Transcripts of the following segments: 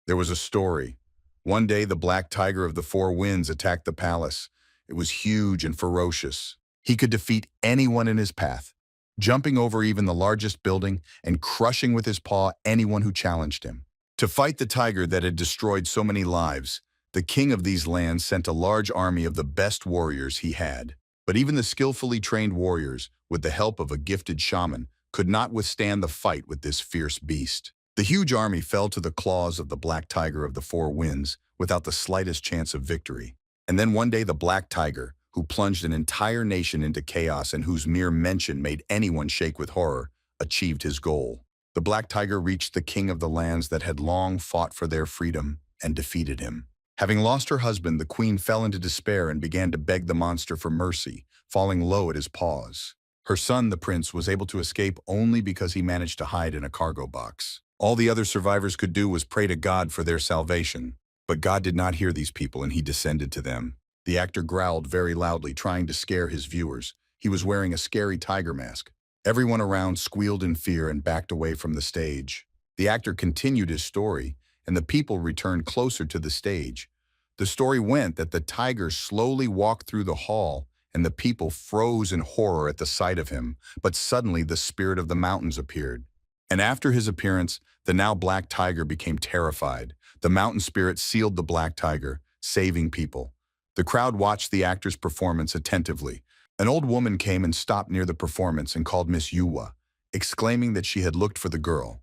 There was a story. One day, the black tiger of the four winds attacked the palace. It was huge and ferocious. He could defeat anyone in his path, jumping over even the largest building and crushing with his paw anyone who challenged him. To fight the tiger that had destroyed so many lives, the king of these lands sent a large army of the best warriors he had. But even the skillfully trained warriors, with the help of a gifted shaman, could not withstand the fight with this fierce beast. The huge army fell to the claws of the black tiger of the four winds without the slightest chance of victory. And then one day the black tiger, who plunged an entire nation into chaos and whose mere mention made anyone shake with horror, achieved his goal. The black tiger reached the king of the lands that had long fought for their freedom and defeated him. Having lost her husband, the queen fell into despair and began to beg the monster for mercy, falling low at his paws. Her son, the prince, was able to escape only because he managed to hide in a cargo box. All the other survivors could do was pray to God for their salvation. But God did not hear these people, and he descended to them. The actor growled very loudly, trying to scare his viewers. He was wearing a scary tiger mask. Everyone around squealed in fear and backed away from the stage. The actor continued his story, and the people returned closer to the stage. The story went that the tiger slowly walked through the hall, and the people froze in horror at the sight of him. But suddenly the spirit of the mountains appeared. And after his appearance, the now black tiger became terrified. The mountain spirit sealed the black tiger, saving people. The crowd watched the actor's performance attentively. An old woman came and stopped near the performance and called Miss Yuwa, exclaiming that she had looked for the girl.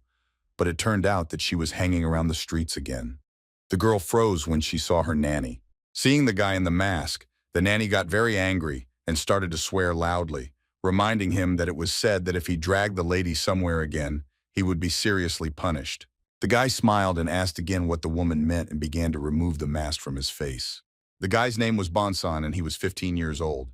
But it turned out that she was hanging around the streets again. The girl froze when she saw her nanny. Seeing the guy in the mask, the nanny got very angry and started to swear loudly, reminding him that it was said that if he dragged the lady somewhere again, he would be seriously punished. The guy smiled and asked again what the woman meant and began to remove the mask from his face. The guy's name was Bonson and he was 15 years old.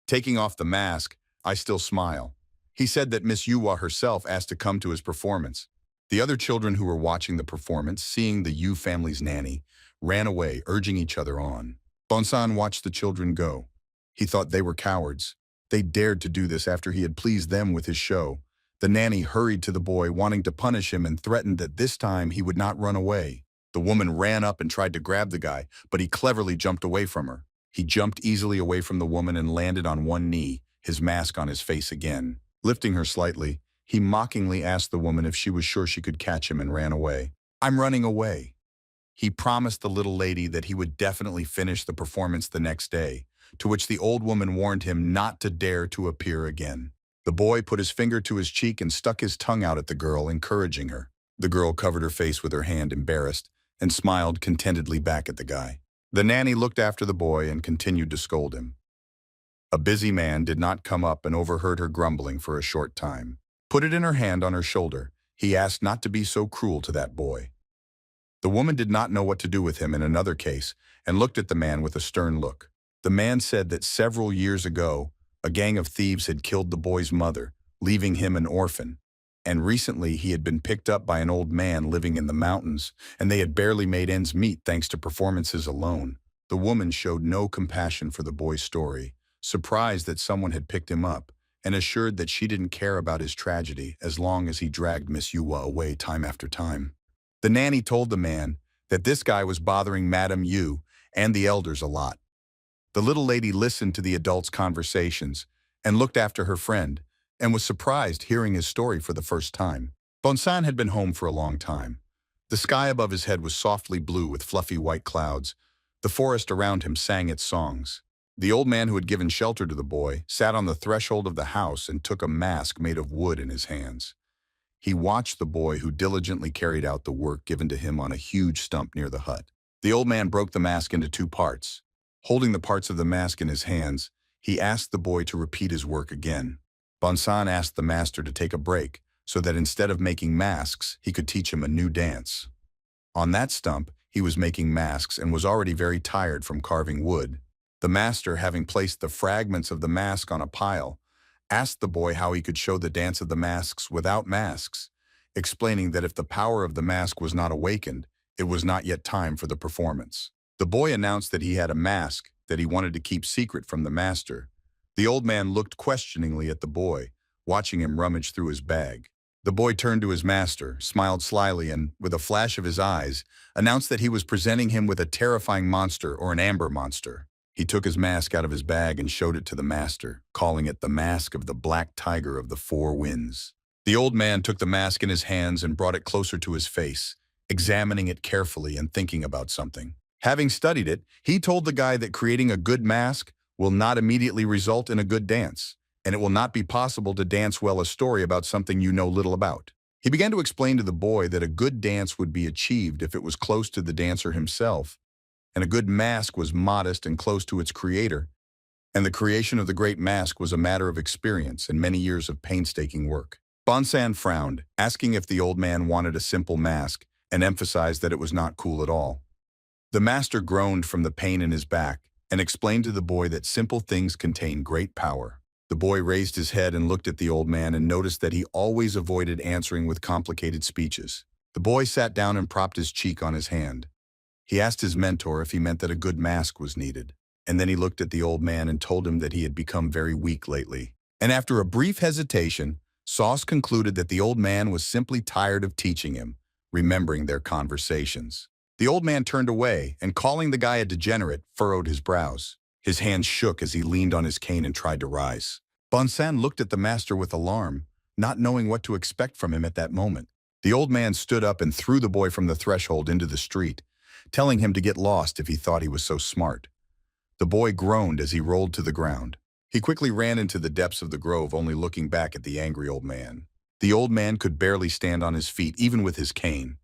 Taking off the mask, I still smile. He said that Miss Yuwa herself asked to come to his performance. The other children who were watching the performance, seeing the Yu family's nanny, ran away, urging each other on. Bonson watched the children go. He thought they were cowards. They dared to do this after he had pleased them with his show. The nanny hurried to the boy, wanting to punish him, and threatened that this time he would not run away. The woman ran up and tried to grab the guy, but he cleverly jumped away from her. He jumped easily away from the woman and landed on one knee, his mask on his face again. Lifting her slightly, he mockingly asked the woman if she was sure she could catch him and ran away. "I'm running away." He promised the little lady that he would definitely finish the performance the next day, to which the old woman warned him not to dare to appear again. The boy put his finger to his cheek and stuck his tongue out at the girl, encouraging her. The girl covered her face with her hand, embarrassed, and smiled contentedly back at the guy. The nanny looked after the boy and continued to scold him. A busy man did not come up and overheard her grumbling for a short time. Put it in her hand on her shoulder. He asked not to be so cruel to that boy. The woman did not know what to do with him in another case and looked at the man with a stern look. The man said that several years ago, a gang of thieves had killed the boy's mother, leaving him an orphan. And recently he had been picked up by an old man living in the mountains, and they had barely made ends meet thanks to performances alone. The woman showed no compassion for the boy's story, surprised that someone had picked him up, and assured that she didn't care about his tragedy as long as he dragged Miss Yuwa away time after time. The nanny told the man that this guy was bothering Madame Yu and the elders a lot. The little lady listened to the adults' conversations and looked after her friend, and was surprised hearing his story for the first time. Bonson had been home for a long time. The sky above his head was softly blue with fluffy white clouds. The forest around him sang its songs. The old man who had given shelter to the boy sat on the threshold of the house and took a mask made of wood in his hands. He watched the boy who diligently carried out the work given to him on a huge stump near the hut. The old man broke the mask into two parts. Holding the parts of the mask in his hands, he asked the boy to repeat his work again. Bonson asked the master to take a break so that instead of making masks, he could teach him a new dance. On that stump, he was making masks and was already very tired from carving wood. The master, having placed the fragments of the mask on a pile, asked the boy how he could show the dance of the masks without masks, explaining that if the power of the mask was not awakened, it was not yet time for the performance. The boy announced that he had a mask that he wanted to keep secret from the master. The old man looked questioningly at the boy, watching him rummage through his bag. The boy turned to his master, smiled slyly, and, with a flash of his eyes, announced that he was presenting him with a terrifying monster or an amber monster. He took his mask out of his bag and showed it to the master, calling it the mask of the Black Tiger of the Four Winds. The old man took the mask in his hands and brought it closer to his face, examining it carefully and thinking about something. Having studied it, he told the guy that creating a good mask will not immediately result in a good dance, and it will not be possible to dance well a story about something you know little about. He began to explain to the boy that a good dance would be achieved if it was close to the dancer himself, and a good mask was modest and close to its creator, and the creation of the great mask was a matter of experience and many years of painstaking work. Bonson frowned, asking if the old man wanted a simple mask, and emphasized that it was not cool at all. The master groaned from the pain in his back and explained to the boy that simple things contain great power. The boy raised his head and looked at the old man and noticed that he always avoided answering with complicated speeches. The boy sat down and propped his cheek on his hand. He asked his mentor if he meant that a good mask was needed, and then he looked at the old man and told him that he had become very weak lately. And after a brief hesitation, Sauce concluded that the old man was simply tired of teaching him, remembering their conversations. The old man turned away and, calling the guy a degenerate, furrowed his brows. His hands shook as he leaned on his cane and tried to rise. Bonson looked at the master with alarm, not knowing what to expect from him at that moment. The old man stood up and threw the boy from the threshold into the street, telling him to get lost if he thought he was so smart. The boy groaned as he rolled to the ground. He quickly ran into the depths of the grove, only looking back at the angry old man. The old man could barely stand on his feet, even with his cane.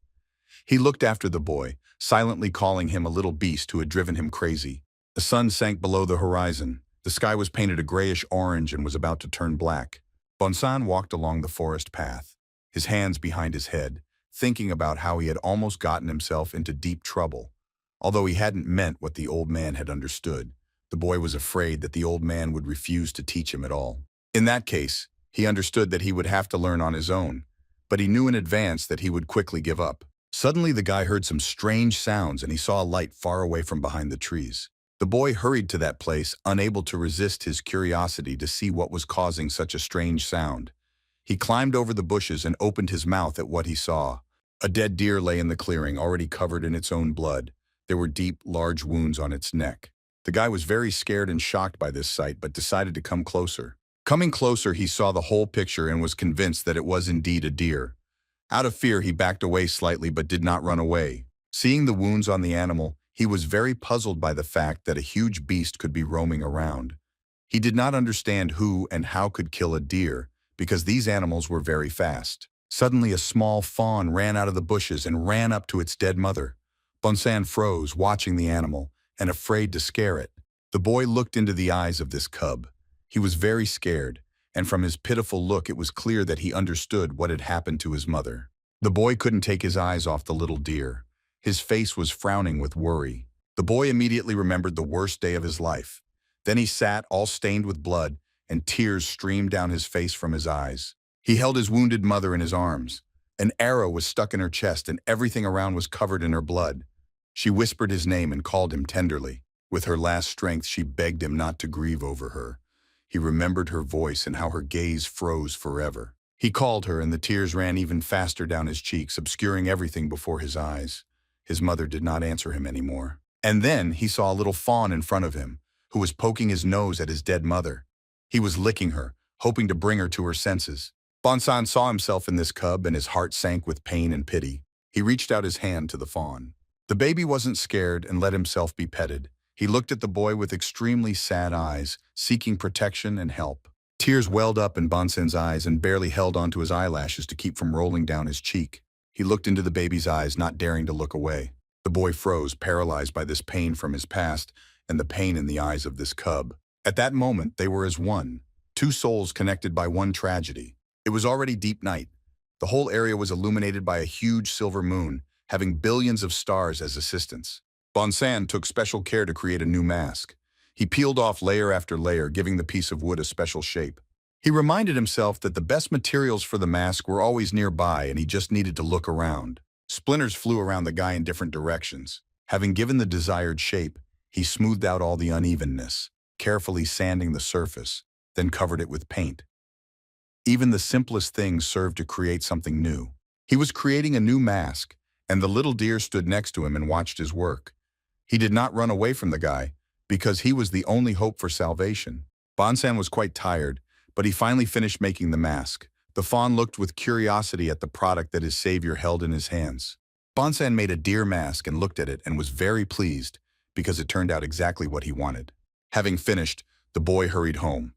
He looked after the boy, silently calling him a little beast who had driven him crazy. The sun sank below the horizon. The sky was painted a grayish-orange and was about to turn black. Bonson walked along the forest path, his hands behind his head, thinking about how he had almost gotten himself into deep trouble. Although he hadn't meant what the old man had understood, the boy was afraid that the old man would refuse to teach him at all. In that case, he understood that he would have to learn on his own, but he knew in advance that he would quickly give up. Suddenly, the guy heard some strange sounds and he saw a light far away from behind the trees. The boy hurried to that place, unable to resist his curiosity to see what was causing such a strange sound. He climbed over the bushes and opened his mouth at what he saw. A dead deer lay in the clearing, already covered in its own blood. There were deep, large wounds on its neck. The guy was very scared and shocked by this sight, but decided to come closer. Coming closer, he saw the whole picture and was convinced that it was indeed a deer. Out of fear, he backed away slightly but did not run away. Seeing the wounds on the animal, he was very puzzled by the fact that a huge beast could be roaming around. He did not understand who and how could kill a deer, because these animals were very fast. Suddenly, a small fawn ran out of the bushes and ran up to its dead mother. Bonson froze, watching the animal, and afraid to scare it. The boy looked into the eyes of this cub. He was very scared, and from his pitiful look it was clear that he understood what had happened to his mother. The boy couldn't take his eyes off the little deer. His face was frowning with worry. The boy immediately remembered the worst day of his life. Then he sat, all stained with blood, and tears streamed down his face from his eyes. He held his wounded mother in his arms. An arrow was stuck in her chest and everything around was covered in her blood. She whispered his name and called him tenderly. With her last strength, she begged him not to grieve over her. He remembered her voice and how her gaze froze forever. He called her and the tears ran even faster down his cheeks, obscuring everything before his eyes. His mother did not answer him anymore. And then he saw a little fawn in front of him, who was poking his nose at his dead mother. He was licking her, hoping to bring her to her senses. Bonson saw himself in this cub and his heart sank with pain and pity. He reached out his hand to the fawn. The baby wasn't scared and let himself be petted. He looked at the boy with extremely sad eyes, seeking protection and help. Tears welled up in Bonson's eyes and barely held onto his eyelashes to keep from rolling down his cheek. He looked into the baby's eyes, not daring to look away. The boy froze, paralyzed by this pain from his past and the pain in the eyes of this cub. At that moment, they were as one, two souls connected by one tragedy. It was already deep night. The whole area was illuminated by a huge silver moon, having billions of stars as assistants. Bonson took special care to create a new mask. He peeled off layer after layer, giving the piece of wood a special shape. He reminded himself that the best materials for the mask were always nearby and he just needed to look around. Splinters flew around the guy in different directions. Having given the desired shape, he smoothed out all the unevenness, carefully sanding the surface, then covered it with paint. Even the simplest things served to create something new. He was creating a new mask, and the little deer stood next to him and watched his work. He did not run away from the guy, because he was the only hope for salvation. Bonson was quite tired, but he finally finished making the mask. The fawn looked with curiosity at the product that his savior held in his hands. Bonson made a deer mask and looked at it and was very pleased, because it turned out exactly what he wanted. Having finished, the boy hurried home.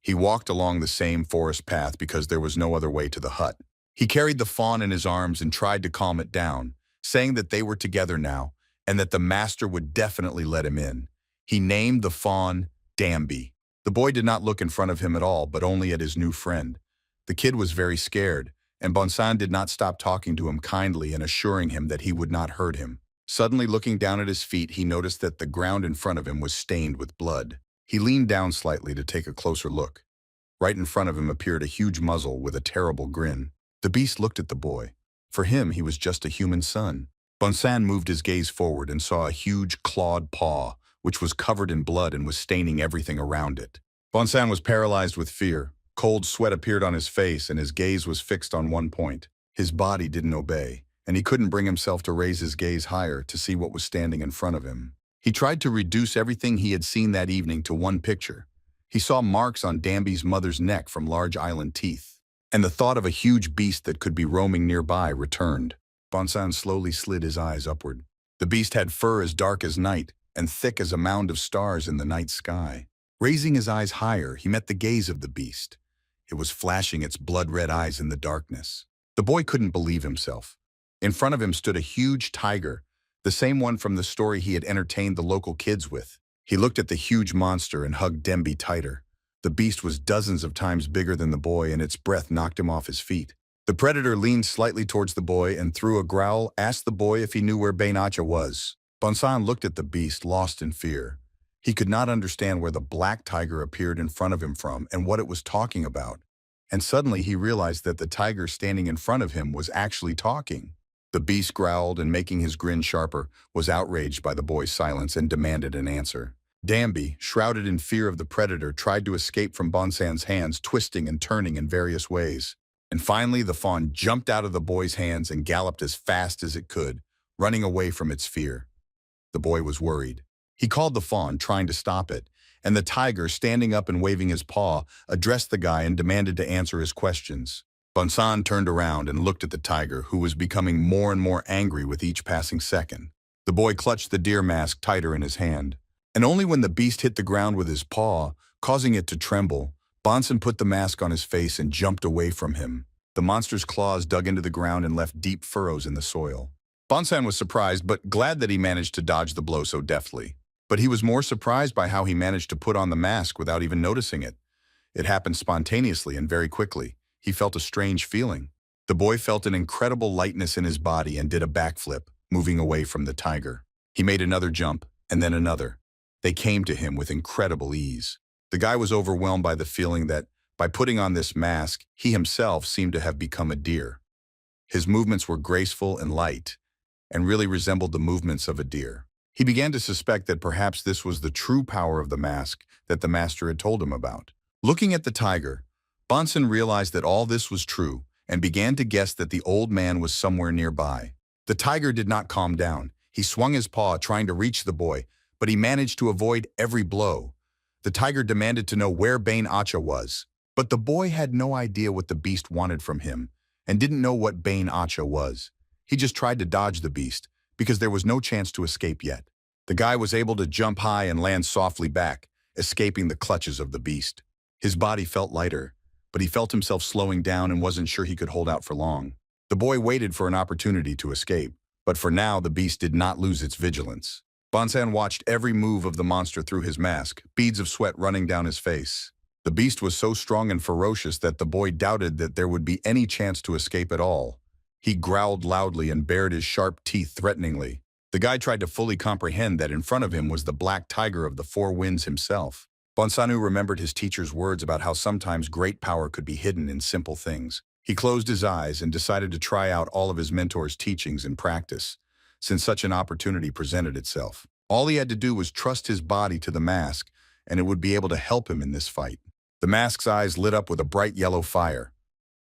He walked along the same forest path because there was no other way to the hut. He carried the fawn in his arms and tried to calm it down, saying that they were together now and that the master would definitely let him in. He named the fawn Danby. The boy did not look in front of him at all, but only at his new friend. The kid was very scared, and Bonson did not stop talking to him kindly and assuring him that he would not hurt him. Suddenly looking down at his feet, he noticed that the ground in front of him was stained with blood. He leaned down slightly to take a closer look. Right in front of him appeared a huge muzzle with a terrible grin. The beast looked at the boy. For him, he was just a human son. Bonson moved his gaze forward and saw a huge clawed paw, which was covered in blood and was staining everything around it. Bonson was paralyzed with fear. Cold sweat appeared on his face and his gaze was fixed on one point. His body didn't obey, and he couldn't bring himself to raise his gaze higher to see what was standing in front of him. He tried to reduce everything he had seen that evening to one picture. He saw marks on Danby's mother's neck from large island teeth, and the thought of a huge beast that could be roaming nearby returned. Bonson slowly slid his eyes upward. The beast had fur as dark as night and thick as a mound of stars in the night sky. Raising his eyes higher, he met the gaze of the beast. It was flashing its blood-red eyes in the darkness. The boy couldn't believe himself. In front of him stood a huge tiger, the same one from the story he had entertained the local kids with. He looked at the huge monster and hugged Danby tighter. The beast was dozens of times bigger than the boy, and its breath knocked him off his feet. The predator leaned slightly towards the boy and, through a growl, asked the boy if he knew where Bainacha was. Bonson looked at the beast, lost in fear. He could not understand where the black tiger appeared in front of him from and what it was talking about. And suddenly he realized that the tiger standing in front of him was actually talking. The beast growled and, making his grin sharper, was outraged by the boy's silence and demanded an answer. Danby, shrouded in fear of the predator, tried to escape from Bonson's hands, twisting and turning in various ways. And finally, the fawn jumped out of the boy's hands and galloped as fast as it could, running away from its fear. The boy was worried. He called the fawn, trying to stop it, and the tiger, standing up and waving his paw, addressed the guy and demanded to answer his questions. Bonson turned around and looked at the tiger, who was becoming more and more angry with each passing second. The boy clutched the deer mask tighter in his hand, and only when the beast hit the ground with his paw, causing it to tremble, Bonson put the mask on his face and jumped away from him. The monster's claws dug into the ground and left deep furrows in the soil. Bonson was surprised but glad that he managed to dodge the blow so deftly. But he was more surprised by how he managed to put on the mask without even noticing it. It happened spontaneously and very quickly. He felt a strange feeling. The boy felt an incredible lightness in his body and did a backflip, moving away from the tiger. He made another jump, and then another. They came to him with incredible ease. The guy was overwhelmed by the feeling that, by putting on this mask, he himself seemed to have become a deer. His movements were graceful and light, and really resembled the movements of a deer. He began to suspect that perhaps this was the true power of the mask that the master had told him about. Looking at the tiger, Bonson realized that all this was true and began to guess that the old man was somewhere nearby. The tiger did not calm down. He swung his paw, trying to reach the boy, but he managed to avoid every blow. The tiger demanded to know where Bainacha was, but the boy had no idea what the beast wanted from him and didn't know what Bainacha was. He just tried to dodge the beast because there was no chance to escape yet. The guy was able to jump high and land softly back, escaping the clutches of the beast. His body felt lighter, but he felt himself slowing down and wasn't sure he could hold out for long. The boy waited for an opportunity to escape, but for now the beast did not lose its vigilance. Bonson watched every move of the monster through his mask, beads of sweat running down his face. The beast was so strong and ferocious that the boy doubted that there would be any chance to escape at all. He growled loudly and bared his sharp teeth threateningly. The guy tried to fully comprehend that in front of him was the black tiger of the four winds himself. Bonsonu remembered his teacher's words about how sometimes great power could be hidden in simple things. He closed his eyes and decided to try out all of his mentor's teachings in practice, since such an opportunity presented itself. All he had to do was trust his body to the mask, and it would be able to help him in this fight. The mask's eyes lit up with a bright yellow fire.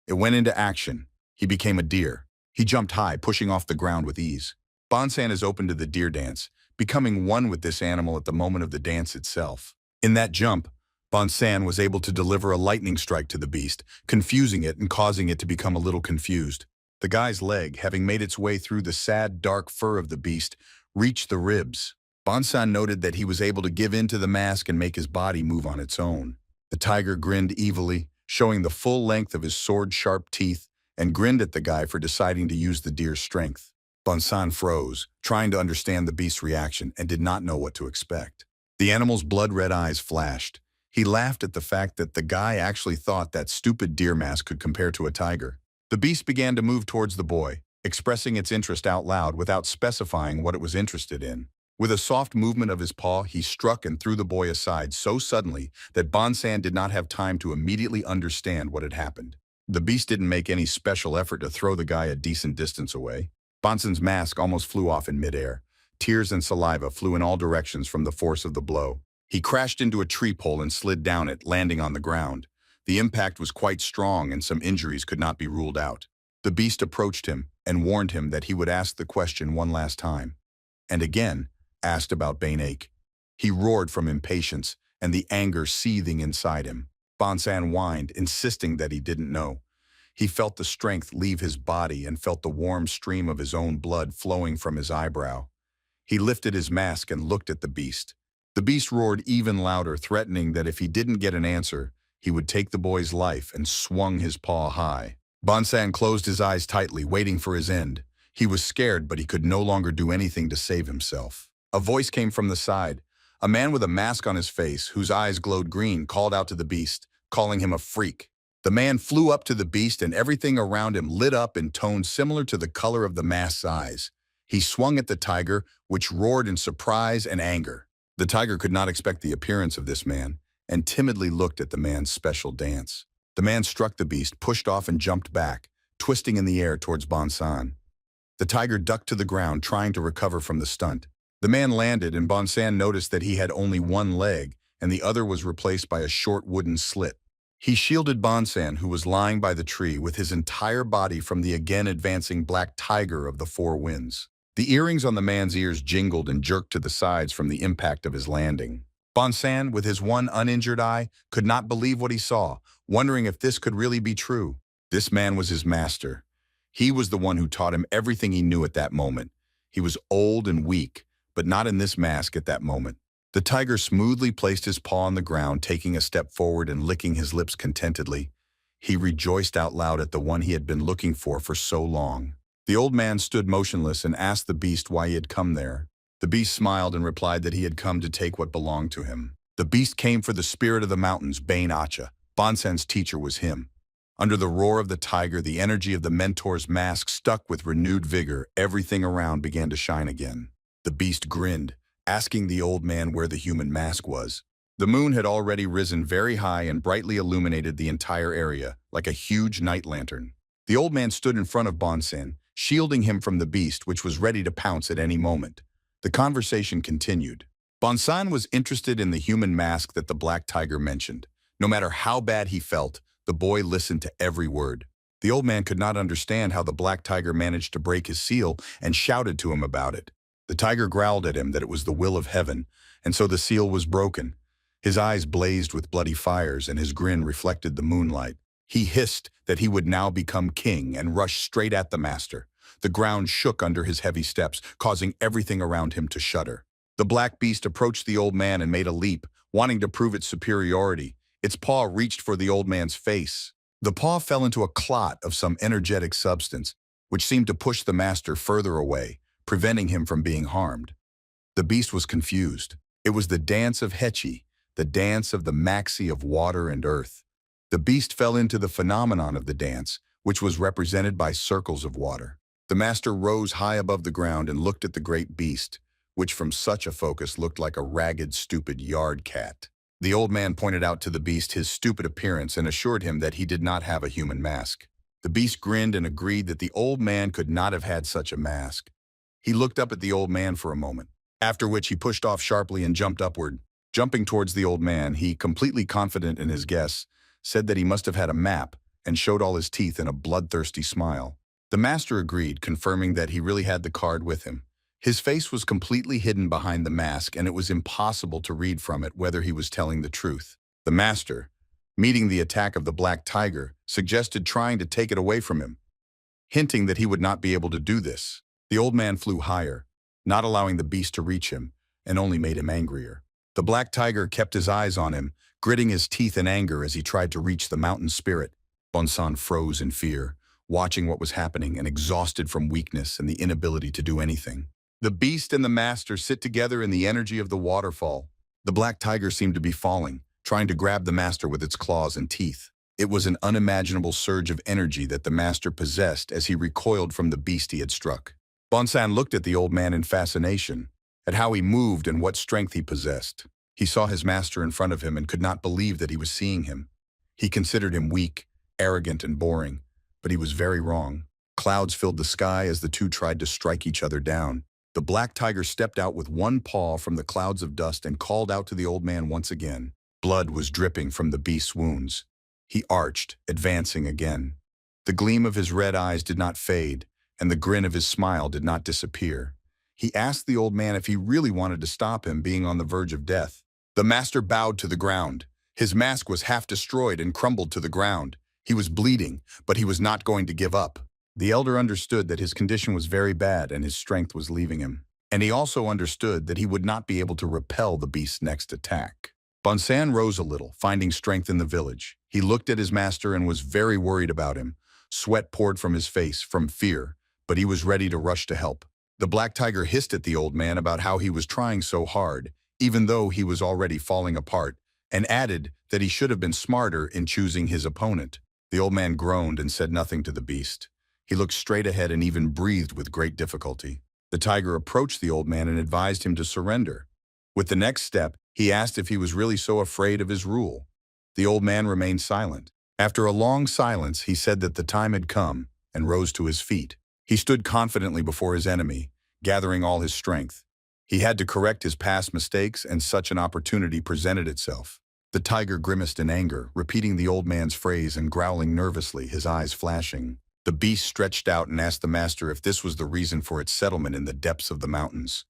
It went into action. He became a deer. He jumped high, pushing off the ground with ease. Bonson is open to the deer dance, becoming one with this animal at the moment of the dance itself. In that jump, Bonson was able to deliver a lightning strike to the beast, confusing it and causing it to become a little confused. The guy's leg, having made its way through the sad, dark fur of the beast, reached the ribs. Bonson noted that he was able to give in to the mask and make his body move on its own. The tiger grinned evilly, showing the full length of his sword-sharp teeth, and grinned at the guy for deciding to use the deer's strength. Bonson froze, trying to understand the beast's reaction, and did not know what to expect. The animal's blood-red eyes flashed. He laughed at the fact that the guy actually thought that stupid deer mask could compare to a tiger. The beast began to move towards the boy, expressing its interest out loud without specifying what it was interested in. With a soft movement of his paw, he struck and threw the boy aside so suddenly that Bonson did not have time to immediately understand what had happened. The beast didn't make any special effort to throw the guy a decent distance away. Bonson's mask almost flew off in midair. Tears and saliva flew in all directions from the force of the blow. He crashed into a tree pole and slid down it, landing on the ground. The impact was quite strong and some injuries could not be ruled out. The beast approached him and warned him that he would ask the question one last time. And again, asked about Bane. He roared from impatience and the anger seething inside him. Bonson whined, insisting that he didn't know. He felt the strength leave his body and felt the warm stream of his own blood flowing from his eyebrow. He lifted his mask and looked at the beast. The beast roared even louder, threatening that if he didn't get an answer, he would take the boy's life, and swung his paw high. Bonson closed his eyes tightly, waiting for his end. He was scared, but he could no longer do anything to save himself. A voice came from the side. A man with a mask on his face, whose eyes glowed green, called out to the beast, calling him a freak. The man flew up to the beast and everything around him lit up in tones similar to the color of the mask's eyes. He swung at the tiger, which roared in surprise and anger. The tiger could not expect the appearance of this man, and timidly looked at the man's special dance. The man struck the beast, pushed off and jumped back, twisting in the air towards Bonson. The tiger ducked to the ground, trying to recover from the stunt. The man landed, and Bonson noticed that he had only one leg, and the other was replaced by a short wooden slit. He shielded Bonson, who was lying by the tree, with his entire body from the again advancing black tiger of the four winds. The earrings on the man's ears jingled and jerked to the sides from the impact of his landing. Bonson, with his one uninjured eye, could not believe what he saw, wondering if this could really be true. This man was his master. He was the one who taught him everything he knew at that moment. He was old and weak, but not in this mask at that moment. The tiger smoothly placed his paw on the ground, taking a step forward and licking his lips contentedly. He rejoiced out loud at the one he had been looking for so long. The old man stood motionless and asked the beast why he had come there. The beast smiled and replied that he had come to take what belonged to him. The beast came for the spirit of the mountains, Bane. Bonson's teacher was him. Under the roar of the tiger, the energy of the mentor's mask stuck with renewed vigor. Everything around began to shine again. The beast grinned, asking the old man where the human mask was. The moon had already risen very high and brightly illuminated the entire area, like a huge night lantern. The old man stood in front of Bonson, shielding him from the beast, which was ready to pounce at any moment. The conversation continued. Bonson was interested in the human mask that the black tiger mentioned. No matter how bad he felt, the boy listened to every word. The old man could not understand how the black tiger managed to break his seal and shouted to him about it. The tiger growled at him that it was the will of heaven, and so the seal was broken. His eyes blazed with bloody fires, and his grin reflected the moonlight. He hissed that he would now become king and rushed straight at the master. The ground shook under his heavy steps, causing everything around him to shudder. The black beast approached the old man and made a leap, wanting to prove its superiority. Its paw reached for the old man's face. The paw fell into a clot of some energetic substance, which seemed to push the master further away, preventing him from being harmed. The beast was confused. It was the dance of Hechi, the dance of the maxi of water and earth. The beast fell into the phenomenon of the dance, which was represented by circles of water. The master rose high above the ground and looked at the great beast, which from such a focus looked like a ragged, stupid yard cat. The old man pointed out to the beast his stupid appearance and assured him that he did not have a human mask. The beast grinned and agreed that the old man could not have had such a mask. He looked up at the old man for a moment, after which he pushed off sharply and jumped upward, Jumping towards the old man, he, completely confident in his guess, said that he must have had a map and showed all his teeth in a bloodthirsty smile. The master agreed, confirming that he really had the card with him. His face was completely hidden behind the mask, and it was impossible to read from it whether he was telling the truth. The master, meeting the attack of the black tiger, suggested trying to take it away from him, hinting that he would not be able to do this. The old man flew higher, not allowing the beast to reach him, and only made him angrier. The black tiger kept his eyes on him, gritting his teeth in anger as he tried to reach the mountain spirit. Bonson froze in fear, watching what was happening and exhausted from weakness and the inability to do anything. The beast and the master sit together in the energy of the waterfall. The black tiger seemed to be falling, trying to grab the master with its claws and teeth. It was an unimaginable surge of energy that the master possessed as he recoiled from the beast he had struck. Bonson looked at the old man in fascination, at how he moved and what strength he possessed. He saw his master in front of him and could not believe that he was seeing him. He considered him weak, arrogant, and boring, but he was very wrong. Clouds filled the sky as the two tried to strike each other down. The black tiger stepped out with one paw from the clouds of dust and called out to the old man once again. Blood was dripping from the beast's wounds. He arched, advancing again. The gleam of his red eyes did not fade, and the grin of his smile did not disappear. He asked the old man if he really wanted to stop him being on the verge of death. The master bowed to the ground. His mask was half destroyed and crumbled to the ground. He was bleeding, but he was not going to give up. The elder understood that his condition was very bad and his strength was leaving him. And he also understood that he would not be able to repel the beast's next attack. Bonson rose a little, finding strength in the village. He looked at his master and was very worried about him. Sweat poured from his face, from fear, but he was ready to rush to help. The black tiger hissed at the old man about how he was trying so hard, even though he was already falling apart, and added that he should have been smarter in choosing his opponent. The old man groaned and said nothing to the beast. He looked straight ahead and even breathed with great difficulty. The tiger approached the old man and advised him to surrender. With the next step, he asked if he was really so afraid of his rule. The old man remained silent. After a long silence, he said that the time had come and rose to his feet. He stood confidently before his enemy, gathering all his strength. He had to correct his past mistakes, and such an opportunity presented itself. The tiger grimaced in anger, repeating the old man's phrase and growling nervously, his eyes flashing. The beast stretched out and asked the master if this was the reason for its settlement in the depths of the mountains.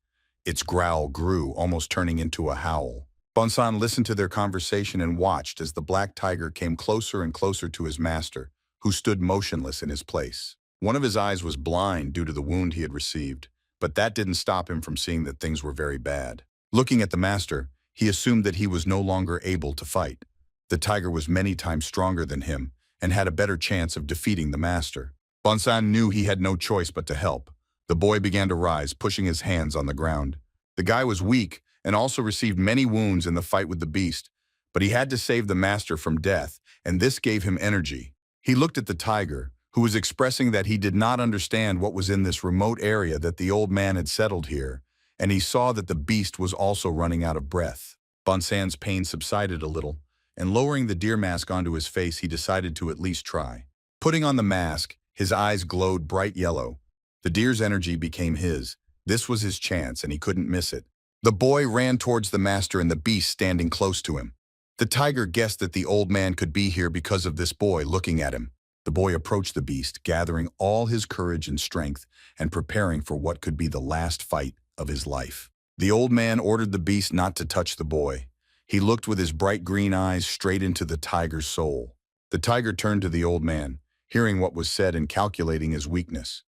Its growl grew, almost turning into a howl. Bonson listened to their conversation and watched as the black tiger came closer and closer to his master, who stood motionless in his place. One of his eyes was blind due to the wound he had received, but that didn't stop him from seeing that things were very bad. Looking at the master, he assumed that he was no longer able to fight. The tiger was many times stronger than him and had a better chance of defeating the master. Bonson knew he had no choice but to help. The boy began to rise, pushing his hands on the ground. The guy was weak and also received many wounds in the fight with the beast, but he had to save the master from death, and this gave him energy. He looked at the tiger, who was expressing that he did not understand what was in this remote area that the old man had settled here, and he saw that the beast was also running out of breath. Bonson's pain subsided a little, and lowering the deer mask onto his face, he decided to at least try. Putting on the mask, his eyes glowed bright yellow. The deer's energy became his. This was his chance, and he couldn't miss it. The boy ran towards the master and the beast standing close to him. The tiger guessed that the old man could be here because of this boy looking at him. The boy approached the beast, gathering all his courage and strength and preparing for what could be the last fight of his life. The old man ordered the beast not to touch the boy. He looked with his bright green eyes straight into the tiger's soul. The tiger turned to the old man, hearing what was said and calculating his weakness.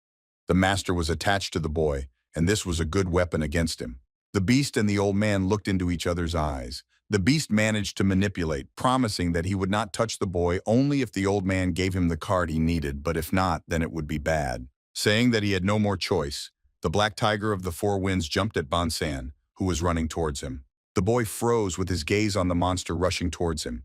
The master was attached to the boy, and this was a good weapon against him. The beast and the old man looked into each other's eyes. The beast managed to manipulate, promising that he would not touch the boy only if the old man gave him the card he needed, but if not, then it would be bad. Saying that he had no more choice, the black tiger of the four winds jumped at Bonson, who was running towards him. The boy froze with his gaze on the monster rushing towards him.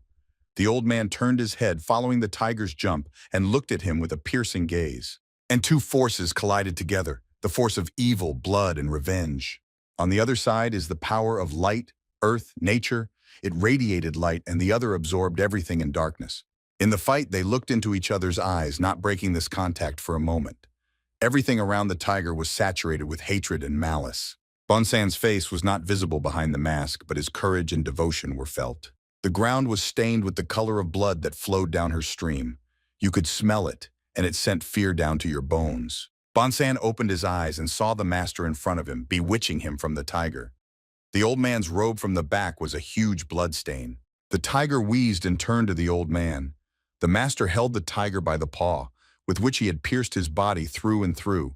The old man turned his head, following the tiger's jump, and looked at him with a piercing gaze. And two forces collided together, the force of evil, blood, and revenge. On the other side is the power of light, earth, nature. It radiated light, and the other absorbed everything in darkness. In the fight, they looked into each other's eyes, not breaking this contact for a moment. Everything around the tiger was saturated with hatred and malice. Bonsan's face was not visible behind the mask, but his courage and devotion were felt. The ground was stained with the color of blood that flowed down her stream. You could smell it, and it sent fear down to your bones. Bonsan opened his eyes and saw the master in front of him, bewitching him from the tiger. The old man's robe from the back was a huge blood stain. The tiger wheezed and turned to the old man. The master held the tiger by the paw, with which he had pierced his body through and through.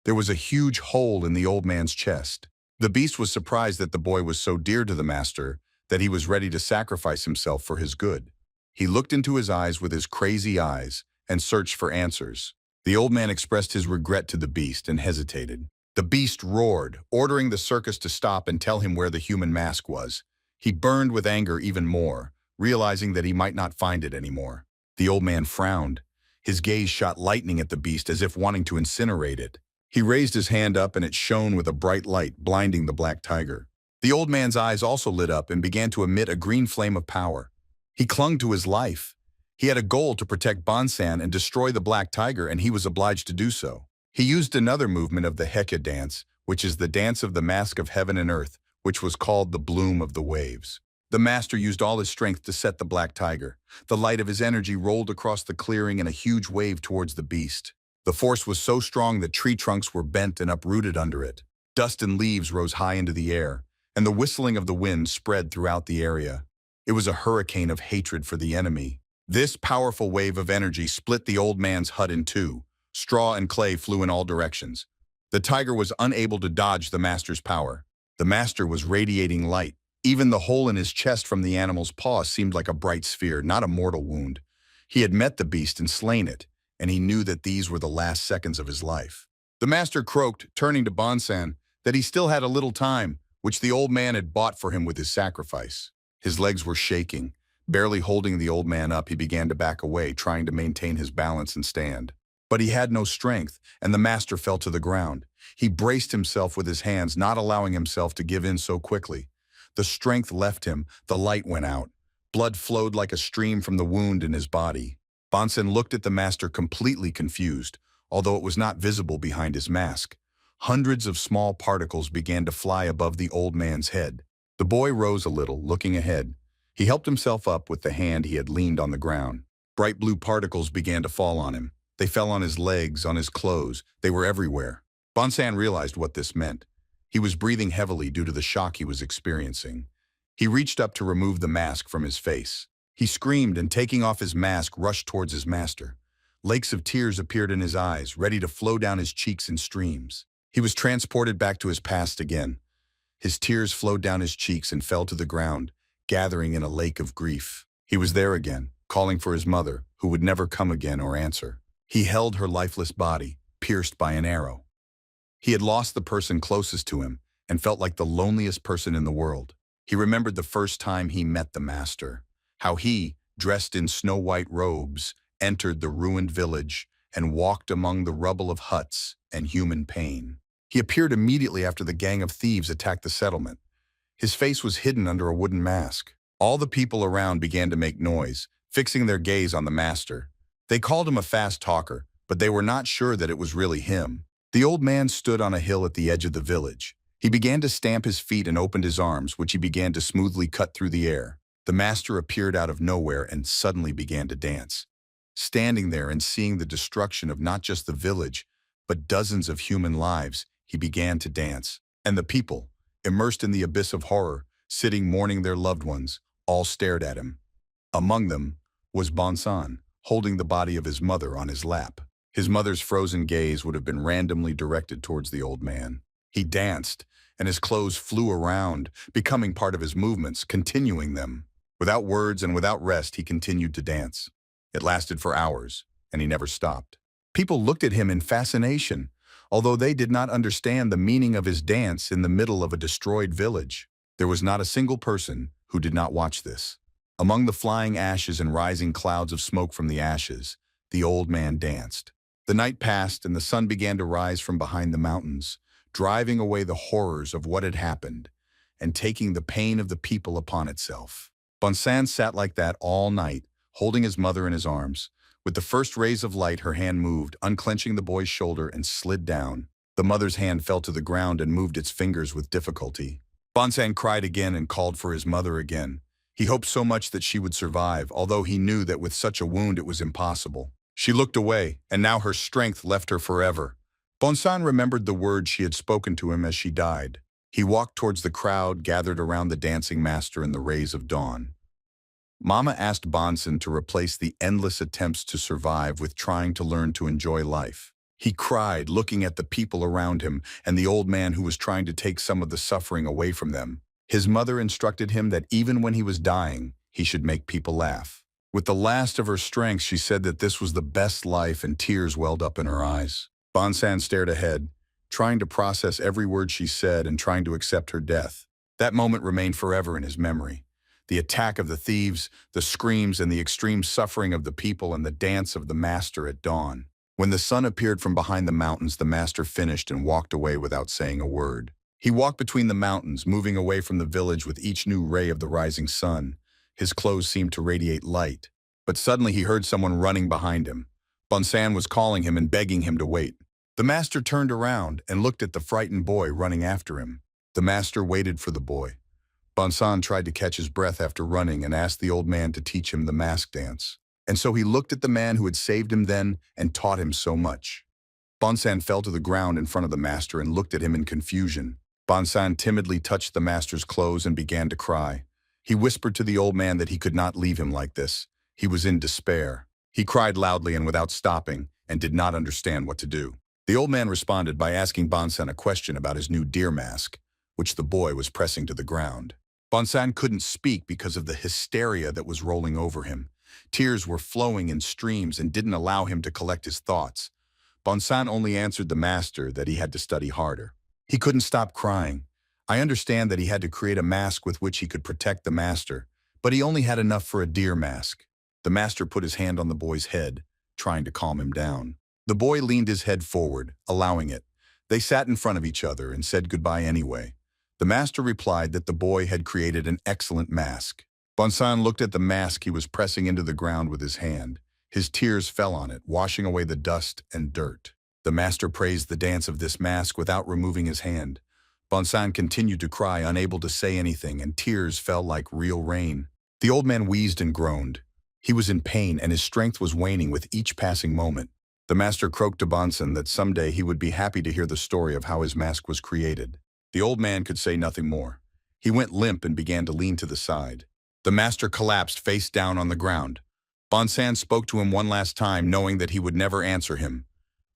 There was a huge hole in the old man's chest. The beast was surprised that the boy was so dear to the master that he was ready to sacrifice himself for his good. He looked into his eyes with his crazy eyes and searched for answers. The old man expressed his regret to the beast and hesitated. The beast roared, ordering the circus to stop and tell him where the human mask was. He burned with anger even more, realizing that he might not find it anymore. The old man frowned. His gaze shot lightning at the beast as if wanting to incinerate it. He raised his hand up and it shone with a bright light, blinding the black tiger. The old man's eyes also lit up and began to emit a green flame of power. He clung to his life. He had a goal to protect Bonsan and destroy the black tiger, and he was obliged to do so. He used another movement of the Heka dance, which is the dance of the mask of heaven and earth, which was called the bloom of the waves. The master used all his strength to set the black tiger. The light of his energy rolled across the clearing in a huge wave towards the beast. The force was so strong that tree trunks were bent and uprooted under it. Dust and leaves rose high into the air, and the whistling of the wind spread throughout the area. It was a hurricane of hatred for the enemy. This powerful wave of energy split the old man's hut in two. Straw and clay flew in all directions. The tiger was unable to dodge the master's power. The master was radiating light. Even the hole in his chest from the animal's paw seemed like a bright sphere, not a mortal wound. He had met the beast and slain it, and he knew that these were the last seconds of his life. The master croaked, turning to Bonsan, that he still had a little time, which the old man had bought for him with his sacrifice. His legs were shaking. Barely holding the old man up, he began to back away, trying to maintain his balance and stand. But he had no strength, and the master fell to the ground. He braced himself with his hands, not allowing himself to give in so quickly. The strength left him, the light went out. Blood flowed like a stream from the wound in his body. Bonson looked at the master completely confused, although it was not visible behind his mask. Hundreds of small particles began to fly above the old man's head. The boy rose a little, looking ahead. He helped himself up with the hand he had leaned on the ground. Bright blue particles began to fall on him. They fell on his legs, on his clothes. They were everywhere. Bonsan realized what this meant. He was breathing heavily due to the shock he was experiencing. He reached up to remove the mask from his face. He screamed and, taking off his mask, rushed towards his master. Lakes of tears appeared in his eyes, ready to flow down his cheeks in streams. He was transported back to his past again. His tears flowed down his cheeks and fell to the ground, gathering in a lake of grief. He was there again, calling for his mother, who would never come again or answer. He held her lifeless body, pierced by an arrow. He had lost the person closest to him and felt like the loneliest person in the world. He remembered the first time he met the master, how he, dressed in snow-white robes, entered the ruined village and walked among the rubble of huts and human pain. He appeared immediately after the gang of thieves attacked the settlement. His face was hidden under a wooden mask. All the people around began to make noise, fixing their gaze on the master. They called him a fast talker, but they were not sure that it was really him. The old man stood on a hill at the edge of the village. He began to stamp his feet and opened his arms, which he began to smoothly cut through the air. The master appeared out of nowhere and suddenly began to dance. Standing there and seeing the destruction of not just the village, but dozens of human lives, he began to dance. And the people, immersed in the abyss of horror, sitting mourning their loved ones, all stared at him. Among them was Bonson, holding the body of his mother on his lap. His mother's frozen gaze would have been randomly directed towards the old man. He danced, and his clothes flew around, becoming part of his movements, continuing them. Without words and without rest, he continued to dance. It lasted for hours, and he never stopped. People looked at him in fascination, although they did not understand the meaning of his dance in the middle of a destroyed village. There was not a single person who did not watch this. Among the flying ashes and rising clouds of smoke from the ashes, the old man danced. The night passed and the sun began to rise from behind the mountains, driving away the horrors of what had happened and taking the pain of the people upon itself. Bonson sat like that all night, holding his mother in his arms. With the first rays of light, her hand moved, unclenching the boy's shoulder and slid down. The mother's hand fell to the ground and moved its fingers with difficulty. Bonson cried again and called for his mother again. He hoped so much that she would survive, although he knew that with such a wound it was impossible. She looked away, and now her strength left her forever. Bonson remembered the words she had spoken to him as she died. He walked towards the crowd gathered around the dancing master in the rays of dawn. Mama asked Bonson to replace the endless attempts to survive with trying to learn to enjoy life. He cried, looking at the people around him and the old man who was trying to take some of the suffering away from them. His mother instructed him that even when he was dying, he should make people laugh. With the last of her strength, she said that this was the best life, and tears welled up in her eyes. Bonson stared ahead, trying to process every word she said and trying to accept her death. That moment remained forever in his memory. The attack of the thieves, the screams and the extreme suffering of the people, and the dance of the master at dawn. When the sun appeared from behind the mountains, the master finished and walked away without saying a word. He walked between the mountains, moving away from the village with each new ray of the rising sun. His clothes seemed to radiate light. But suddenly he heard someone running behind him. Bonson was calling him and begging him to wait. The master turned around and looked at the frightened boy running after him. The master waited for the boy. Bonson tried to catch his breath after running and asked the old man to teach him the mask dance. And so he looked at the man who had saved him then and taught him so much. Bonson fell to the ground in front of the master and looked at him in confusion. Bonson timidly touched the master's clothes and began to cry. He whispered to the old man that he could not leave him like this. He was in despair. He cried loudly and without stopping and did not understand what to do. The old man responded by asking Bonson a question about his new deer mask, which the boy was pressing to the ground. Bonson couldn't speak because of the hysteria that was rolling over him. Tears were flowing in streams and didn't allow him to collect his thoughts. Bonson only answered the master that he had to study harder. He couldn't stop crying. I understand that he had to create a mask with which he could protect the master, but he only had enough for a deer mask. The master put his hand on the boy's head, trying to calm him down. The boy leaned his head forward, allowing it. They sat in front of each other and said goodbye anyway. The master replied that the boy had created an excellent mask. Bonson looked at the mask he was pressing into the ground with his hand. His tears fell on it, washing away the dust and dirt. The master praised the dance of this mask without removing his hand. Bonson continued to cry, unable to say anything, and tears fell like real rain. The old man wheezed and groaned. He was in pain, and his strength was waning with each passing moment. The master croaked to Bonson that someday he would be happy to hear the story of how his mask was created. The old man could say nothing more. He went limp and began to lean to the side. The master collapsed face down on the ground. Bonson spoke to him one last time, knowing that he would never answer him.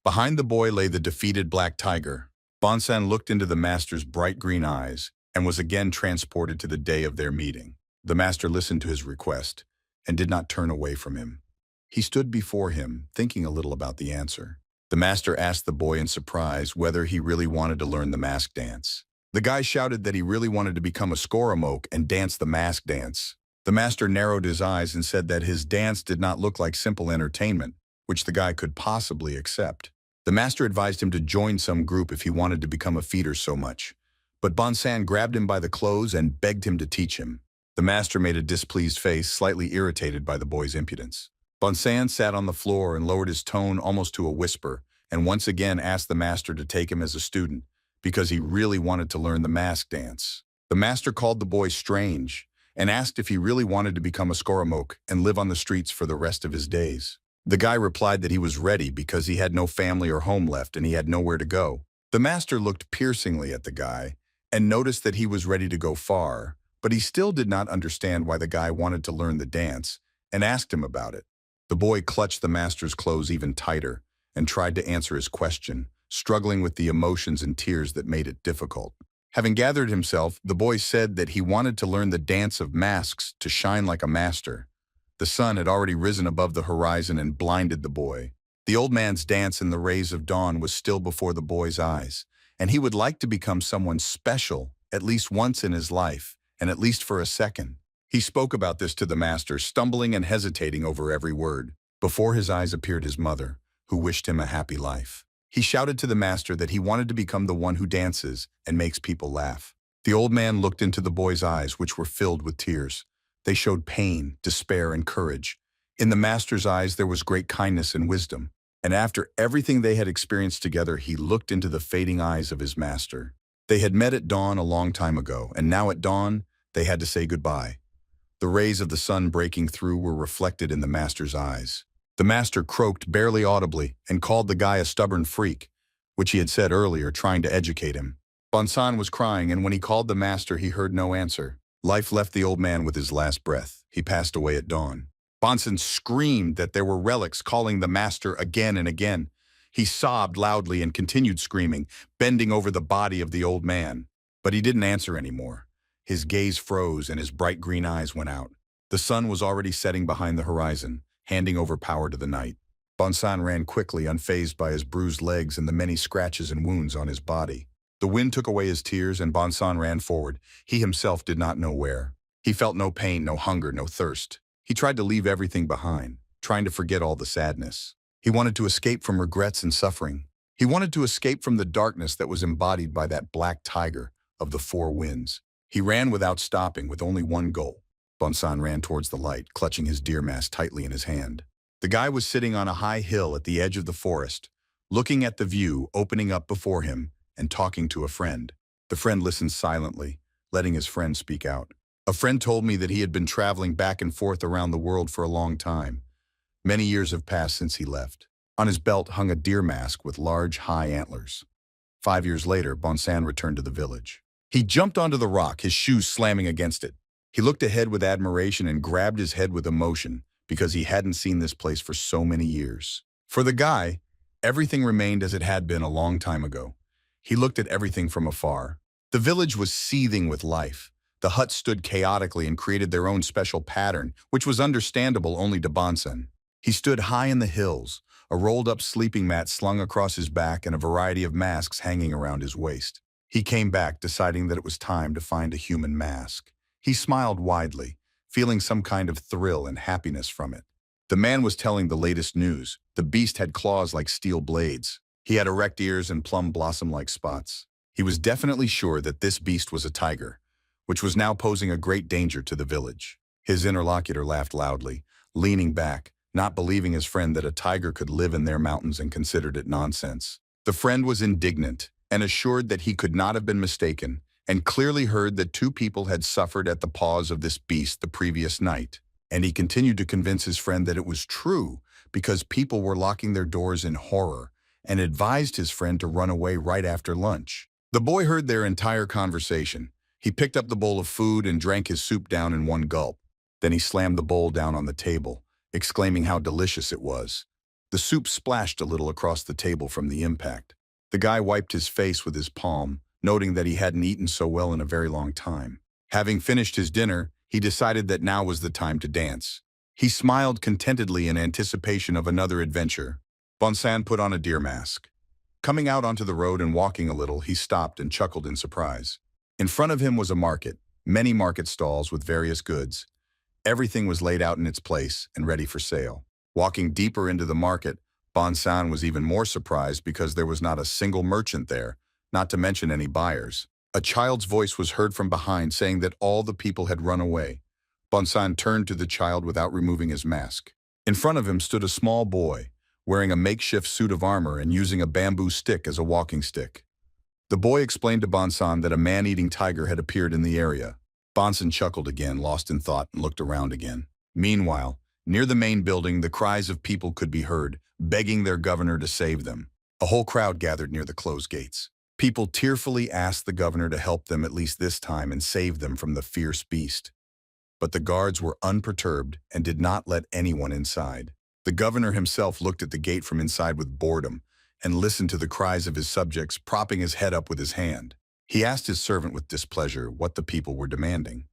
Behind the boy lay the defeated black tiger. Bonson looked into the master's bright green eyes and was again transported to the day of their meeting. The master listened to his request and did not turn away from him. He stood before him, thinking a little about the answer. The master asked the boy in surprise whether he really wanted to learn the mask dance. The guy shouted that he really wanted to become a Skoramoke and dance the mask dance. The master narrowed his eyes and said that his dance did not look like simple entertainment, which the guy could possibly accept. The master advised him to join some group if he wanted to become a feeder so much. But Bonson grabbed him by the clothes and begged him to teach him. The master made a displeased face, slightly irritated by the boy's impudence. Bonson sat on the floor and lowered his tone almost to a whisper, and once again asked the master to take him as a student, because he really wanted to learn the mask dance. The master called the boy strange, and asked if he really wanted to become a Skoramoke and live on the streets for the rest of his days. The guy replied that he was ready because he had no family or home left and he had nowhere to go. The master looked piercingly at the guy and noticed that he was ready to go far, but he still did not understand why the guy wanted to learn the dance and asked him about it. The boy clutched the master's clothes even tighter and tried to answer his question, struggling with the emotions and tears that made it difficult. Having gathered himself, the boy said that he wanted to learn the dance of masks to shine like a master. The sun had already risen above the horizon and blinded the boy. The old man's dance in the rays of dawn was still before the boy's eyes, and he would like to become someone special at least once in his life, and at least for a second. He spoke about this to the master, stumbling and hesitating over every word. Before his eyes appeared his mother, who wished him a happy life. He shouted to the master that he wanted to become the one who dances and makes people laugh. The old man looked into the boy's eyes, which were filled with tears. They showed pain, despair, and courage. In the master's eyes there was great kindness and wisdom. And after everything they had experienced together, he looked into the fading eyes of his master. They had met at dawn a long time ago, and now at dawn, they had to say goodbye. The rays of the sun breaking through were reflected in the master's eyes. The master croaked barely audibly and called the guy a stubborn freak, which he had said earlier, trying to educate him. Bonson was crying, and when he called the master, he heard no answer. Life left the old man with his last breath. He passed away at dawn. Bonson screamed that there were relics calling the master again and again. He sobbed loudly and continued screaming, bending over the body of the old man. But he didn't answer anymore. His gaze froze and his bright green eyes went out. The sun was already setting behind the horizon, handing over power to the night. Bonson ran quickly, unfazed by his bruised legs and the many scratches and wounds on his body. The wind took away his tears, and Bonson ran forward. He himself did not know where. He felt no pain, no hunger, no thirst. He tried to leave everything behind, trying to forget all the sadness. He wanted to escape from regrets and suffering. He wanted to escape from the darkness that was embodied by that black tiger of the four winds. He ran without stopping, with only one goal. Bonson ran towards the light, clutching his deer mask tightly in his hand. The guy was sitting on a high hill at the edge of the forest, looking at the view opening up before him and talking to a friend. The friend listened silently, letting his friend speak out. A friend told me that he had been traveling back and forth around the world for a long time. Many years have passed since he left. On his belt hung a deer mask with large, high antlers. 5 years later, Bonson returned to the village. He jumped onto the rock, his shoes slamming against it. He looked ahead with admiration and grabbed his head with emotion because he hadn't seen this place for so many years. For the guy, everything remained as it had been a long time ago. He looked at everything from afar. The village was seething with life. The huts stood chaotically and created their own special pattern, which was understandable only to Bonson. He stood high in the hills, a rolled-up sleeping mat slung across his back and a variety of masks hanging around his waist. He came back, deciding that it was time to find a human mask. He smiled widely, feeling some kind of thrill and happiness from it. The man was telling the latest news. The beast had claws like steel blades. He had erect ears and plum blossom-like spots. He was definitely sure that this beast was a tiger, which was now posing a great danger to the village. His interlocutor laughed loudly, leaning back, not believing his friend that a tiger could live in their mountains, and considered it nonsense. The friend was indignant and assured that he could not have been mistaken, and clearly heard that 2 people had suffered at the paws of this beast the previous night. And he continued to convince his friend that it was true because people were locking their doors in horror, and advised his friend to run away right after lunch. The boy heard their entire conversation. He picked up the bowl of food and drank his soup down in one gulp. Then he slammed the bowl down on the table, exclaiming how delicious it was. The soup splashed a little across the table from the impact. The guy wiped his face with his palm, noting that he hadn't eaten so well in a very long time. Having finished his dinner, he decided that now was the time to dance. He smiled contentedly in anticipation of another adventure. Bonson put on a deer mask. Coming out onto the road and walking a little, he stopped and chuckled in surprise. In front of him was a market, many market stalls with various goods. Everything was laid out in its place and ready for sale. Walking deeper into the market, Bonson was even more surprised because there was not a single merchant there, not to mention any buyers. A child's voice was heard from behind saying that all the people had run away. Bonson turned to the child without removing his mask. In front of him stood a small boy, wearing a makeshift suit of armor and using a bamboo stick as a walking stick. The boy explained to Bonson that a man-eating tiger had appeared in the area. Bonson chuckled again, lost in thought, and looked around again. Meanwhile, near the main building, the cries of people could be heard, begging their governor to save them. A whole crowd gathered near the closed gates. People tearfully asked the governor to help them at least this time and save them from the fierce beast. But the guards were unperturbed and did not let anyone inside. The governor himself looked at the gate from inside with boredom and listened to the cries of his subjects, propping his head up with his hand. He asked his servant with displeasure what the people were demanding.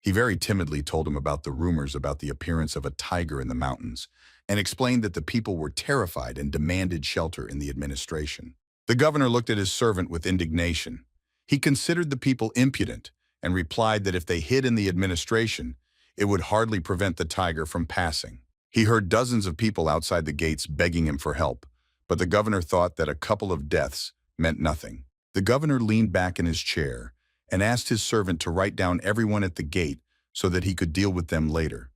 He very timidly told him about the rumors about the appearance of a tiger in the mountains and explained that the people were terrified and demanded shelter in the administration. The governor looked at his servant with indignation. He considered the people impudent and replied that if they hid in the administration, it would hardly prevent the tiger from passing. He heard dozens of people outside the gates begging him for help, but the governor thought that a couple of deaths meant nothing. The governor leaned back in his chair and asked his servant to write down everyone at the gate so that he could deal with them later.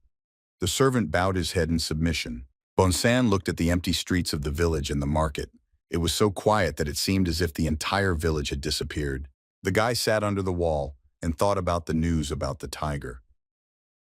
The servant bowed his head in submission. Bonson looked at the empty streets of the village and the market. It was so quiet that it seemed as if the entire village had disappeared. The guy sat under the wall and thought about the news about the tiger.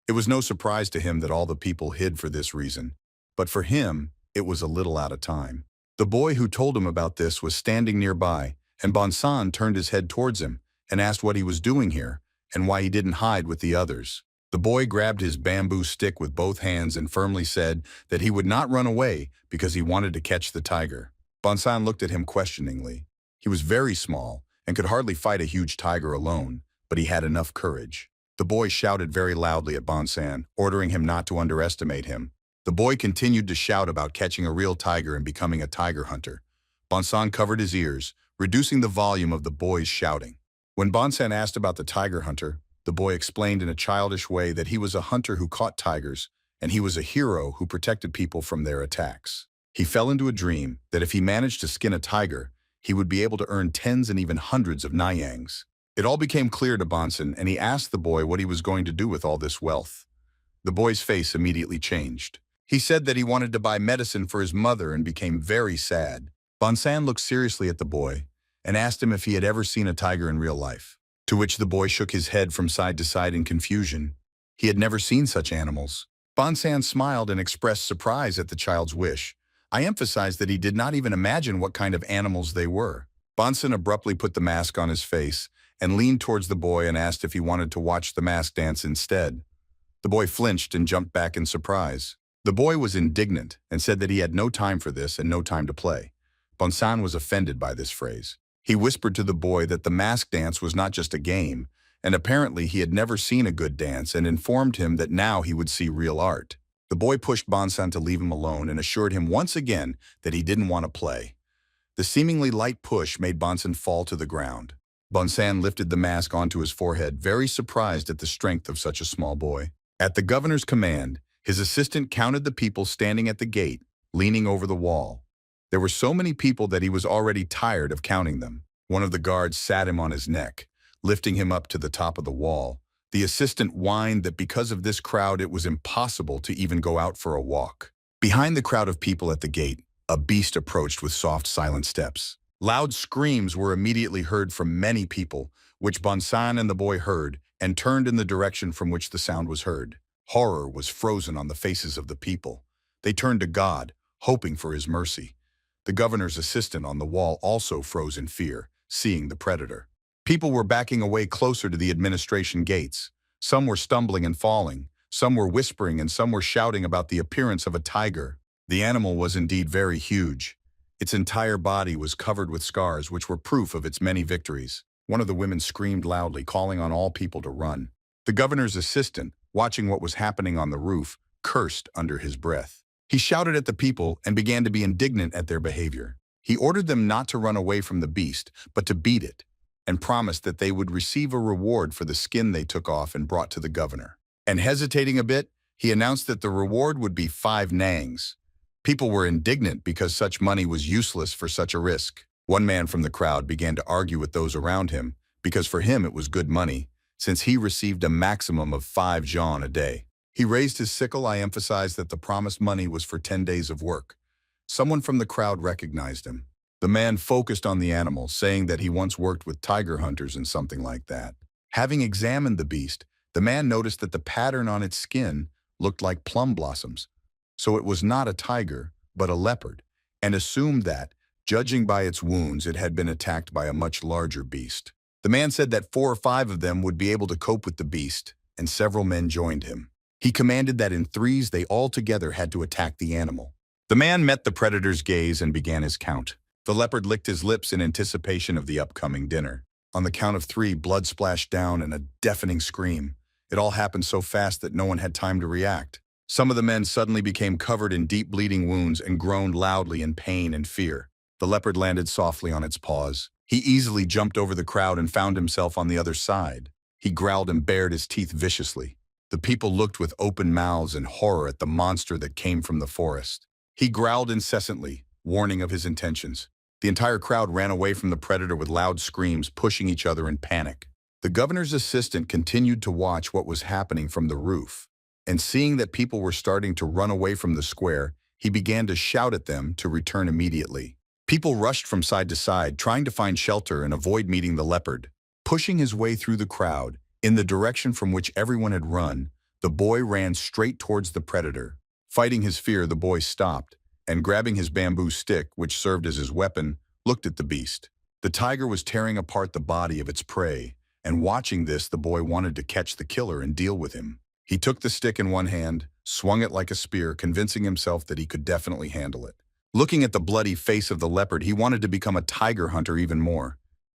It was no surprise to him that all the people hid for this reason, but for him, it was a little out of time. The boy who told him about this was standing nearby, and Bonson turned his head towards him and asked what he was doing here and why he didn't hide with the others. The boy grabbed his bamboo stick with both hands and firmly said that he would not run away because he wanted to catch the tiger. Bonson looked at him questioningly. He was very small and could hardly fight a huge tiger alone, but he had enough courage. The boy shouted very loudly at Bonson, ordering him not to underestimate him. The boy continued to shout about catching a real tiger and becoming a tiger hunter. Bonson covered his ears, reducing the volume of the boy's shouting. When Bonson asked about the tiger hunter, the boy explained in a childish way that he was a hunter who caught tigers, and he was a hero who protected people from their attacks. He fell into a dream that if he managed to skin a tiger, he would be able to earn tens and even hundreds of nanyangs. It all became clear to Bonson, and he asked the boy what he was going to do with all this wealth. The boy's face immediately changed. He said that he wanted to buy medicine for his mother and became very sad. Bonson looked seriously at the boy and asked him if he had ever seen a tiger in real life, to which the boy shook his head from side to side in confusion. He had never seen such animals. Bonson smiled and expressed surprise at the child's wish. I emphasized that he did not even imagine what kind of animals they were. Bonson abruptly put the mask on his face and leaned towards the boy and asked if he wanted to watch the mask dance instead. The boy flinched and jumped back in surprise. The boy was indignant and said that he had no time for this and no time to play. Bonson was offended by this phrase. He whispered to the boy that the mask dance was not just a game, and apparently he had never seen a good dance and informed him that now he would see real art. The boy pushed Bonson to leave him alone and assured him once again that he didn't want to play. The seemingly light push made Bonson fall to the ground. Bonson lifted the mask onto his forehead, very surprised at the strength of such a small boy. At the governor's command, his assistant counted the people standing at the gate, leaning over the wall. There were so many people that he was already tired of counting them. One of the guards sat him on his neck, lifting him up to the top of the wall. The assistant whined that because of this crowd it was impossible to even go out for a walk. Behind the crowd of people at the gate, a beast approached with soft, silent steps. Loud screams were immediately heard from many people, which Bonson and the boy heard, and turned in the direction from which the sound was heard. Horror was frozen on the faces of the people. They turned to God, hoping for his mercy. The governor's assistant on the wall also froze in fear, seeing the predator. People were backing away closer to the administration gates. Some were stumbling and falling, some were whispering, and some were shouting about the appearance of a tiger. The animal was indeed very huge. Its entire body was covered with scars which were proof of its many victories. One of the women screamed loudly, calling on all people to run. The governor's assistant, watching what was happening on the roof, cursed under his breath. He shouted at the people and began to be indignant at their behavior. He ordered them not to run away from the beast, but to beat it, and promised that they would receive a reward for the skin they took off and brought to the governor. And hesitating a bit, he announced that the reward would be 5 nangs. People were indignant because such money was useless for such a risk. One man from the crowd began to argue with those around him, because for him it was good money, since he received a maximum of 5 jean a day. He raised his sickle. I emphasized that the promised money was for 10 days of work. Someone from the crowd recognized him. The man focused on the animal, saying that he once worked with tiger hunters and something like that. Having examined the beast, the man noticed that the pattern on its skin looked like plum blossoms. So it was not a tiger, but a leopard, and assumed that, judging by its wounds, it had been attacked by a much larger beast. The man said that 4 or 5 of them would be able to cope with the beast, and several men joined him. He commanded that in threes they all together had to attack the animal. The man met the predator's gaze and began his count. The leopard licked his lips in anticipation of the upcoming dinner. On the count of 3, blood splashed down and a deafening scream. It all happened so fast that no one had time to react. Some of the men suddenly became covered in deep bleeding wounds and groaned loudly in pain and fear. The leopard landed softly on its paws. He easily jumped over the crowd and found himself on the other side. He growled and bared his teeth viciously. The people looked with open mouths in horror at the monster that came from the forest. He growled incessantly, warning of his intentions. The entire crowd ran away from the predator with loud screams, pushing each other in panic. The governor's assistant continued to watch what was happening from the roof, and seeing that people were starting to run away from the square, He began to shout at them to return immediately. People rushed from side to side, trying to find shelter and avoid meeting the leopard. Pushing his way through the crowd, in the direction from which everyone had run, the boy ran straight towards the predator. Fighting his fear, the boy stopped, and grabbing his bamboo stick, which served as his weapon, looked at the beast. The tiger was tearing apart the body of its prey, and watching this, the boy wanted to catch the killer and deal with him. He took the stick in one hand, swung it like a spear, convincing himself that he could definitely handle it. Looking at the bloody face of the leopard, he wanted to become a tiger hunter even more.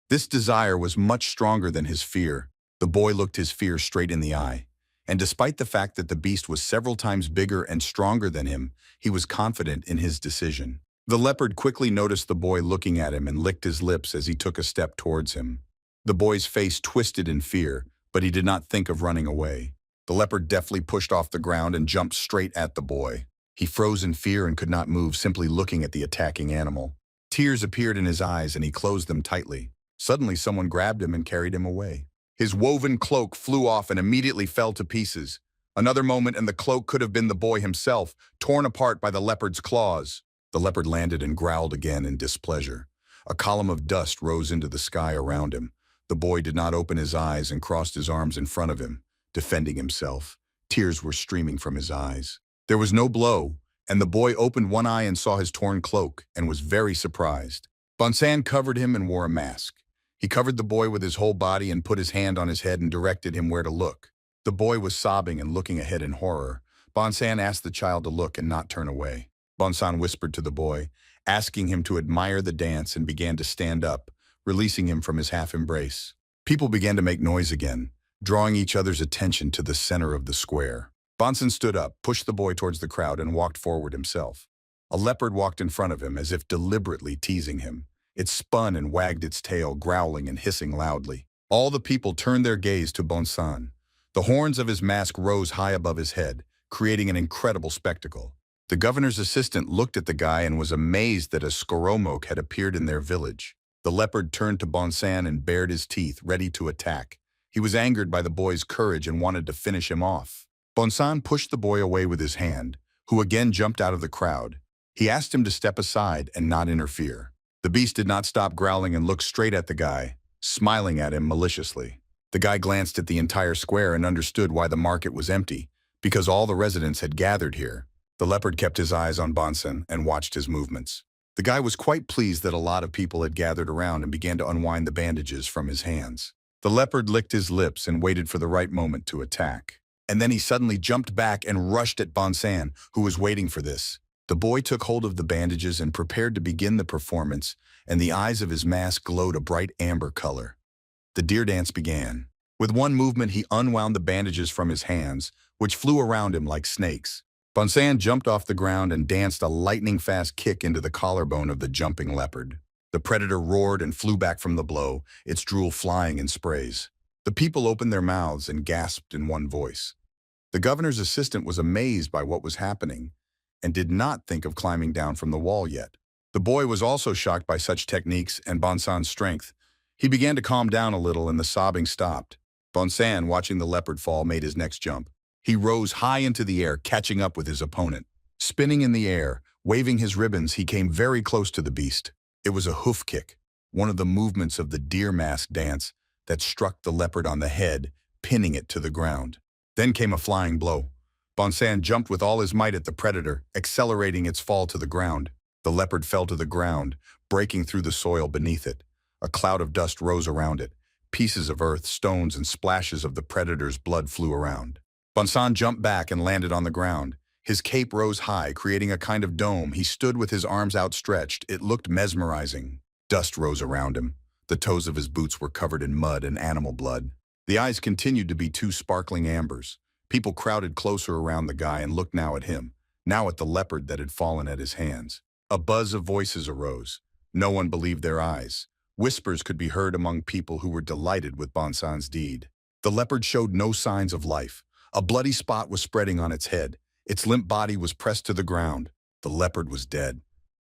This desire was much stronger than his fear. The boy looked his fear straight in the eye. And despite the fact that the beast was several times bigger and stronger than him, he was confident in his decision. The leopard quickly noticed the boy looking at him and licked his lips as he took a step towards him. The boy's face twisted in fear, but he did not think of running away. The leopard deftly pushed off the ground and jumped straight at the boy. He froze in fear and could not move, simply looking at the attacking animal. Tears appeared in his eyes and he closed them tightly. Suddenly, someone grabbed him and carried him away. His woven cloak flew off and immediately fell to pieces. Another moment and the cloak could have been the boy himself, torn apart by the leopard's claws. The leopard landed and growled again in displeasure. A column of dust rose into the sky around him. The boy did not open his eyes and crossed his arms in front of him, defending himself. Tears were streaming from his eyes. There was no blow, and the boy opened one eye and saw his torn cloak and was very surprised. Bonson covered him and wore a mask. He covered the boy with his whole body and put his hand on his head and directed him where to look. The boy was sobbing and looking ahead in horror. Bonson asked the child to look and not turn away. Bonson whispered to the boy, asking him to admire the dance, and began to stand up, releasing him from his half-embrace. People began to make noise again, drawing each other's attention to the center of the square. Bonson stood up, pushed the boy towards the crowd, and walked forward himself. A leopard walked in front of him, as if deliberately teasing him. It spun and wagged its tail, growling and hissing loudly. All the people turned their gaze to Bonson. The horns of his mask rose high above his head, creating an incredible spectacle. The governor's assistant looked at the guy and was amazed that a skoromok had appeared in their village. The leopard turned to Bonson and bared his teeth, ready to attack. He was angered by the boy's courage and wanted to finish him off. Bonson pushed the boy away with his hand, who again jumped out of the crowd. He asked him to step aside and not interfere. The beast did not stop growling and looked straight at the guy, smiling at him maliciously. The guy glanced at the entire square and understood why the market was empty, because all the residents had gathered here. The leopard kept his eyes on Bonson and watched his movements. The guy was quite pleased that a lot of people had gathered around and began to unwind the bandages from his hands. The leopard licked his lips and waited for the right moment to attack. And then he suddenly jumped back and rushed at Bonson, who was waiting for this. The boy took hold of the bandages and prepared to begin the performance, and the eyes of his mask glowed a bright amber color. The deer dance began. With one movement, he unwound the bandages from his hands, which flew around him like snakes. Bonson jumped off the ground and danced a lightning-fast kick into the collarbone of the jumping leopard. The predator roared and flew back from the blow, its drool flying in sprays. The people opened their mouths and gasped in one voice. The governor's assistant was amazed by what was happening and did not think of climbing down from the wall yet. The boy was also shocked by such techniques and Bonson's strength. He began to calm down a little and the sobbing stopped. Bonson, watching the leopard fall, made his next jump. He rose high into the air, catching up with his opponent. Spinning in the air, waving his ribbons, he came very close to the beast. It was a hoof kick, one of the movements of the deer mask dance, that struck the leopard on the head, pinning it to the ground. Then came a flying blow. Bonson jumped with all his might at the predator, accelerating its fall to the ground. The leopard fell to the ground, breaking through the soil beneath it. A cloud of dust rose around it. Pieces of earth, stones, and splashes of the predator's blood flew around. Bonson jumped back and landed on the ground. His cape rose high, creating a kind of dome. He stood with his arms outstretched. It looked mesmerizing. Dust rose around him. The toes of his boots were covered in mud and animal blood. The eyes continued to be two sparkling ambers. People crowded closer around the guy and looked now at him, now at the leopard that had fallen at his hands. A buzz of voices arose. No one believed their eyes. Whispers could be heard among people who were delighted with Bonson's deed. The leopard showed no signs of life. A bloody spot was spreading on its head. Its limp body was pressed to the ground. The leopard was dead.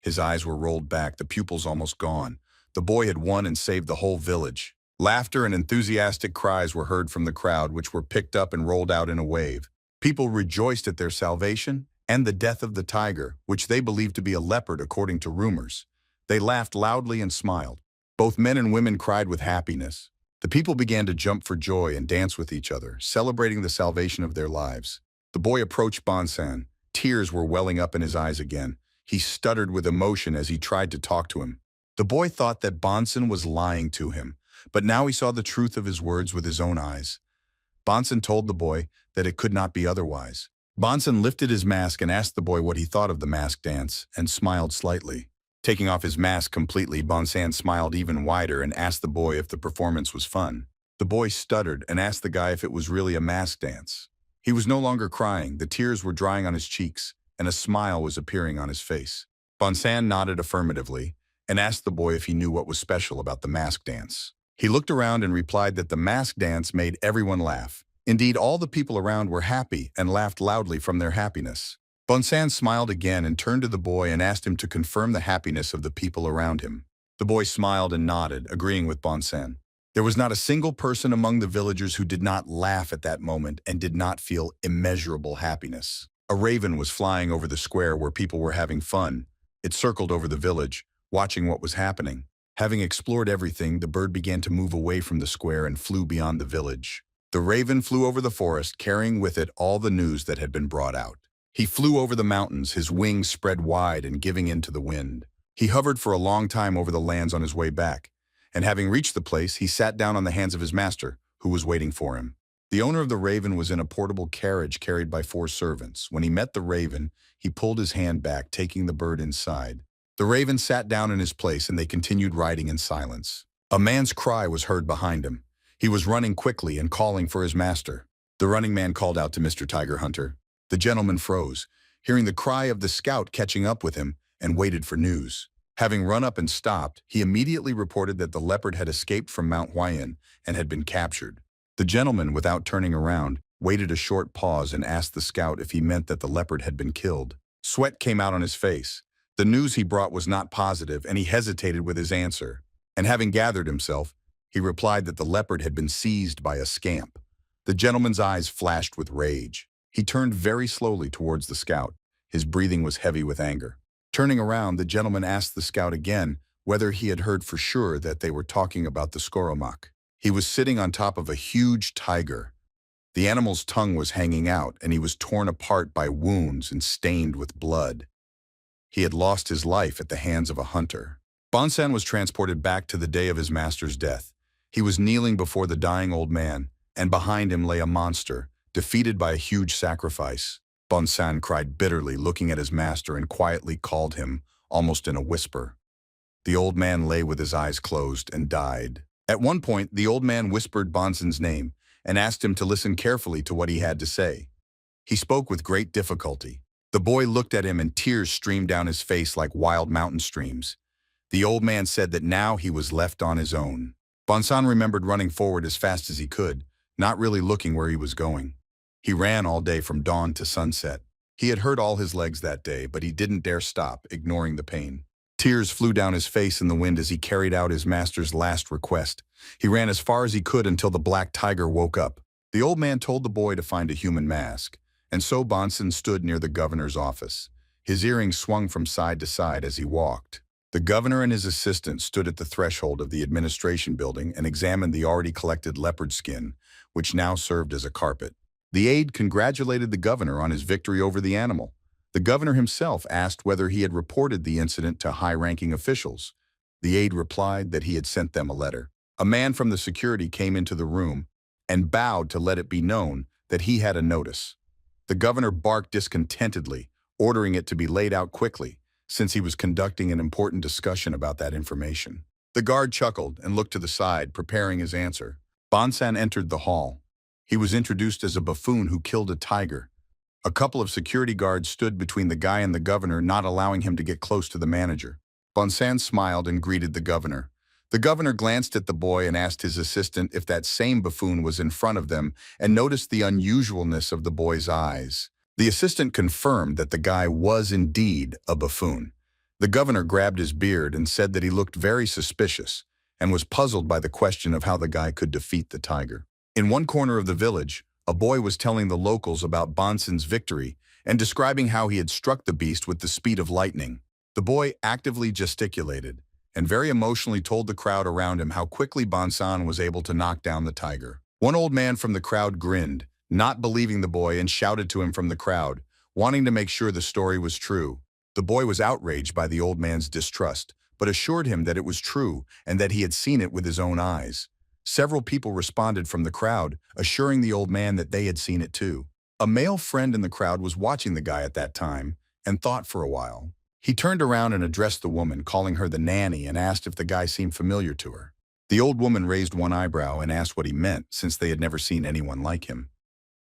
His eyes were rolled back, the pupils almost gone. The boy had won and saved the whole village. Laughter and enthusiastic cries were heard from the crowd, which were picked up and rolled out in a wave. People rejoiced at their salvation and the death of the tiger, which they believed to be a leopard according to rumors. They laughed loudly and smiled. Both men and women cried with happiness. The people began to jump for joy and dance with each other, celebrating the salvation of their lives. The boy approached Bonson. Tears were welling up in his eyes again. He stuttered with emotion as he tried to talk to him. The boy thought that Bonson was lying to him, but now he saw the truth of his words with his own eyes. Bonson told the boy that it could not be otherwise. Bonson lifted his mask and asked the boy what he thought of the mask dance, and smiled slightly. Taking off his mask completely, Bonson smiled even wider and asked the boy if the performance was fun. The boy stuttered and asked the guy if it was really a mask dance. He was no longer crying, the tears were drying on his cheeks, and a smile was appearing on his face. Bonson nodded affirmatively and asked the boy if he knew what was special about the mask dance. He looked around and replied that the mask dance made everyone laugh. Indeed, all the people around were happy and laughed loudly from their happiness. Bonson smiled again and turned to the boy and asked him to confirm the happiness of the people around him. The boy smiled and nodded, agreeing with Bonson. There was not a single person among the villagers who did not laugh at that moment and did not feel immeasurable happiness. A raven was flying over the square where people were having fun. It circled over the village, watching what was happening. Having explored everything, the bird began to move away from the square and flew beyond the village. The raven flew over the forest, carrying with it all the news that had been brought out. He flew over the mountains, his wings spread wide and giving in to the wind. He hovered for a long time over the lands on his way back, and having reached the place, he sat down on the hands of his master, who was waiting for him. The owner of the raven was in a portable carriage carried by 4 servants. When he met the raven, he pulled his hand back, taking the bird inside. The raven sat down in his place and they continued riding in silence. A man's cry was heard behind him. He was running quickly and calling for his master. The running man called out to Mr. Tiger Hunter. The gentleman froze, hearing the cry of the scout catching up with him, and waited for news. Having run up and stopped, he immediately reported that the leopard had escaped from Mount Huayan and had been captured. The gentleman, without turning around, waited a short pause and asked the scout if he meant that the leopard had been killed. Sweat came out on his face. The news he brought was not positive, and he hesitated with his answer. And having gathered himself, he replied that the leopard had been seized by a scamp. The gentleman's eyes flashed with rage. He turned very slowly towards the scout. His breathing was heavy with anger. Turning around, the gentleman asked the scout again whether he had heard for sure that they were talking about the skoromak. He was sitting on top of a huge tiger. The animal's tongue was hanging out, and he was torn apart by wounds and stained with blood. He had lost his life at the hands of a hunter. Bonson was transported back to the day of his master's death. He was kneeling before the dying old man, and behind him lay a monster, defeated by a huge sacrifice. Bonson cried bitterly, looking at his master, and quietly called him, almost in a whisper. The old man lay with his eyes closed and died. At one point, the old man whispered Bonson's name and asked him to listen carefully to what he had to say. He spoke with great difficulty. The boy looked at him and tears streamed down his face like wild mountain streams. The old man said that now he was left on his own. Bonson remembered running forward as fast as he could, not really looking where he was going. He ran all day from dawn to sunset. He had hurt all his legs that day, but he didn't dare stop, ignoring the pain. Tears flew down his face in the wind as he carried out his master's last request. He ran as far as he could until the black tiger woke up. The old man told the boy to find a human mask, and so Bonson stood near the governor's office. His earrings swung from side to side as he walked. The governor and his assistant stood at the threshold of the administration building and examined the already collected leopard skin, which now served as a carpet. The aide congratulated the governor on his victory over the animal. The governor himself asked whether he had reported the incident to high-ranking officials. The aide replied that he had sent them a letter. A man from the security came into the room and bowed to let it be known that he had a notice. The governor barked discontentedly, ordering it to be laid out quickly, since he was conducting an important discussion about that information. The guard chuckled and looked to the side, preparing his answer. Bonson entered the hall. He was introduced as a buffoon who killed a tiger. A couple of security guards stood between the guy and the governor, not allowing him to get close to the manager. Bonson smiled and greeted the governor. The governor glanced at the boy and asked his assistant if that same buffoon was in front of them and noticed the unusualness of the boy's eyes. The assistant confirmed that the guy was indeed a buffoon. The governor grabbed his beard and said that he looked very suspicious and was puzzled by the question of how the guy could defeat the tiger. In one corner of the village, a boy was telling the locals about Bonson's victory and describing how he had struck the beast with the speed of lightning. The boy actively gesticulated and very emotionally told the crowd around him how quickly Bonson was able to knock down the tiger. One old man from the crowd grinned, not believing the boy, and shouted to him from the crowd, wanting to make sure the story was true. The boy was outraged by the old man's distrust, but assured him that it was true and that he had seen it with his own eyes. Several people responded from the crowd, assuring the old man that they had seen it too. A male friend in the crowd was watching the guy at that time and thought for a while. He turned around and addressed the woman, calling her the nanny, and asked if the guy seemed familiar to her. The old woman raised one eyebrow and asked what he meant, since they had never seen anyone like him.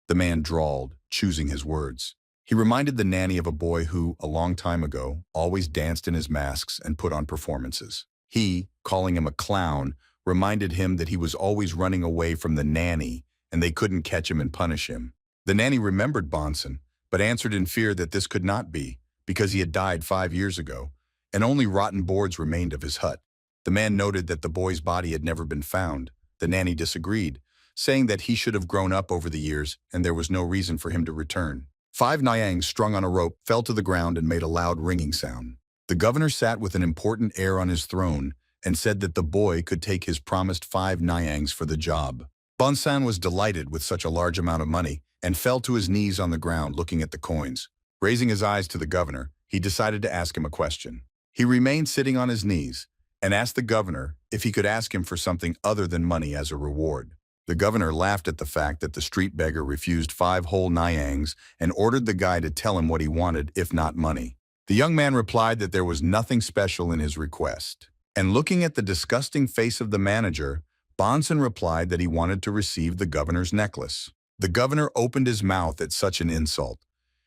The man drawled, choosing his words. He reminded the nanny of a boy who, a long time ago, always danced in his masks and put on performances. He, calling him a clown, reminded him that he was always running away from the nanny and they couldn't catch him and punish him. The nanny remembered Bonson, but answered in fear that this could not be, because he had died 5 years ago, and only rotten boards remained of his hut. The man noted that the boy's body had never been found. The nanny disagreed, saying that he should have grown up over the years and there was no reason for him to return. 5 nyangs strung on a rope fell to the ground and made a loud ringing sound. The governor sat with an important air on his throne and said that the boy could take his promised 5 nyangs for the job. Bonson was delighted with such a large amount of money and fell to his knees on the ground looking at the coins. Raising his eyes to the governor, he decided to ask him a question. He remained sitting on his knees and asked the governor if he could ask him for something other than money as a reward. The governor laughed at the fact that the street beggar refused 5 whole nyangs and ordered the guy to tell him what he wanted, if not money. The young man replied that there was nothing special in his request. And looking at the disgusting face of the manager, Bonson replied that he wanted to receive the governor's necklace. The governor opened his mouth at such an insult.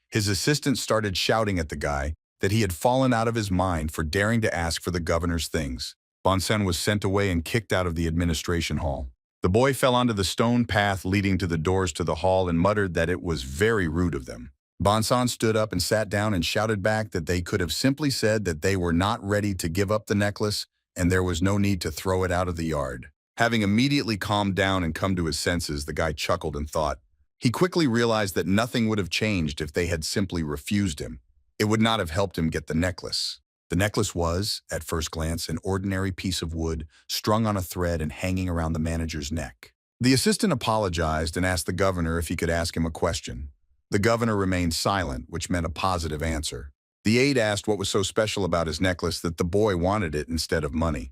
His assistant started shouting at the guy that he had fallen out of his mind for daring to ask for the governor's things. Bonson was sent away and kicked out of the administration hall. The boy fell onto the stone path leading to the doors to the hall and muttered that it was very rude of them. Bonson stood up and sat down and shouted back that they could have simply said that they were not ready to give up the necklace and there was no need to throw it out of the yard. Having immediately calmed down and come to his senses, the guy chuckled and thought. He quickly realized that nothing would have changed if they had simply refused him. It would not have helped him get the necklace. The necklace was, at first glance, an ordinary piece of wood strung on a thread and hanging around the manager's neck. The assistant apologized and asked the governor if he could ask him a question. The governor remained silent, which meant a positive answer. The aide asked what was so special about his necklace that the boy wanted it instead of money.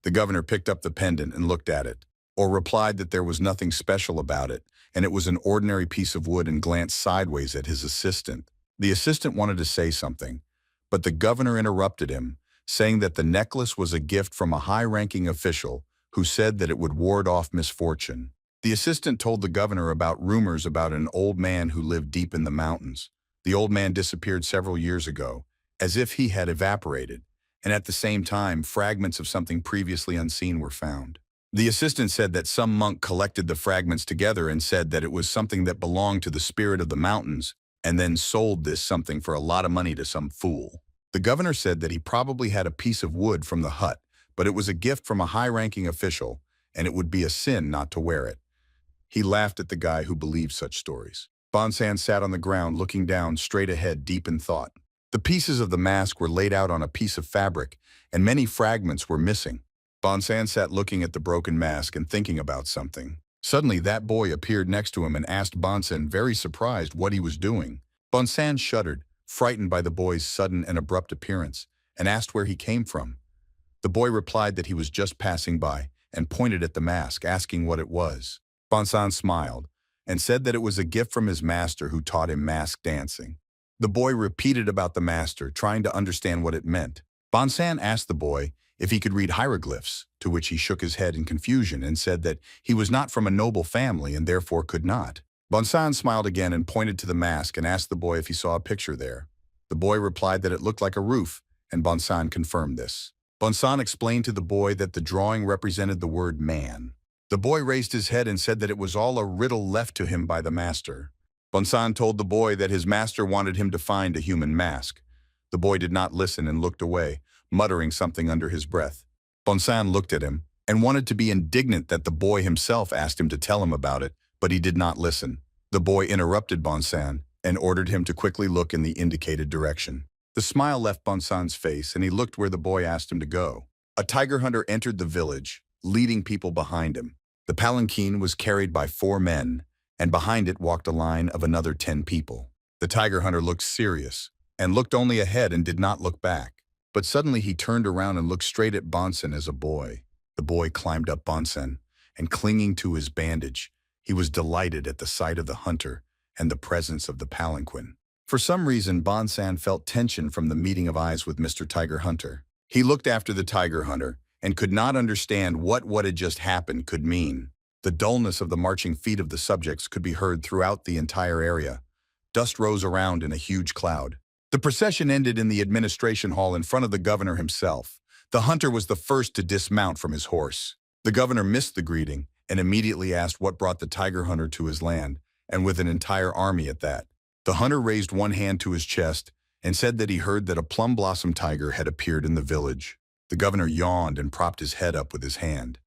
The governor picked up the pendant and looked at it, or replied that there was nothing special about it, and it was an ordinary piece of wood, and glanced sideways at his assistant. The assistant wanted to say something, but the governor interrupted him, saying that the necklace was a gift from a high-ranking official who said that it would ward off misfortune. The assistant told the governor about rumors about an old man who lived deep in the mountains. The old man disappeared several years ago, as if he had evaporated, and at the same time, fragments of something previously unseen were found. The assistant said that some monk collected the fragments together and said that it was something that belonged to the spirit of the mountains, and then sold this something for a lot of money to some fool. The governor said that he probably had a piece of wood from the hut, but it was a gift from a high-ranking official, and it would be a sin not to wear it. He laughed at the guy who believed such stories. Bonson sat on the ground looking down straight ahead, deep in thought. The pieces of the mask were laid out on a piece of fabric, and many fragments were missing. Bonson sat looking at the broken mask and thinking about something. Suddenly, that boy appeared next to him and asked Bonson, very surprised, what he was doing. Bonson shuddered, frightened by the boy's sudden and abrupt appearance, and asked where he came from. The boy replied that he was just passing by and pointed at the mask, asking what it was. Bonson smiled and said that it was a gift from his master who taught him mask dancing. The boy repeated about the master, trying to understand what it meant. Bonson asked the boy if he could read hieroglyphs, to which he shook his head in confusion and said that he was not from a noble family and therefore could not. Bonson smiled again and pointed to the mask and asked the boy if he saw a picture there. The boy replied that it looked like a roof, and Bonson confirmed this. Bonson explained to the boy that the drawing represented the word man. The boy raised his head and said that it was all a riddle left to him by the master. Bonson told the boy that his master wanted him to find a human mask. The boy did not listen and looked away, muttering something under his breath. Bonson looked at him and wanted to be indignant that the boy himself asked him to tell him about it, but he did not listen. The boy interrupted Bonson and ordered him to quickly look in the indicated direction. The smile left Bonson's face, and he looked where the boy asked him to go. A tiger hunter entered the village, leading people behind him. The palanquin was carried by 4 men, and behind it walked a line of another 10 people. The tiger hunter looked serious, and looked only ahead and did not look back. But suddenly he turned around and looked straight at Bonson as a boy. The boy climbed up Bonson, and clinging to his bandage, he was delighted at the sight of the hunter and the presence of the palanquin. For some reason, Bonson felt tension from the meeting of eyes with Mr. Tiger Hunter. He looked after the tiger hunter and could not understand what had just happened could mean. The dullness of the marching feet of the subjects could be heard throughout the entire area. Dust rose around in a huge cloud. The procession ended in the administration hall in front of the governor himself. The hunter was the first to dismount from his horse. The governor missed the greeting and immediately asked what brought the tiger hunter to his land, and with an entire army at that. The hunter raised one hand to his chest and said that he heard that a plum blossom tiger had appeared in the village. The governor yawned and propped his head up with his hand.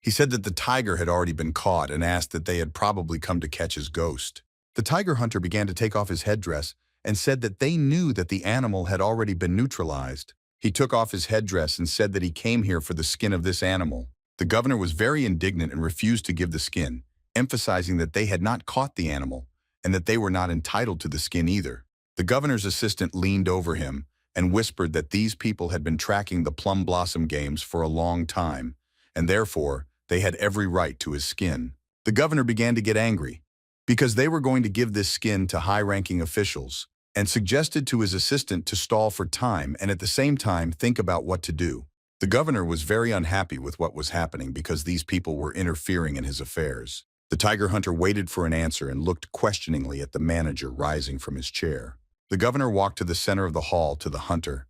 He said that the tiger had already been caught and asked that they had probably come to catch his ghost. The tiger hunter began to take off his headdress and said that they knew that the animal had already been neutralized. He took off his headdress and said that he came here for the skin of this animal. The governor was very indignant and refused to give the skin, emphasizing that they had not caught the animal and that they were not entitled to the skin either. The governor's assistant leaned over him and whispered that these people had been tracking the Plum Blossom Games for a long time, and therefore they had every right to his skin. The governor began to get angry because they were going to give this skin to high-ranking officials, and suggested to his assistant to stall for time and at the same time think about what to do. The governor was very unhappy with what was happening because these people were interfering in his affairs. The tiger hunter waited for an answer and looked questioningly at the manager rising from his chair. The governor walked to the center of the hall to the hunter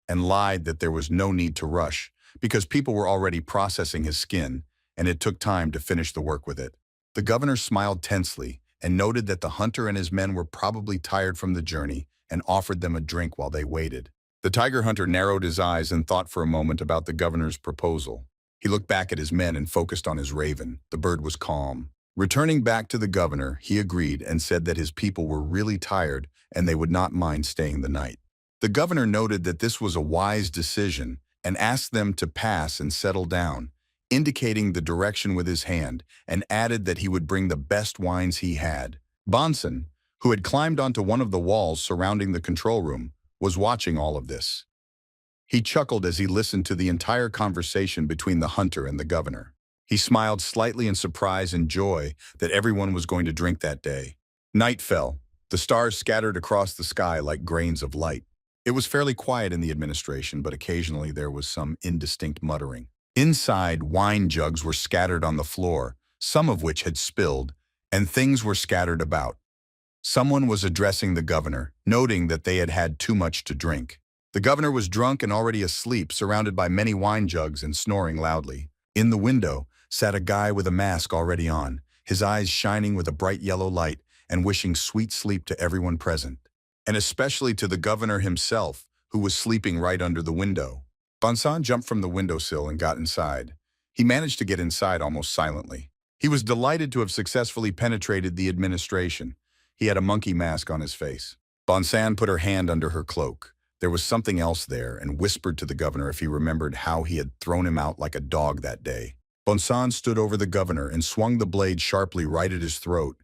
and lied that there was no need to rush because people were already processing his skin and it took time to finish the work with it. The governor smiled tensely and noted that the hunter and his men were probably tired from the journey and offered them a drink while they waited. The tiger hunter narrowed his eyes and thought for a moment about the governor's proposal. He looked back at his men and focused on his raven. The bird was calm. Returning back to the governor, he agreed and said that his people were really tired and they would not mind staying the night. The governor noted that this was a wise decision and asked them to pass and settle down, indicating the direction with his hand, and added that he would bring the best wines he had. Bonson, who had climbed onto one of the walls surrounding the control room, was watching all of this. He chuckled as he listened to the entire conversation between the hunter and the governor. He smiled slightly in surprise and joy that everyone was going to drink that day. Night fell. The stars scattered across the sky like grains of light. It was fairly quiet in the administration, but occasionally there was some indistinct muttering. Inside, wine jugs were scattered on the floor, some of which had spilled, and things were scattered about. Someone was addressing the governor, noting that they had had too much to drink. The governor was drunk and already asleep, surrounded by many wine jugs and snoring loudly. In the window sat a guy with a mask already on, his eyes shining with a bright yellow light and wishing sweet sleep to everyone present, and especially to the governor himself, who was sleeping right under the window. Bonson jumped from the windowsill and got inside. He managed to get inside almost silently. He was delighted to have successfully penetrated the administration. He had a monkey mask on his face. Bonson put her hand under her cloak. There was something else there, and whispered to the governor if he remembered how he had thrown him out like a dog that day. Bonson stood over the governor and swung the blade sharply right at his throat.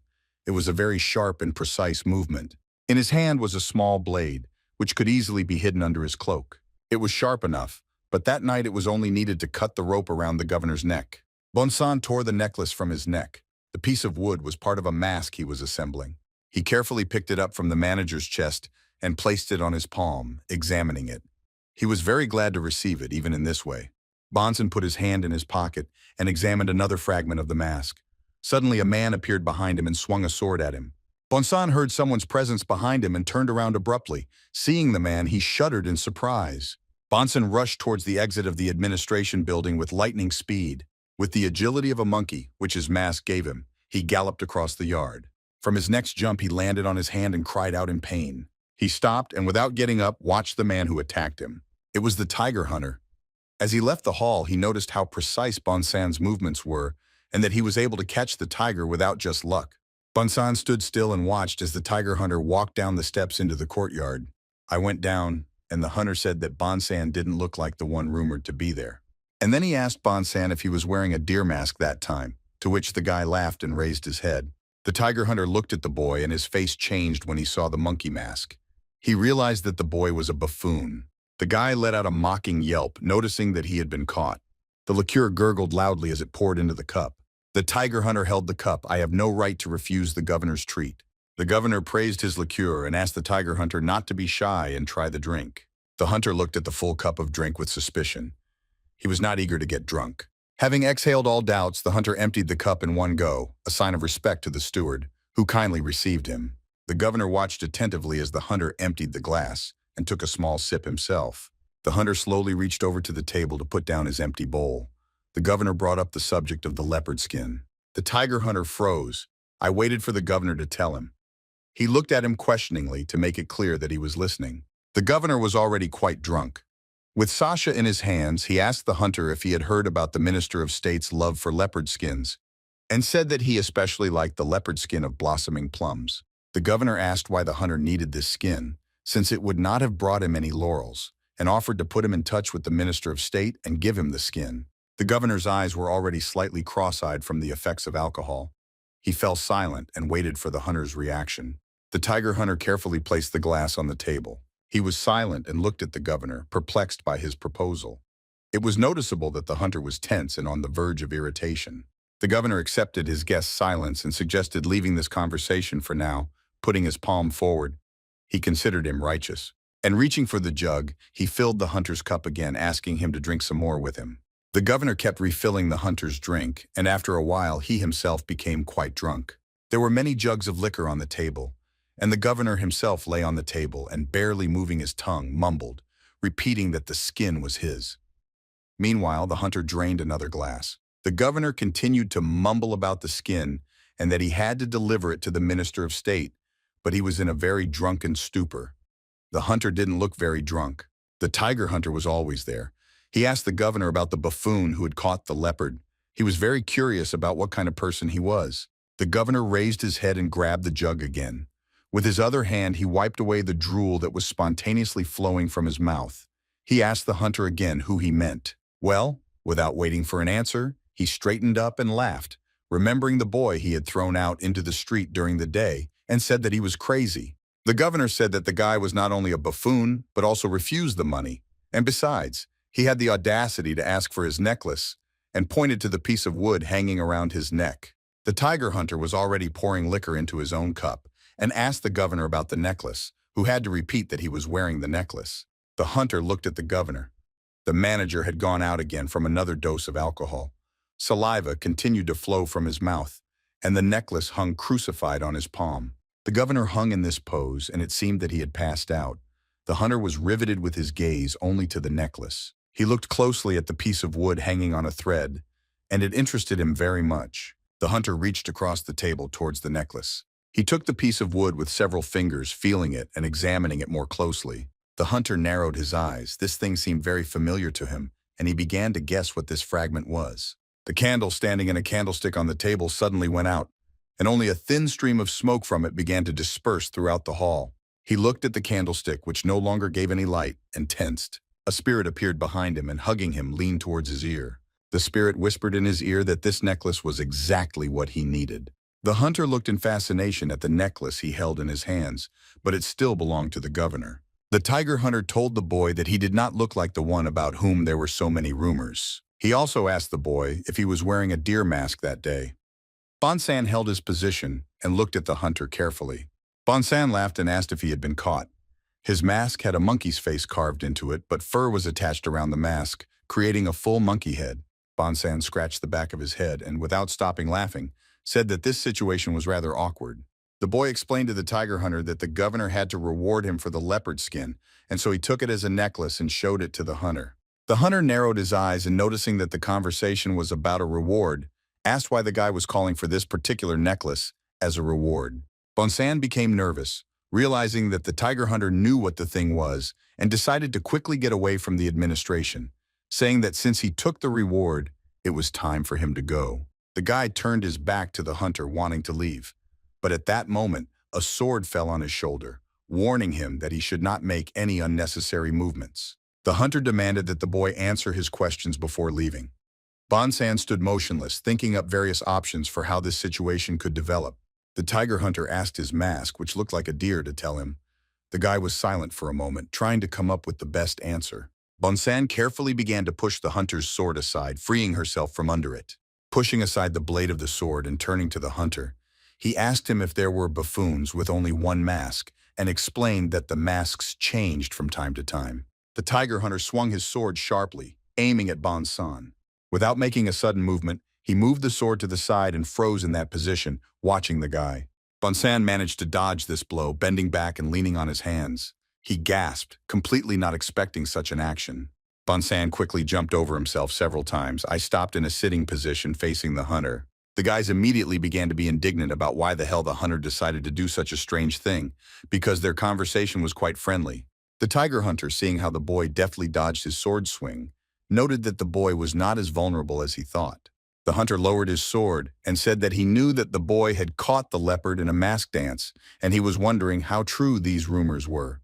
It was a very sharp and precise movement. In his hand was a small blade, which could easily be hidden under his cloak. It was sharp enough, but that night it was only needed to cut the rope around the governor's neck. Bonson tore the necklace from his neck. The piece of wood was part of a mask he was assembling. He carefully picked it up from the manager's chest and placed it on his palm, examining it. He was very glad to receive it, even in this way. Bonson put his hand in his pocket and examined another fragment of the mask. Suddenly, a man appeared behind him and swung a sword at him. Bonson heard someone's presence behind him and turned around abruptly. Seeing the man, he shuddered in surprise. Bonson rushed towards the exit of the administration building with lightning speed. With the agility of a monkey, which his mask gave him, he galloped across the yard. From his next jump, he landed on his hand and cried out in pain. He stopped and, without getting up, watched the man who attacked him. It was the tiger hunter. As he left the hall, he noticed how precise Bonson's movements were and that he was able to catch the tiger without just luck. Bonson stood still and watched as the tiger hunter walked down the steps into the courtyard. I went down, and the hunter said that Bonson didn't look like the one rumored to be there. And then he asked Bonson if he was wearing a deer mask that time, to which the guy laughed and raised his head. The tiger hunter looked at the boy, and his face changed when he saw the monkey mask. He realized that the boy was a buffoon. The guy let out a mocking yelp, noticing that he had been caught. The liqueur gurgled loudly as it poured into the cup. The tiger hunter held the cup. "I have no right to refuse the governor's treat." The governor praised his liqueur and asked the tiger hunter not to be shy and try the drink. The hunter looked at the full cup of drink with suspicion. He was not eager to get drunk. Having exhaled all doubts, the hunter emptied the cup in one go, a sign of respect to the steward, who kindly received him. The governor watched attentively as the hunter emptied the glass and took a small sip himself. The hunter slowly reached over to the table to put down his empty bowl. The governor brought up the subject of the leopard skin. The tiger hunter froze. I waited for the governor to tell him. He looked at him questioningly to make it clear that he was listening. The governor was already quite drunk. With Sasha in his hands, he asked the hunter if he had heard about the Minister of State's love for leopard skins, and said that he especially liked the leopard skin of blossoming plums. The governor asked why the hunter needed this skin, since it would not have brought him any laurels, and offered to put him in touch with the Minister of State and give him the skin. The governor's eyes were already slightly cross-eyed from the effects of alcohol. He fell silent and waited for the hunter's reaction. The tiger hunter carefully placed the glass on the table. He was silent and looked at the governor, perplexed by his proposal. It was noticeable that the hunter was tense and on the verge of irritation. The governor accepted his guest's silence and suggested leaving this conversation for now, putting his palm forward. He considered him righteous. And reaching for the jug, he filled the hunter's cup again, asking him to drink some more with him. The governor kept refilling the hunter's drink, and after a while he himself became quite drunk. There were many jugs of liquor on the table, and the governor himself lay on the table and, barely moving his tongue, mumbled, repeating that the skin was his. Meanwhile, the hunter drained another glass. The governor continued to mumble about the skin and that he had to deliver it to the Minister of State, but he was in a very drunken stupor. The hunter didn't look very drunk. The tiger hunter was always there. He asked the governor about the buffoon who had caught the leopard. He was very curious about what kind of person he was. The governor raised his head and grabbed the jug again. With his other hand, he wiped away the drool that was spontaneously flowing from his mouth. He asked the hunter again who he meant. Well, without waiting for an answer, he straightened up and laughed, remembering the boy he had thrown out into the street during the day, and said that he was crazy. The governor said that the guy was not only a buffoon, but also refused the money. And besides, he had the audacity to ask for his necklace, and pointed to the piece of wood hanging around his neck. The tiger hunter was already pouring liquor into his own cup, and asked the governor about the necklace, who had to repeat that he was wearing the necklace. The hunter looked at the governor. The manager had gone out again from another dose of alcohol. Saliva continued to flow from his mouth, and the necklace hung crucified on his palm. The governor hung in this pose, and it seemed that he had passed out. The hunter was riveted with his gaze only to the necklace. He looked closely at the piece of wood hanging on a thread, and it interested him very much. The hunter reached across the table towards the necklace. He took the piece of wood with several fingers, feeling it and examining it more closely. The hunter narrowed his eyes. This thing seemed very familiar to him, and he began to guess what this fragment was. The candle standing in a candlestick on the table suddenly went out, and only a thin stream of smoke from it began to disperse throughout the hall. He looked at the candlestick, which no longer gave any light, and tensed. A spirit appeared behind him and, hugging him, leaned towards his ear. The spirit whispered in his ear that this necklace was exactly what he needed. The hunter looked in fascination at the necklace he held in his hands, but it still belonged to the governor. The tiger hunter told the boy that he did not look like the one about whom there were so many rumors. He also asked the boy if he was wearing a deer mask that day. Bonson held his position and looked at the hunter carefully. Bonson laughed and asked if he had been caught. His mask had a monkey's face carved into it, but fur was attached around the mask, creating a full monkey head. Bonson scratched the back of his head and, without stopping laughing, said that this situation was rather awkward. The boy explained to the tiger hunter that the governor had to reward him for the leopard skin, and so he took it as a necklace and showed it to the hunter. The hunter narrowed his eyes and, noticing that the conversation was about a reward, asked why the guy was calling for this particular necklace as a reward. Bonson became nervous, realizing that the tiger hunter knew what the thing was, and decided to quickly get away from the administration, saying that since he took the reward, it was time for him to go. The guy turned his back to the hunter, wanting to leave, But at that moment, a sword fell on his shoulder, warning him that he should not make any unnecessary movements. The hunter demanded that the boy answer his questions before leaving. Bonson stood motionless, thinking up various options for how this situation could develop. The tiger hunter asked his mask, which looked like a deer, to tell him. The guy was silent for a moment, trying to come up with the best answer. Bonson carefully began to push the hunter's sword aside, freeing herself from under it. Pushing aside the blade of the sword and turning to the hunter, he asked him if there were buffoons with only one mask, and explained that the masks changed from time to time. The tiger hunter swung his sword sharply, aiming at Bonson. Without making a sudden movement, he moved the sword to the side and froze in that position, watching the guy. Bonson managed to dodge this blow, bending back and leaning on his hands. He gasped, completely not expecting such an action. Bonson quickly jumped over himself several times. I stopped in a sitting position facing the hunter. The guys immediately began to be indignant about why the hell the hunter decided to do such a strange thing, because their conversation was quite friendly. The tiger hunter, seeing how the boy deftly dodged his sword swing, noted that the boy was not as vulnerable as he thought. The hunter lowered his sword and said that he knew that the boy had caught the leopard in a mask dance, and he was wondering how true these rumors were.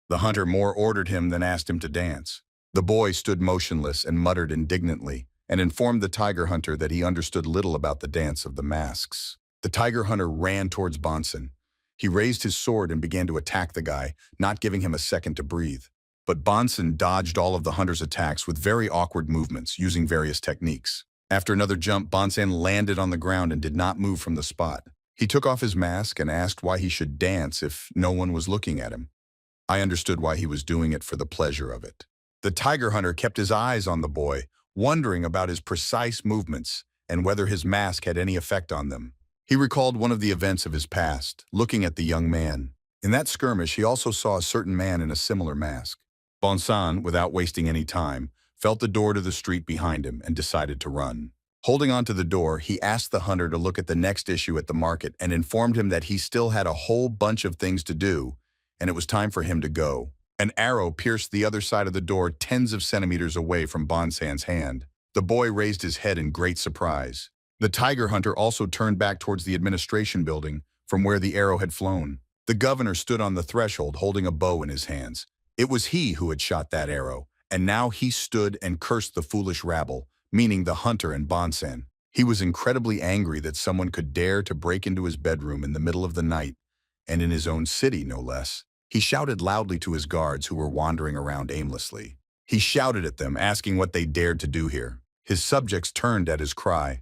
The hunter more ordered him than asked him to dance. The boy stood motionless and muttered indignantly, and informed the tiger hunter that he understood little about the dance of the masks. The tiger hunter ran towards Bonson. He raised his sword and began to attack the guy, not giving him a second to breathe. But Bonson dodged all of the hunter's attacks with very awkward movements, using various techniques. After another jump, Bonson landed on the ground and did not move from the spot. He took off his mask and asked why he should dance if no one was looking at him. I understood why he was doing it, for the pleasure of it. The tiger hunter kept his eyes on the boy, wondering about his precise movements and whether his mask had any effect on them. He recalled one of the events of his past, looking at the young man. In that skirmish, he also saw a certain man in a similar mask. Bonson, without wasting any time, felt the door to the street behind him and decided to run. Holding on to the door, he asked the hunter to look at the next issue at the market and informed him that he still had a whole bunch of things to do, and it was time for him to go. An arrow pierced the other side of the door tens of centimeters away from Bonson's hand. The boy raised his head in great surprise. The tiger hunter also turned back towards the administration building from where the arrow had flown. The governor stood on the threshold holding a bow in his hands. It was he who had shot that arrow, and now he stood and cursed the foolish rabble, meaning the hunter and Bonson. He was incredibly angry that someone could dare to break into his bedroom in the middle of the night, and in his own city, no less. He shouted loudly to his guards who were wandering around aimlessly. He shouted at them, asking what they dared to do here. His subjects turned at his cry.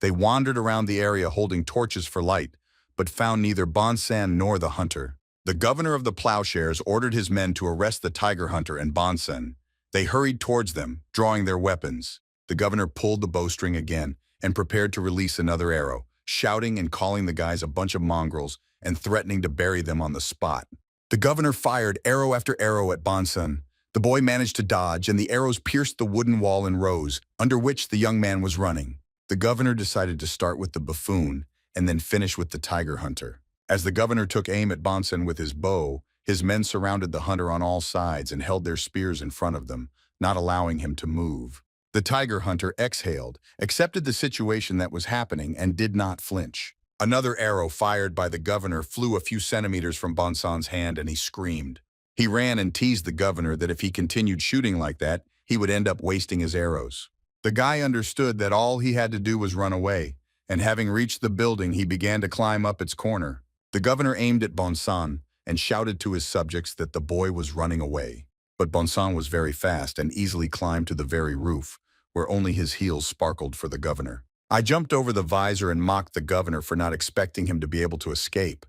They wandered around the area holding torches for light, but found neither Bonson nor the hunter. The governor of the plowshares ordered his men to arrest the tiger hunter and Bonson. They hurried towards them, drawing their weapons. The governor pulled the bowstring again and prepared to release another arrow, shouting and calling the guys a bunch of mongrels and threatening to bury them on the spot. The governor fired arrow after arrow at Bonson. The boy managed to dodge, and the arrows pierced the wooden wall in rows, under which the young man was running. The governor decided to start with the buffoon and then finish with the tiger hunter. As the governor took aim at Bonson with his bow, his men surrounded the hunter on all sides and held their spears in front of them, not allowing him to move. The tiger hunter exhaled, accepted the situation that was happening, and did not flinch. Another arrow fired by the governor flew a few centimeters from Bonson's hand, and he screamed. He ran and teased the governor that if he continued shooting like that, he would end up wasting his arrows. The guy understood that all he had to do was run away, and having reached the building, he began to climb up its corner. The governor aimed at Bonson and shouted to his subjects that the boy was running away. But Bonson was very fast and easily climbed to the very roof, where only his heels sparkled for the governor. I jumped over the visor and mocked the governor for not expecting him to be able to escape.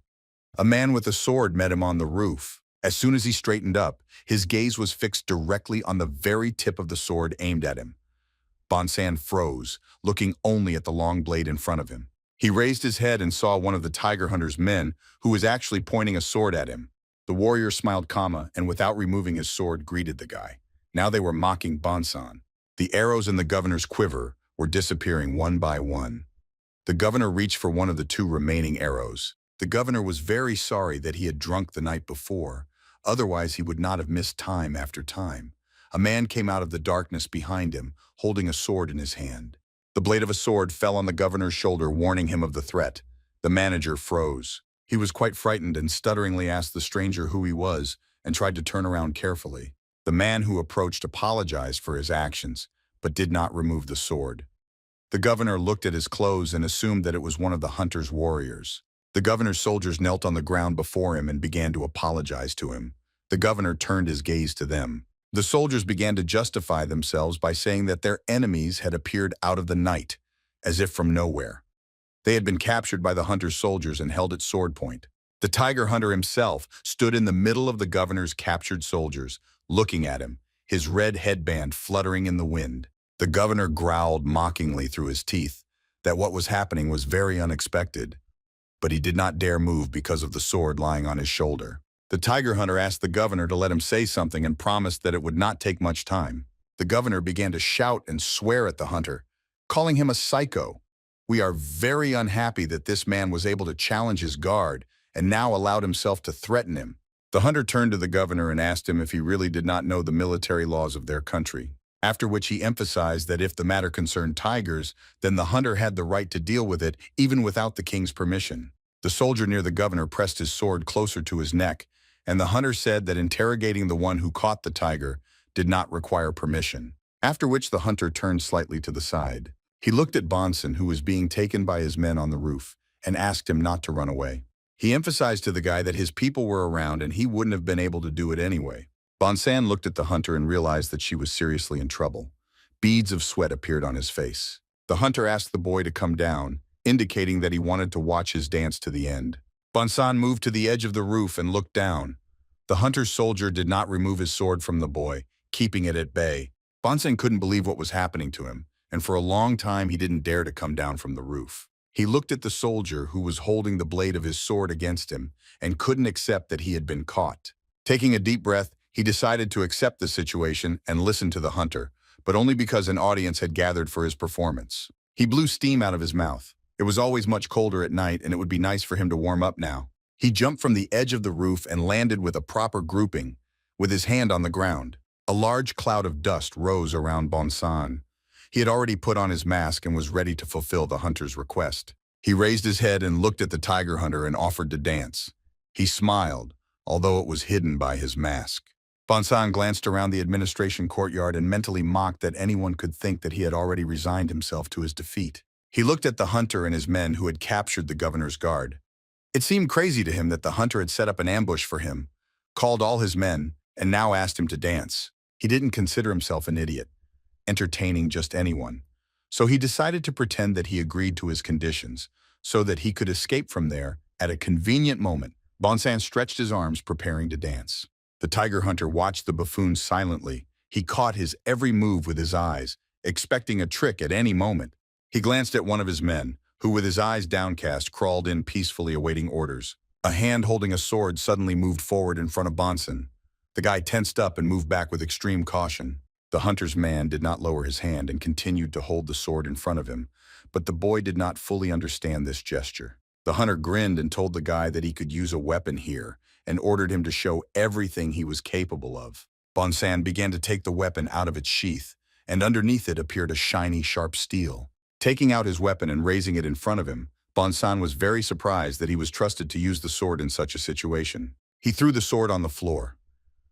A man with a sword met him on the roof. As soon as he straightened up, his gaze was fixed directly on the very tip of the sword aimed at him. Bonson froze, looking only at the long blade in front of him. He raised his head and saw one of the tiger hunter's men, who was actually pointing a sword at him. The warrior smiled, and without removing his sword, greeted the guy. Now they were mocking Bonson. The arrows in the governor's quiver were disappearing one by one. The governor reached for one of the two remaining arrows. The governor was very sorry that he had drunk the night before. Otherwise, he would not have missed time after time. A man came out of the darkness behind him, holding a sword in his hand. The blade of a sword fell on the governor's shoulder, warning him of the threat. The The manager froze. He was quite frightened and stutteringly asked the stranger who he was and tried to turn around carefully. The man who approached apologized for his actions, but did not remove the sword. The governor looked at his clothes and assumed that it was one of the hunter's warriors. The governor's soldiers knelt on the ground before him and began to apologize to him. The governor turned his gaze to them. The soldiers began to justify themselves by saying that their enemies had appeared out of the night, as if from nowhere. They had been captured by the hunter's soldiers and held at sword point. The tiger hunter himself stood in the middle of the governor's captured soldiers, looking at him, his red headband fluttering in the wind. The governor growled mockingly through his teeth that what was happening was very unexpected, but he did not dare move because of the sword lying on his shoulder. The tiger hunter asked the governor to let him say something and promised that it would not take much time. The governor began to shout and swear at the hunter, calling him a psycho. "We are very unhappy that this man was able to challenge his guard and now allowed himself to threaten him." The hunter turned to the governor and asked him if he really did not know the military laws of their country, after which he emphasized that if the matter concerned tigers, then the hunter had the right to deal with it even without the king's permission. The soldier near the governor pressed his sword closer to his neck, and the hunter said that interrogating the one who caught the tiger did not require permission, after which the hunter turned slightly to the side. He looked at Bonson, who was being taken by his men on the roof, and asked him not to run away. He emphasized to the guy that his people were around and he wouldn't have been able to do it anyway. Bonson looked at the hunter and realized that she was seriously in trouble. Beads of sweat appeared on his face. The hunter asked the boy to come down, indicating that he wanted to watch his dance to the end. Bonson moved to the edge of the roof and looked down. The hunter's soldier did not remove his sword from the boy, keeping it at bay. Bonson couldn't believe what was happening to him, and for a long time he didn't dare to come down from the roof. He looked at the soldier who was holding the blade of his sword against him and couldn't accept that he had been caught. Taking a deep breath, he decided to accept the situation and listen to the hunter, but only because an audience had gathered for his performance. He blew steam out of his mouth. It was always much colder at night, and it would be nice for him to warm up now. He jumped from the edge of the roof and landed with a proper grouping, with his hand on the ground. A large cloud of dust rose around Bonson. He had already put on his mask and was ready to fulfill the hunter's request. He raised his head and looked at the tiger hunter and offered to dance. He smiled, although it was hidden by his mask. Bonson glanced around the administration courtyard and mentally mocked that anyone could think that he had already resigned himself to his defeat. He looked at the hunter and his men who had captured the governor's guard. It seemed crazy to him that the hunter had set up an ambush for him, called all his men, and now asked him to dance. He didn't consider himself an idiot, entertaining just anyone. So he decided to pretend that he agreed to his conditions, so that he could escape from there at a convenient moment. Bonson stretched his arms, preparing to dance. The tiger hunter watched the buffoon silently. He caught his every move with his eyes, expecting a trick at any moment. He glanced at one of his men, who with his eyes downcast crawled in peacefully awaiting orders. A hand holding a sword suddenly moved forward in front of Bonson. The guy tensed up and moved back with extreme caution. The hunter's man did not lower his hand and continued to hold the sword in front of him, but the boy did not fully understand this gesture. The hunter grinned and told the guy that he could use a weapon here and ordered him to show everything he was capable of. Bonson began to take the weapon out of its sheath, and underneath it appeared a shiny, sharp steel. Taking out his weapon and raising it in front of him, Bonson was very surprised that he was trusted to use the sword in such a situation. He threw the sword on the floor.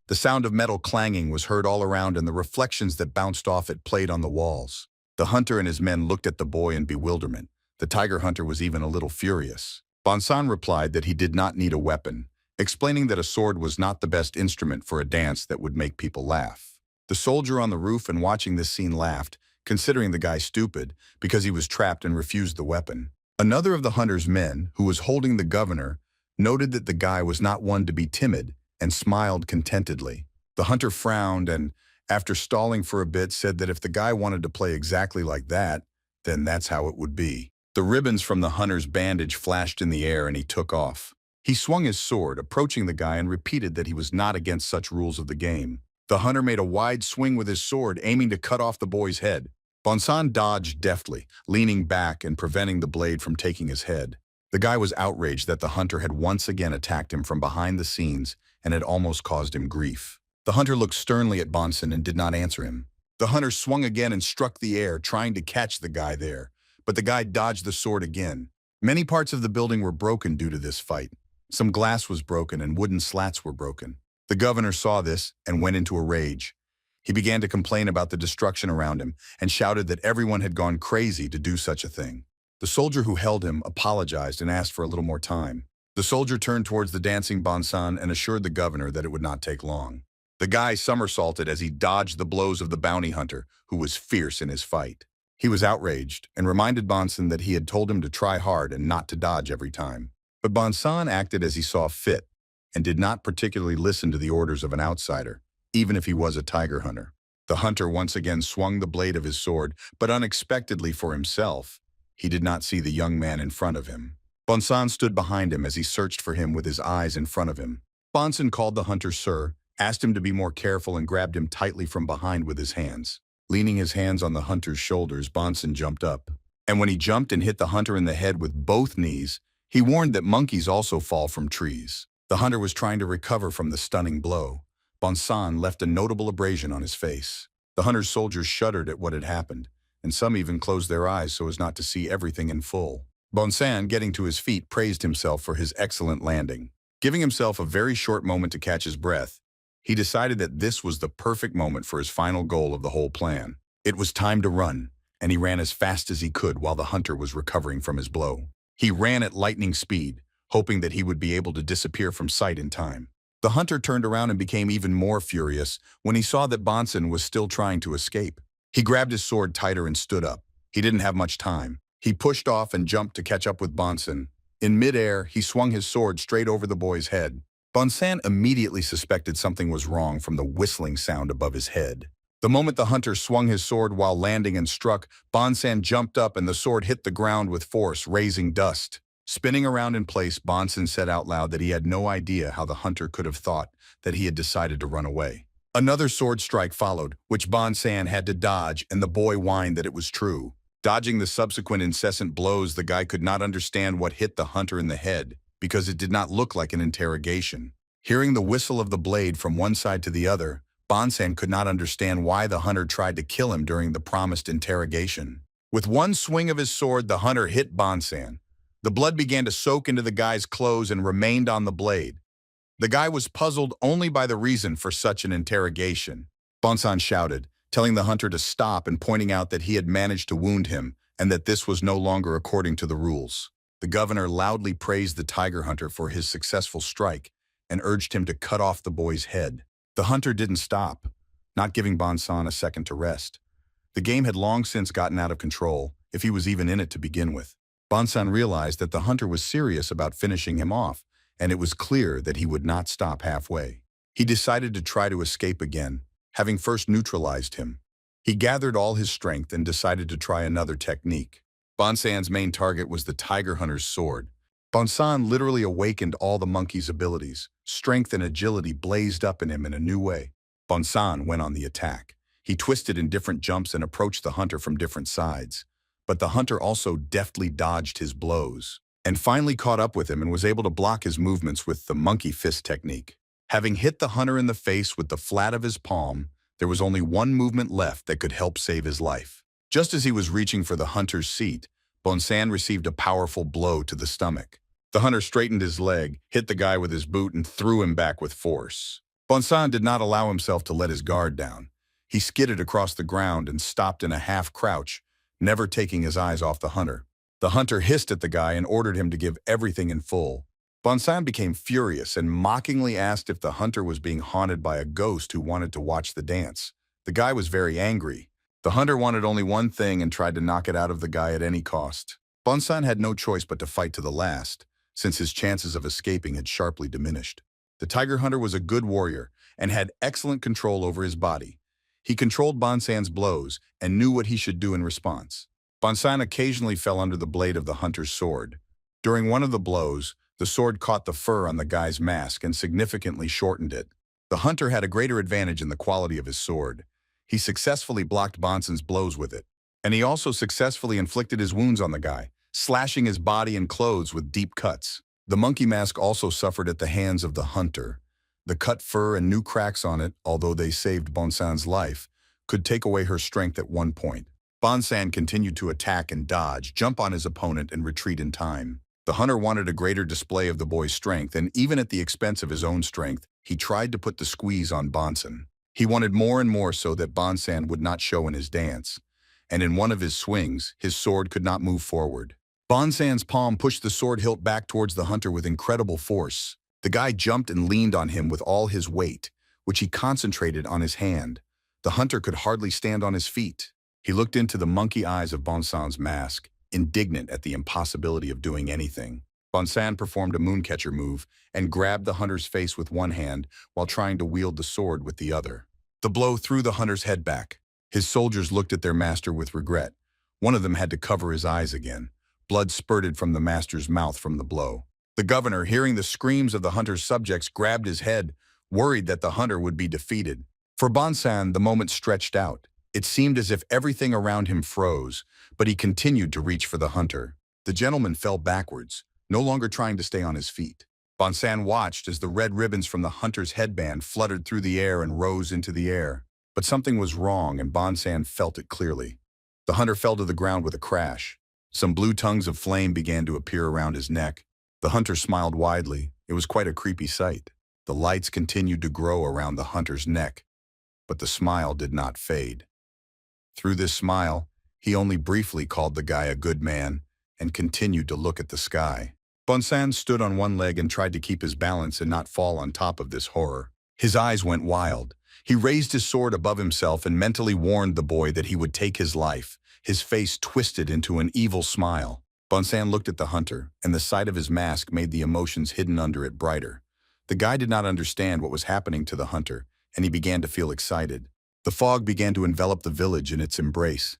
The sound of metal clanging was heard all around, and the reflections that bounced off it played on the walls. The hunter and his men looked at the boy in bewilderment. The tiger hunter was even a little furious. Bonson replied that he did not need a weapon, explaining that a sword was not the best instrument for a dance that would make people laugh. The soldier on the roof and watching this scene laughed, considering the guy stupid because he was trapped and refused the weapon. Another of the hunter's men, who was holding the governor, noted that the guy was not one to be timid and smiled contentedly. The hunter frowned and, after stalling for a bit, said that if the guy wanted to play exactly like that, then that's how it would be. The ribbons from the hunter's bandage flashed in the air and he took off. He swung his sword, approaching the guy, and repeated that he was not against such rules of the game. The hunter made a wide swing with his sword, aiming to cut off the boy's head. Bonson dodged deftly, leaning back and preventing the blade from taking his head. The guy was outraged that the hunter had once again attacked him from behind the scenes and had almost caused him grief. The hunter looked sternly at Bonson and did not answer him. The hunter swung again and struck the air, trying to catch the guy there, but the guy dodged the sword again. Many parts of the building were broken due to this fight. Some glass was broken and wooden slats were broken. The governor saw this and went into a rage. He began to complain about the destruction around him and shouted that everyone had gone crazy to do such a thing. The soldier who held him apologized and asked for a little more time. The soldier turned towards the dancing Bonson and assured the governor that it would not take long. The guy somersaulted as he dodged the blows of the bounty hunter, who was fierce in his fight. He was outraged and reminded Bonson that he had told him to try hard and not to dodge every time. But Bonson acted as he saw fit and did not particularly listen to the orders of an outsider, even if he was a tiger hunter. The hunter once again swung the blade of his sword, but unexpectedly for himself, he did not see the young man in front of him. Bonson stood behind him as he searched for him with his eyes in front of him. Bonson called the hunter sir, asked him to be more careful and grabbed him tightly from behind with his hands. Leaning his hands on the hunter's shoulders, Bonson jumped up. And when he jumped and hit the hunter in the head with both knees, he warned that monkeys also fall from trees. The hunter was trying to recover from the stunning blow. Bonson left a notable abrasion on his face. The hunter's soldiers shuddered at what had happened, and some even closed their eyes so as not to see everything in full. Bonson, getting to his feet, praised himself for his excellent landing. Giving himself a very short moment to catch his breath, he decided that this was the perfect moment for his final goal of the whole plan. It was time to run, and he ran as fast as he could while the hunter was recovering from his blow. He ran at lightning speed, hoping that he would be able to disappear from sight in time. The hunter turned around and became even more furious when he saw that Bonson was still trying to escape. He grabbed his sword tighter and stood up. He didn't have much time. He pushed off and jumped to catch up with Bonson. In midair, he swung his sword straight over the boy's head. Bonson immediately suspected something was wrong from the whistling sound above his head. The moment the hunter swung his sword while landing and struck, Bonson jumped up and the sword hit the ground with force, raising dust. Spinning around in place, Bonson said out loud that he had no idea how the hunter could have thought that he had decided to run away. Another sword strike followed, which Bonson had to dodge, and the boy whined that it was true. Dodging the subsequent incessant blows, the guy could not understand what hit the hunter in the head, because it did not look like an interrogation. Hearing the whistle of the blade from one side to the other, Bonson could not understand why the hunter tried to kill him during the promised interrogation. With one swing of his sword, the hunter hit Bonson. The blood began to soak into the guy's clothes and remained on the blade. The guy was puzzled only by the reason for such an interrogation. Bonson shouted, telling the hunter to stop and pointing out that he had managed to wound him and that this was no longer according to the rules. The governor loudly praised the tiger hunter for his successful strike and urged him to cut off the boy's head. The hunter didn't stop, not giving Bonson a second to rest. The game had long since gotten out of control, if he was even in it to begin with. Bonson realized that the hunter was serious about finishing him off, and it was clear that he would not stop halfway. He decided to try to escape again, having first neutralized him. He gathered all his strength and decided to try another technique. Bonson's main target was the tiger hunter's sword. Bonson literally awakened all the monkey's abilities. Strength and agility blazed up in him in a new way. Bonson went on the attack. He twisted in different jumps and approached the hunter from different sides. But the hunter also deftly dodged his blows, and finally caught up with him and was able to block his movements with the monkey fist technique. Having hit the hunter in the face with the flat of his palm, there was only one movement left that could help save his life. Just as he was reaching for the hunter's seat, Bonson received a powerful blow to the stomach. The hunter straightened his leg, hit the guy with his boot, and threw him back with force. Bonson did not allow himself to let his guard down. He skidded across the ground and stopped in a half-crouch, never taking his eyes off the hunter. The hunter hissed at the guy and ordered him to give everything in full. Bonson became furious and mockingly asked if the hunter was being haunted by a ghost who wanted to watch the dance. The guy was very angry. The hunter wanted only one thing and tried to knock it out of the guy at any cost. Bonson had no choice but to fight to the last, since his chances of escaping had sharply diminished. The tiger hunter was a good warrior and had excellent control over his body. He controlled Bonson's blows and knew what he should do in response. Bonson occasionally fell under the blade of the hunter's sword. During one of the blows, the sword caught the fur on the guy's mask and significantly shortened it. The hunter had a greater advantage in the quality of his sword. He successfully blocked Bonson's blows with it, and he also successfully inflicted his wounds on the guy, slashing his body and clothes with deep cuts. The monkey mask also suffered at the hands of the hunter. The cut fur and new cracks on it, although they saved Bonson's life, could take away her strength at one point. Bonson continued to attack and dodge, jump on his opponent, and retreat in time. The hunter wanted a greater display of the boy's strength, and even at the expense of his own strength, he tried to put the squeeze on Bonson. He wanted more and more so that Bonson would not show in his dance, and in one of his swings, his sword could not move forward. Bonson's palm pushed the sword hilt back towards the hunter with incredible force. The guy jumped and leaned on him with all his weight, which he concentrated on his hand. The hunter could hardly stand on his feet. He looked into the monkey eyes of Bonson's mask, indignant at the impossibility of doing anything. Bonson performed a mooncatcher move and grabbed the hunter's face with one hand while trying to wield the sword with the other. The blow threw the hunter's head back. His soldiers looked at their master with regret. One of them had to cover his eyes again. Blood spurted from the master's mouth from the blow. The governor, hearing the screams of the hunter's subjects, grabbed his head, worried that the hunter would be defeated. For Bonson, the moment stretched out. It seemed as if everything around him froze, but he continued to reach for the hunter. The gentleman fell backwards, no longer trying to stay on his feet. Bonson watched as the red ribbons from the hunter's headband fluttered through the air and rose into the air. But something was wrong, and Bonson felt it clearly. The hunter fell to the ground with a crash. Some blue tongues of flame began to appear around his neck. The hunter smiled widely. It was quite a creepy sight. The lights continued to grow around the hunter's neck, but the smile did not fade. Through this smile, he only briefly called the guy a good man and continued to look at the sky. Bonson stood on one leg and tried to keep his balance and not fall on top of this horror. His eyes went wild. He raised his sword above himself and mentally warned the boy that he would take his life. His face twisted into an evil smile. Bonson looked at the hunter, and the sight of his mask made the emotions hidden under it brighter. The guy did not understand what was happening to the hunter, and he began to feel excited. The fog began to envelop the village in its embrace.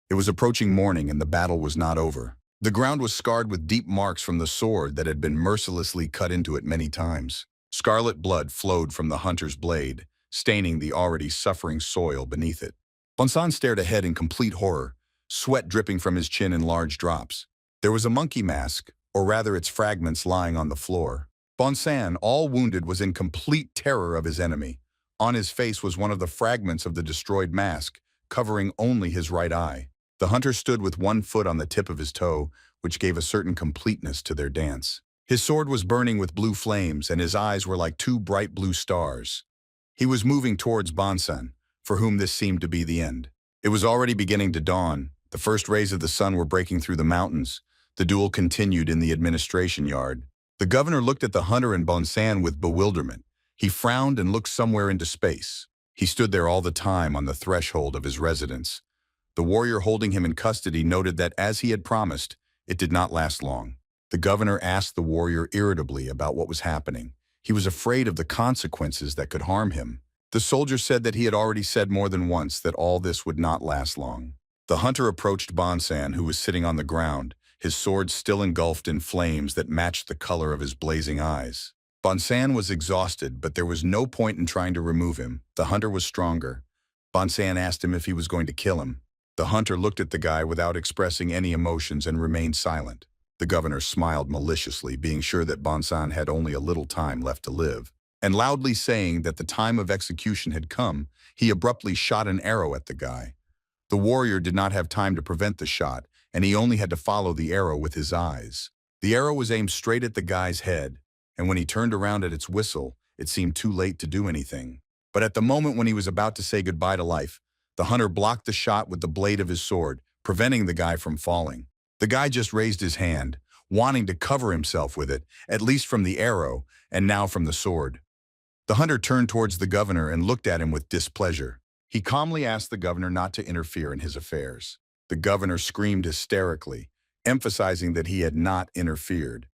It was approaching morning, and the battle was not over. The ground was scarred with deep marks from the sword that had been mercilessly cut into it many times. Scarlet blood flowed from the hunter's blade, staining the already suffering soil beneath it. Bonson stared ahead in complete horror, sweat dripping from his chin in large drops. There was a monkey mask, or rather its fragments, lying on the floor. Bonson, all wounded, was in complete terror of his enemy. On his face was one of the fragments of the destroyed mask, covering only his right eye. The hunter stood with one foot on the tip of his toe, which gave a certain completeness to their dance. His sword was burning with blue flames, and his eyes were like two bright blue stars. He was moving towards Bonson, for whom this seemed to be the end. It was already beginning to dawn. The first rays of the sun were breaking through the mountains. The duel continued in the administration yard. The governor looked at the hunter and Bonson with bewilderment. He frowned and looked somewhere into space. He stood there all the time on the threshold of his residence. The warrior holding him in custody noted that, as he had promised, it did not last long. The governor asked the warrior irritably about what was happening. He was afraid of the consequences that could harm him. The soldier said that he had already said more than once that all this would not last long. The hunter approached Bonson, who was sitting on the ground, his sword still engulfed in flames that matched the color of his blazing eyes. Bonson was exhausted, but there was no point in trying to remove him. The hunter was stronger. Bonson asked him if he was going to kill him. The hunter looked at the guy without expressing any emotions and remained silent. The governor smiled maliciously, being sure that Bonson had only a little time left to live. And loudly saying that the time of execution had come, he abruptly shot an arrow at the guy. The warrior did not have time to prevent the shot, and he only had to follow the arrow with his eyes. The arrow was aimed straight at the guy's head, and when he turned around at its whistle, it seemed too late to do anything. But at the moment when he was about to say goodbye to life, the hunter blocked the shot with the blade of his sword, preventing the guy from falling. The guy just raised his hand, wanting to cover himself with it, at least from the arrow, and now from the sword. The hunter turned towards the governor and looked at him with displeasure. He calmly asked the governor not to interfere in his affairs. The governor screamed hysterically, emphasizing that he had not interfered,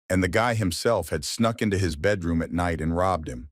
and the guy himself had snuck into his bedroom at night and robbed him.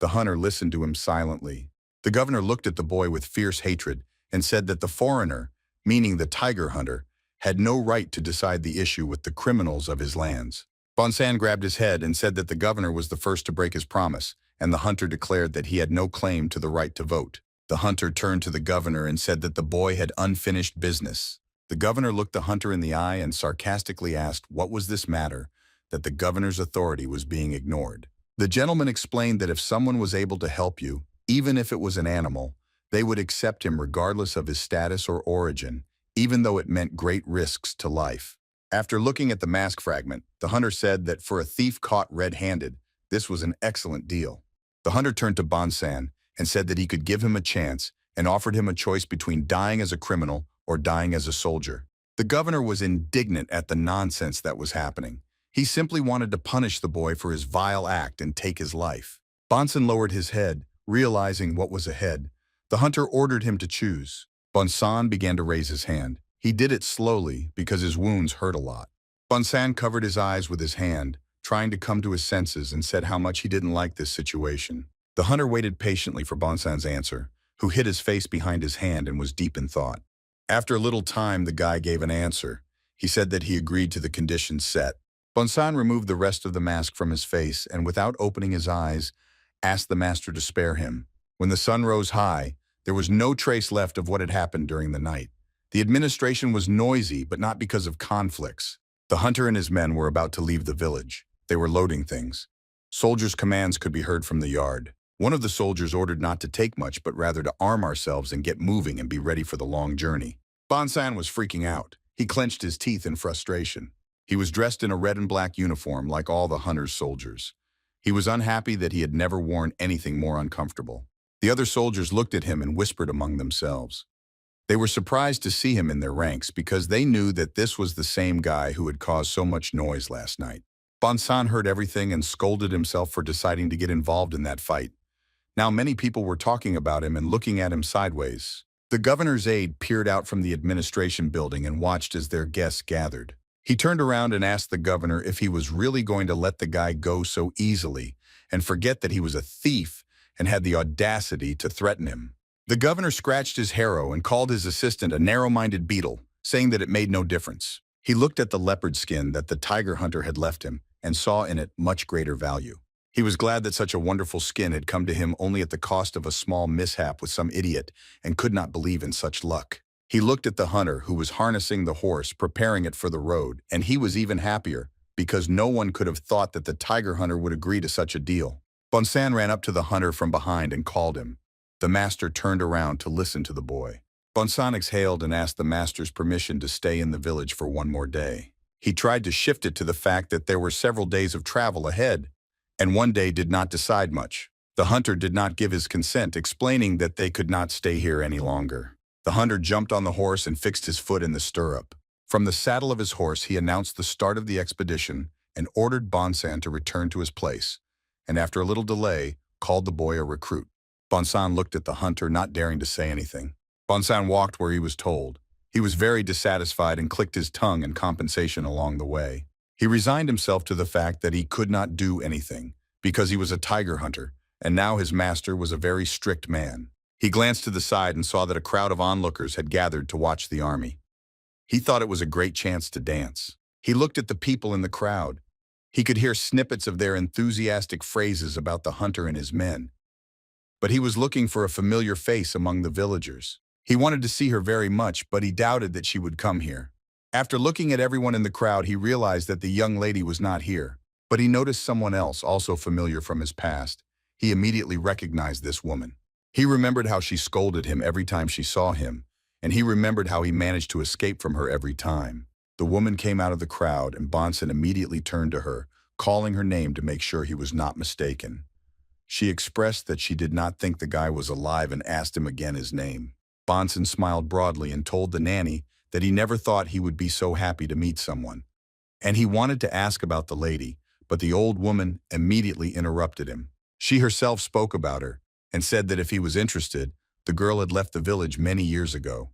The hunter listened to him silently. The governor looked at the boy with fierce hatred and said that the foreigner, meaning the tiger hunter, had no right to decide the issue with the criminals of his lands. Bonson grabbed his head and said that the governor was the first to break his promise, and the hunter declared that he had no claim to the right to vote. The hunter turned to the governor and said that the boy had unfinished business. The governor looked the hunter in the eye and sarcastically asked what was this matter, that the governor's authority was being ignored. The gentleman explained that if someone was able to help you, even if it was an animal, They would accept him regardless of his status or origin, even though it meant great risks to life. After looking at the mask fragment, the hunter said that for a thief caught red-handed, this was an excellent deal. The hunter turned to Bonson and said that he could give him a chance and offered him a choice between dying as a criminal or dying as a soldier. The governor was indignant at the nonsense that was happening. He simply wanted to punish the boy for his vile act and take his life. Bonson lowered his head, realizing what was ahead. The hunter ordered him to choose. Bonson began to raise his hand. He did it slowly because his wounds hurt a lot. Bonson covered his eyes with his hand, trying to come to his senses, and said how much he didn't like this situation. The hunter waited patiently for Bonson's answer, who hid his face behind his hand and was deep in thought. After a little time, the guy gave an answer. He said that he agreed to the conditions set. Bonson removed the rest of the mask from his face and, without opening his eyes, asked the master to spare him. When the sun rose high, there was no trace left of what had happened during the night. The administration was noisy, but not because of conflicts. The hunter and his men were about to leave the village. They were loading things. Soldiers' commands could be heard from the yard. One of the soldiers ordered not to take much, but rather to arm ourselves and get moving and be ready for the long journey. Bonson was freaking out. He clenched his teeth in frustration. He was dressed in a red and black uniform like all the hunter's soldiers. He was unhappy that he had never worn anything more uncomfortable. The other soldiers looked at him and whispered among themselves. They were surprised to see him in their ranks because they knew that this was the same guy who had caused so much noise last night. Bonson heard everything and scolded himself for deciding to get involved in that fight. Now many people were talking about him and looking at him sideways. The governor's aide peered out from the administration building and watched as their guests gathered. He turned around and asked the governor if he was really going to let the guy go so easily and forget that he was a thief and had the audacity to threaten him. The governor scratched his harrow and called his assistant a narrow-minded beetle, saying that it made no difference. He looked at the leopard skin that the tiger hunter had left him and saw in it much greater value. He was glad that such a wonderful skin had come to him only at the cost of a small mishap with some idiot, and could not believe in such luck. He looked at the hunter who was harnessing the horse, preparing it for the road, and he was even happier because no one could have thought that the tiger hunter would agree to such a deal. Bonson ran up to the hunter from behind and called him. The master turned around to listen to the boy. Bonson exhaled and asked the master's permission to stay in the village for one more day. He tried to shift it to the fact that there were several days of travel ahead, and one day did not decide much. The hunter did not give his consent, explaining that they could not stay here any longer. The hunter jumped on the horse and fixed his foot in the stirrup. From the saddle of his horse, he announced the start of the expedition and ordered Bonson to return to his place, and after a little delay, called the boy a recruit. Bonson looked at the hunter, not daring to say anything. Bonson walked where he was told. He was very dissatisfied and clicked his tongue in compensation along the way. He resigned himself to the fact that he could not do anything because he was a tiger hunter, and now his master was a very strict man. He glanced to the side and saw that a crowd of onlookers had gathered to watch the army. He thought it was a great chance to dance. He looked at the people in the crowd. He could hear snippets of their enthusiastic phrases about the hunter and his men. But he was looking for a familiar face among the villagers. He wanted to see her very much, but he doubted that she would come here. After looking at everyone in the crowd, he realized that the young lady was not here. But he noticed someone else, also familiar from his past. He immediately recognized this woman. He remembered how she scolded him every time she saw him, and he remembered how he managed to escape from her every time. The woman came out of the crowd, and Bonson immediately turned to her, calling her name to make sure he was not mistaken. She expressed that she did not think the guy was alive and asked him again his name. Bonson smiled broadly and told the nanny that he never thought he would be so happy to meet someone. And he wanted to ask about the lady, but the old woman immediately interrupted him. She herself spoke about her and said that if he was interested, the girl had left the village many years ago.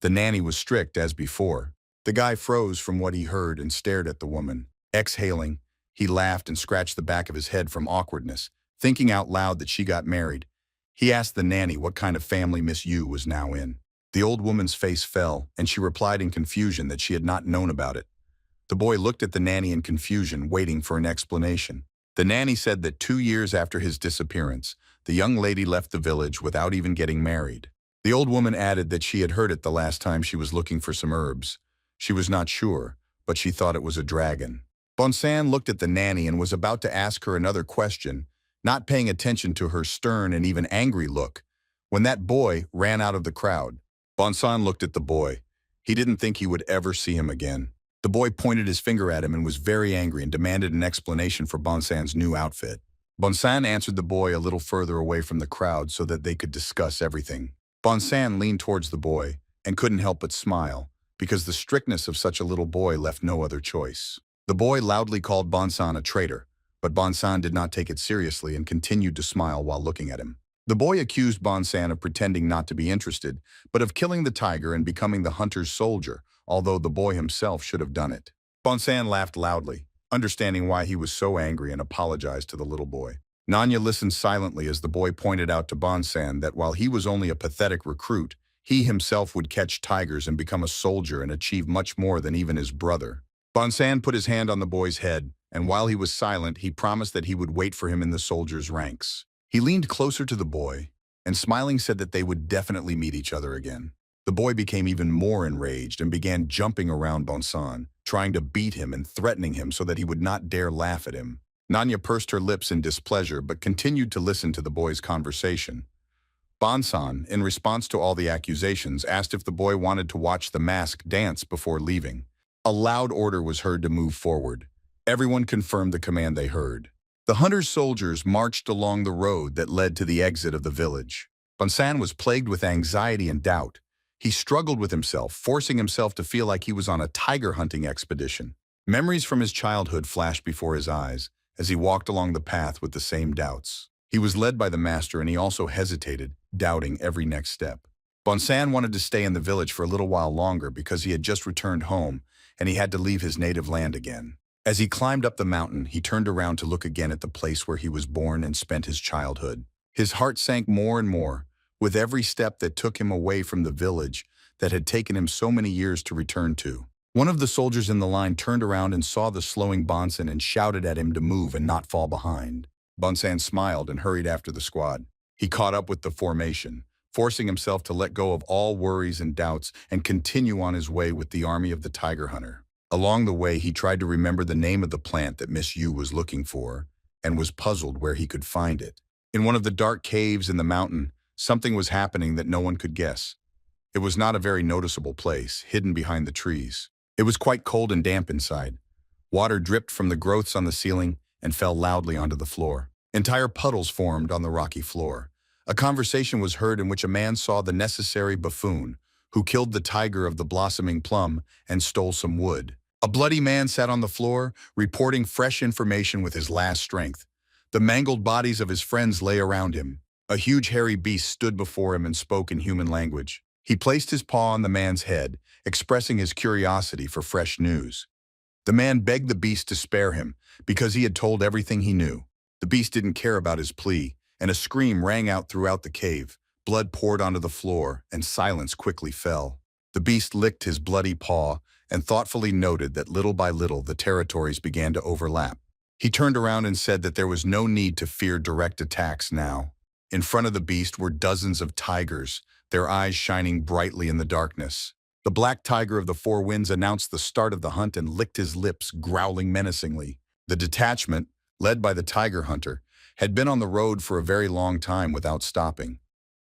The nanny was strict as before. The guy froze from what he heard and stared at the woman. Exhaling, he laughed and scratched the back of his head from awkwardness, thinking out loud that she got married. He asked the nanny what kind of family Miss Yu was now in. The old woman's face fell, and she replied in confusion that she had not known about it. The boy looked at the nanny in confusion, waiting for an explanation. The nanny said that 2 years after his disappearance, the young lady left the village without even getting married. The old woman added that she had heard it the last time she was looking for some herbs. She was not sure, but she thought it was a dragon. Bonson looked at the nanny and was about to ask her another question, not paying attention to her stern and even angry look, When that boy ran out of the crowd, Bonson looked at the boy. He didn't think he would ever see him again. The boy pointed his finger at him and was very angry and demanded an explanation for Bonson's new outfit. Bonson answered the boy a little further away from the crowd so that they could discuss everything. Bonson leaned towards the boy and couldn't help but smile, because the strictness of such a little boy left no other choice. The boy loudly called Bonson a traitor, but Bonson did not take it seriously and continued to smile while looking at him. The boy accused Bonson of pretending not to be interested, but of killing the tiger and becoming the hunter's soldier, although the boy himself should have done it. Bonson laughed loudly, understanding why he was so angry, and apologized to the little boy. Nanya listened silently as the boy pointed out to Bonson that while he was only a pathetic recruit, he himself would catch tigers and become a soldier and achieve much more than even his brother. Bonson put his hand on the boy's head, and while he was silent, he promised that he would wait for him in the soldiers' ranks. He leaned closer to the boy, and smiling said that they would definitely meet each other again. The boy became even more enraged and began jumping around Bonson, trying to beat him and threatening him so that he would not dare laugh at him. Nanya pursed her lips in displeasure but continued to listen to the boy's conversation. Bonson, in response to all the accusations, asked if the boy wanted to watch the mask dance before leaving. A loud order was heard to move forward. Everyone confirmed the command they heard. The hunter's soldiers marched along the road that led to the exit of the village. Bonson was plagued with anxiety and doubt. He struggled with himself, forcing himself to feel like he was on a tiger hunting expedition. Memories from his childhood flashed before his eyes as he walked along the path with the same doubts. He was led by the master, and he also hesitated, doubting every next step. Bonson wanted to stay in the village for a little while longer because he had just returned home and he had to leave his native land again. As he climbed up the mountain, he turned around to look again at the place where he was born and spent his childhood. His heart sank more and more with every step that took him away from the village that had taken him so many years to return to. One of the soldiers in the line turned around and saw the slowing Bonson and shouted at him to move and not fall behind. Bonson smiled and hurried after the squad. He caught up with the formation, forcing himself to let go of all worries and doubts and continue on his way with the army of the tiger hunter. Along the way, he tried to remember the name of the plant that Miss Yu was looking for and was puzzled where he could find it. In one of the dark caves in the mountain, something was happening that no one could guess. It was not a very noticeable place, hidden behind the trees. It was quite cold and damp inside. Water dripped from the growths on the ceiling and fell loudly onto the floor. Entire puddles formed on the rocky floor. A conversation was heard in which a man saw the necessary buffoon, who killed the tiger of the blossoming plum and stole some wood. A bloody man sat on the floor, reporting fresh information with his last strength. The mangled bodies of his friends lay around him. A huge hairy beast stood before him and spoke in human language. He placed his paw on the man's head, expressing his curiosity for fresh news. The man begged the beast to spare him, because he had told everything he knew. The beast didn't care about his plea, and a scream rang out throughout the cave. Blood poured onto the floor, and silence quickly fell. The beast licked his bloody paw and thoughtfully noted that little by little the territories began to overlap. He turned around and said that there was no need to fear direct attacks now. In front of the beast were dozens of tigers, their eyes shining brightly in the darkness. The black tiger of the four winds announced the start of the hunt and licked his lips, growling menacingly. The detachment, led by the tiger hunter, had been on the road for a very long time without stopping.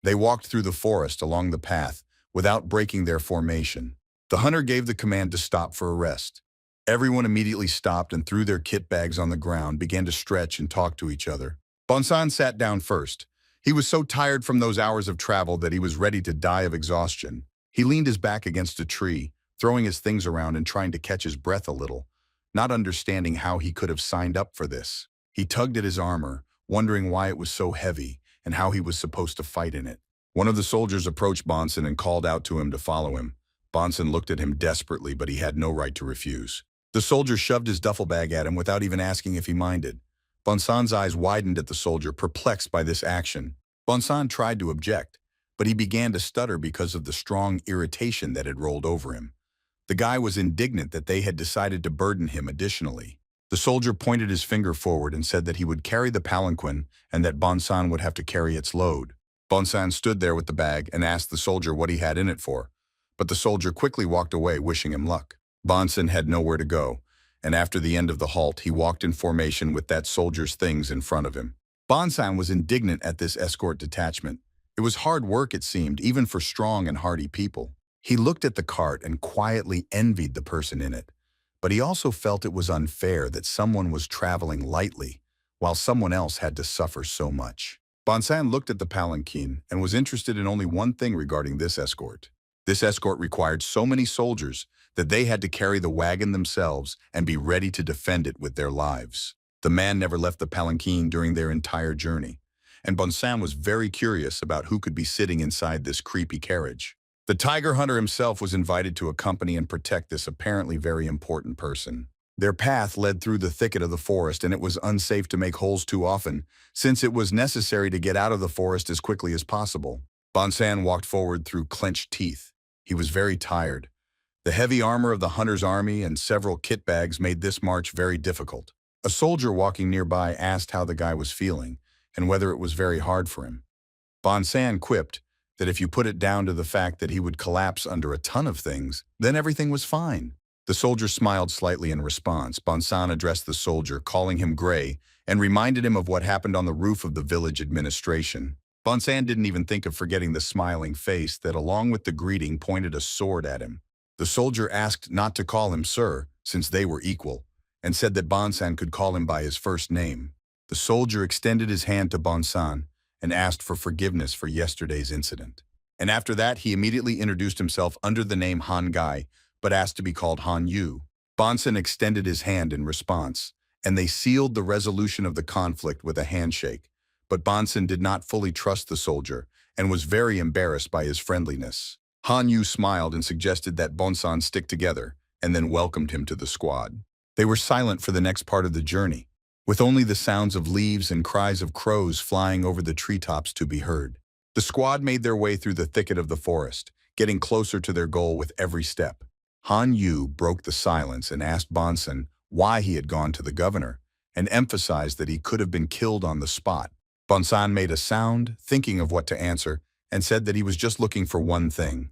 They walked through the forest along the path without breaking their formation. The hunter gave the command to stop for a rest. Everyone immediately stopped and threw their kit bags on the ground, began to stretch and talk to each other. Bonson sat down first. He was so tired from those hours of travel that he was ready to die of exhaustion. He leaned his back against a tree, throwing his things around and trying to catch his breath a little, not understanding how he could have signed up for this. He tugged at his armor, wondering why it was so heavy and how he was supposed to fight in it. One of the soldiers approached Bonson and called out to him to follow him. Bonson looked at him desperately, but he had no right to refuse. The soldier shoved his duffel bag at him without even asking if he minded. Bonson's eyes widened at the soldier, perplexed by this action. Bonson tried to object, but he began to stutter because of the strong irritation that had rolled over him. The guy was indignant that they had decided to burden him additionally. The soldier pointed his finger forward and said that he would carry the palanquin and that Bonson would have to carry its load. Bonson stood there with the bag and asked the soldier what he had in it for, but the soldier quickly walked away, wishing him luck. Bonson had nowhere to go, and after the end of the halt, he walked in formation with that soldier's things in front of him. Bonson was indignant at this escort detachment. It was hard work, it seemed, even for strong and hardy people. He looked at the cart and quietly envied the person in it, but he also felt it was unfair that someone was traveling lightly while someone else had to suffer so much. Bonson looked at the palanquin and was interested in only one thing regarding this escort. This escort required so many soldiers that they had to carry the wagon themselves and be ready to defend it with their lives. The man never left the palanquin during their entire journey, and Bonson was very curious about who could be sitting inside this creepy carriage. The tiger hunter himself was invited to accompany and protect this apparently very important person. Their path led through the thicket of the forest, and it was unsafe to make holes too often, since it was necessary to get out of the forest as quickly as possible. Bonson walked forward through clenched teeth. He was very tired. The heavy armor of the hunter's army and several kit bags made this march very difficult. A soldier walking nearby asked how the guy was feeling and whether it was very hard for him. Bonson quipped that if you put it down to the fact that he would collapse under a ton of things, then everything was fine. The soldier smiled slightly in response. Bonson addressed the soldier, calling him Gray, and reminded him of what happened on the roof of the village administration. Bonson didn't even think of forgetting the smiling face that, along with the greeting, pointed a sword at him. The soldier asked not to call him sir, since they were equal, and said that Bonson could call him by his first name. The soldier extended his hand to Bonson and asked for forgiveness for yesterday's incident. And after that, he immediately introduced himself under the name Han Gai, but asked to be called Hanu. Bonson extended his hand in response, and they sealed the resolution of the conflict with a handshake. But Bonson did not fully trust the soldier and was very embarrassed by his friendliness. Hanu smiled and suggested that Bonson stick together, and then welcomed him to the squad. They were silent for the next part of the journey, with only the sounds of leaves and cries of crows flying over the treetops to be heard. The squad made their way through the thicket of the forest, getting closer to their goal with every step. Han Yu broke the silence and asked Bonson why he had gone to the governor, and emphasized that he could have been killed on the spot. Bonson made a sound, thinking of what to answer, and said that he was just looking for one thing.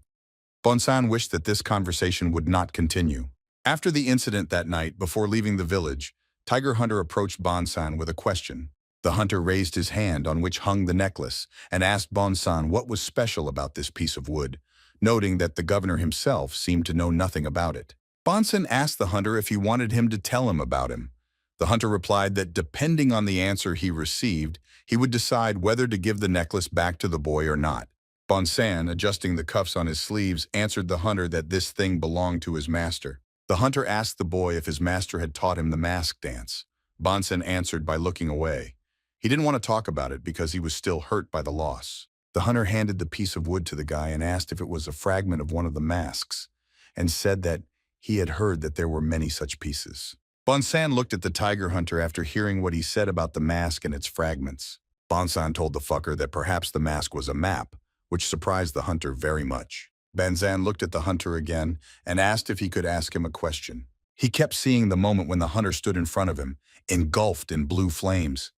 Bonson wished that this conversation would not continue. After the incident that night, before leaving the village, Tiger Hunter approached Bonson with a question. The hunter raised his hand on which hung the necklace and asked Bonson what was special about this piece of wood, noting that the governor himself seemed to know nothing about it. Bonson asked the hunter if he wanted him to tell him about him. The hunter replied that depending on the answer he received, he would decide whether to give the necklace back to the boy or not. Bonson, adjusting the cuffs on his sleeves, answered the hunter that this thing belonged to his master. The hunter asked the boy if his master had taught him the mask dance. Bonson answered by looking away. He didn't want to talk about it because he was still hurt by the loss. The hunter handed the piece of wood to the guy and asked if it was a fragment of one of the masks, and said that he had heard that there were many such pieces. Bonson looked at the tiger hunter after hearing what he said about the mask and its fragments. Bonson told the fucker that perhaps the mask was a map, which surprised the hunter very much. Bonson looked at the hunter again and asked if he could ask him a question. He kept seeing the moment when the hunter stood in front of him, engulfed in blue flames.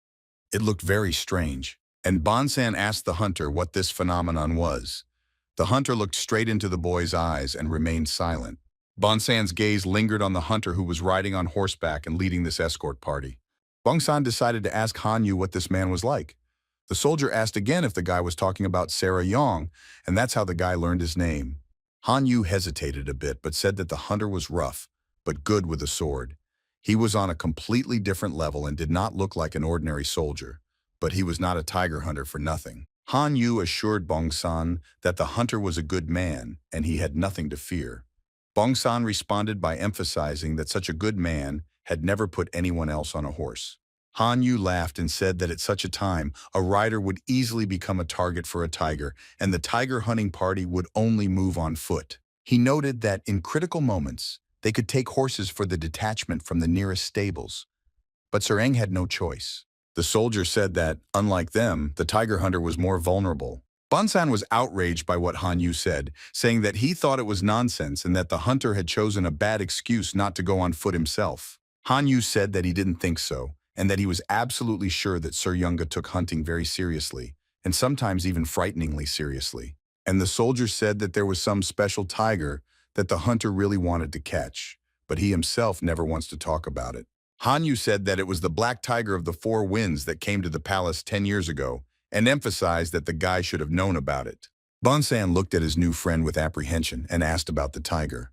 It looked very strange, and Bonson asked the hunter what this phenomenon was. The hunter looked straight into the boy's eyes and remained silent. Bonson's gaze lingered on the hunter who was riding on horseback and leading this escort party. Bonson decided to ask Hanu what this man was like. The soldier asked again if the guy was talking about Sarah Yong, and that's how the guy learned his name. Han Yu hesitated a bit, but said that the hunter was rough, but good with a sword. He was on a completely different level and did not look like an ordinary soldier, but he was not a tiger hunter for nothing. Han Yu assured Bonson that the hunter was a good man and he had nothing to fear. Bonson responded by emphasizing that such a good man had never put anyone else on a horse. Han Yu laughed and said that at such a time, a rider would easily become a target for a tiger, and the tiger hunting party would only move on foot. He noted that in critical moments, they could take horses for the detachment from the nearest stables. But Sereng had no choice. The soldier said that, unlike them, the tiger hunter was more vulnerable. Bonson was outraged by what Han Yu said, saying that he thought it was nonsense and that the hunter had chosen a bad excuse not to go on foot himself. Han Yu said that he didn't think so, and that he was absolutely sure that Sir Yunga took hunting very seriously, and sometimes even frighteningly seriously. And the soldier said that there was some special tiger that the hunter really wanted to catch, but he himself never wants to talk about it. Han Yu said that it was the black tiger of the four winds that came to the palace 10 years ago, and emphasized that the guy should have known about it. Bonson looked at his new friend with apprehension and asked about the tiger.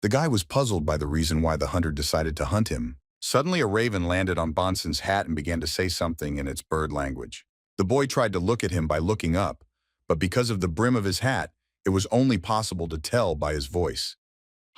The guy was puzzled by the reason why the hunter decided to hunt him. Suddenly, a raven landed on Bonson's hat and began to say something in its bird language. The boy tried to look at him by looking up, but because of the brim of his hat, it was only possible to tell by his voice.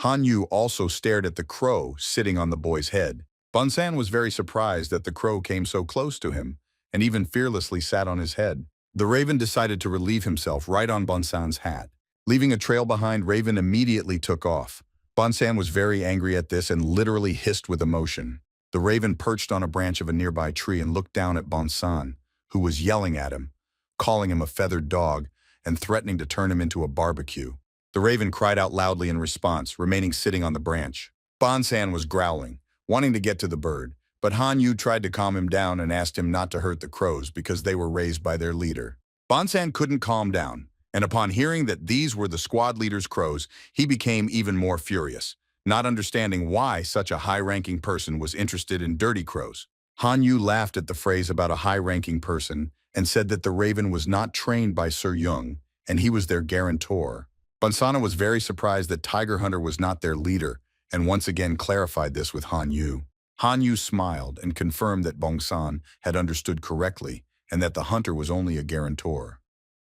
Hanu also stared at the crow sitting on the boy's head. Bonson was very surprised that the crow came so close to him and even fearlessly sat on his head. The raven decided to relieve himself right on Bonson's hat. Leaving a trail behind, Raven immediately took off. Bonson was very angry at this and literally hissed with emotion. The raven perched on a branch of a nearby tree and looked down at Bonson, who was yelling at him, calling him a feathered dog, and threatening to turn him into a barbecue. The raven cried out loudly in response, remaining sitting on the branch. Bonson was growling, wanting to get to the bird, but Hanu tried to calm him down and asked him not to hurt the crows because they were raised by their leader. Bonson couldn't calm down, and upon hearing that these were the squad leader's crows, he became even more furious, not understanding why such a high-ranking person was interested in dirty crows. Hanu laughed at the phrase about a high-ranking person and said that the raven was not trained by Sir Young, and he was their guarantor. Bonsana was very surprised that Tiger Hunter was not their leader, and once again clarified this with Hanu. Hanu smiled and confirmed that Bonson had understood correctly and that the hunter was only a guarantor.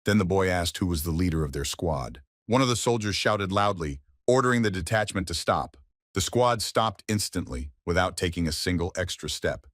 Then the boy asked who was the leader of their squad. One of the soldiers shouted loudly, ordering the detachment to stop. The squad stopped instantly, without taking a single extra step.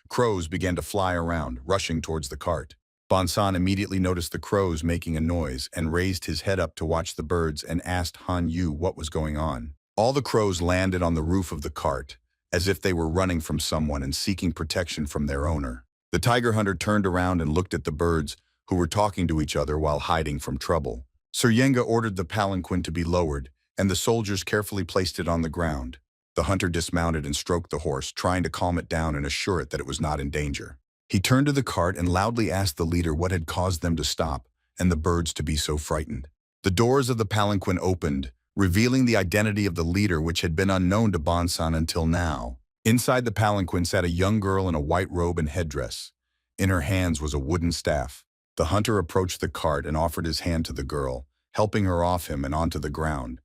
Crows began to fly around, rushing towards the cart. Bonson immediately noticed the crows making a noise and raised his head up to watch the birds and asked Hanu what was going on. All the crows landed on the roof of the cart, as if they were running from someone and seeking protection from their owner. The tiger hunter turned around and looked at the birds, who were talking to each other while hiding from trouble. Sir Yenga ordered the palanquin to be lowered, and the soldiers carefully placed it on the ground. The hunter dismounted and stroked the horse, trying to calm it down and assure it that it was not in danger. He turned to the cart and loudly asked the leader what had caused them to stop and the birds to be so frightened. The doors of the palanquin opened, revealing the identity of the leader, which had been unknown to Bonson until now. Inside the palanquin sat a young girl in a white robe and headdress. In her hands was a wooden staff. The hunter approached the cart and offered his hand to the girl, helping her off him and onto the ground.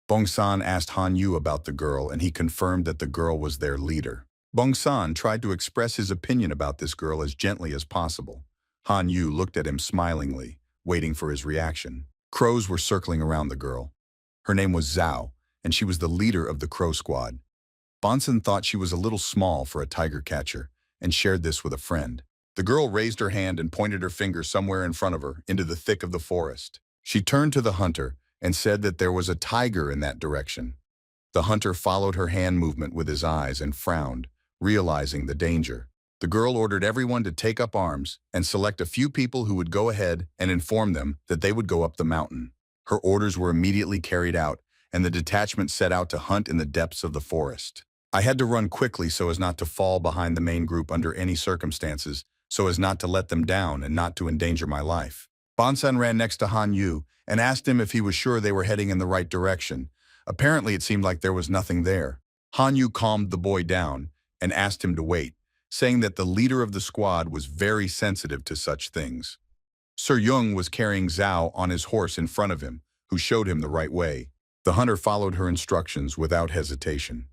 Bonson asked Hanu about the girl, and he confirmed that the girl was their leader. Bonson tried to express his opinion about this girl as gently as possible. Hanu looked at him smilingly, waiting for his reaction. Crows were circling around the girl. Her name was Zhao, and she was the leader of the crow squad. Bonson thought she was a little small for a tiger catcher, and shared this with a friend. The girl raised her hand and pointed her finger somewhere in front of her, into the thick of the forest. She turned to the hunter and said that there was a tiger in that direction. The hunter followed her hand movement with his eyes and frowned, realizing the danger. The girl ordered everyone to take up arms and select a few people who would go ahead and inform them that they would go up the mountain. Her orders were immediately carried out, and the detachment set out to hunt in the depths of the forest. I had to run quickly so as not to fall behind the main group under any circumstances, so as not to let them down and not to endanger my life. Bonson ran next to Hanu and asked him if he was sure they were heading in the right direction. Apparently it seemed like there was nothing there. Hanu calmed the boy down and asked him to wait, saying that the leader of the squad was very sensitive to such things. Sir Young was carrying Zhao on his horse in front of him, who showed him the right way. The hunter followed her instructions without hesitation.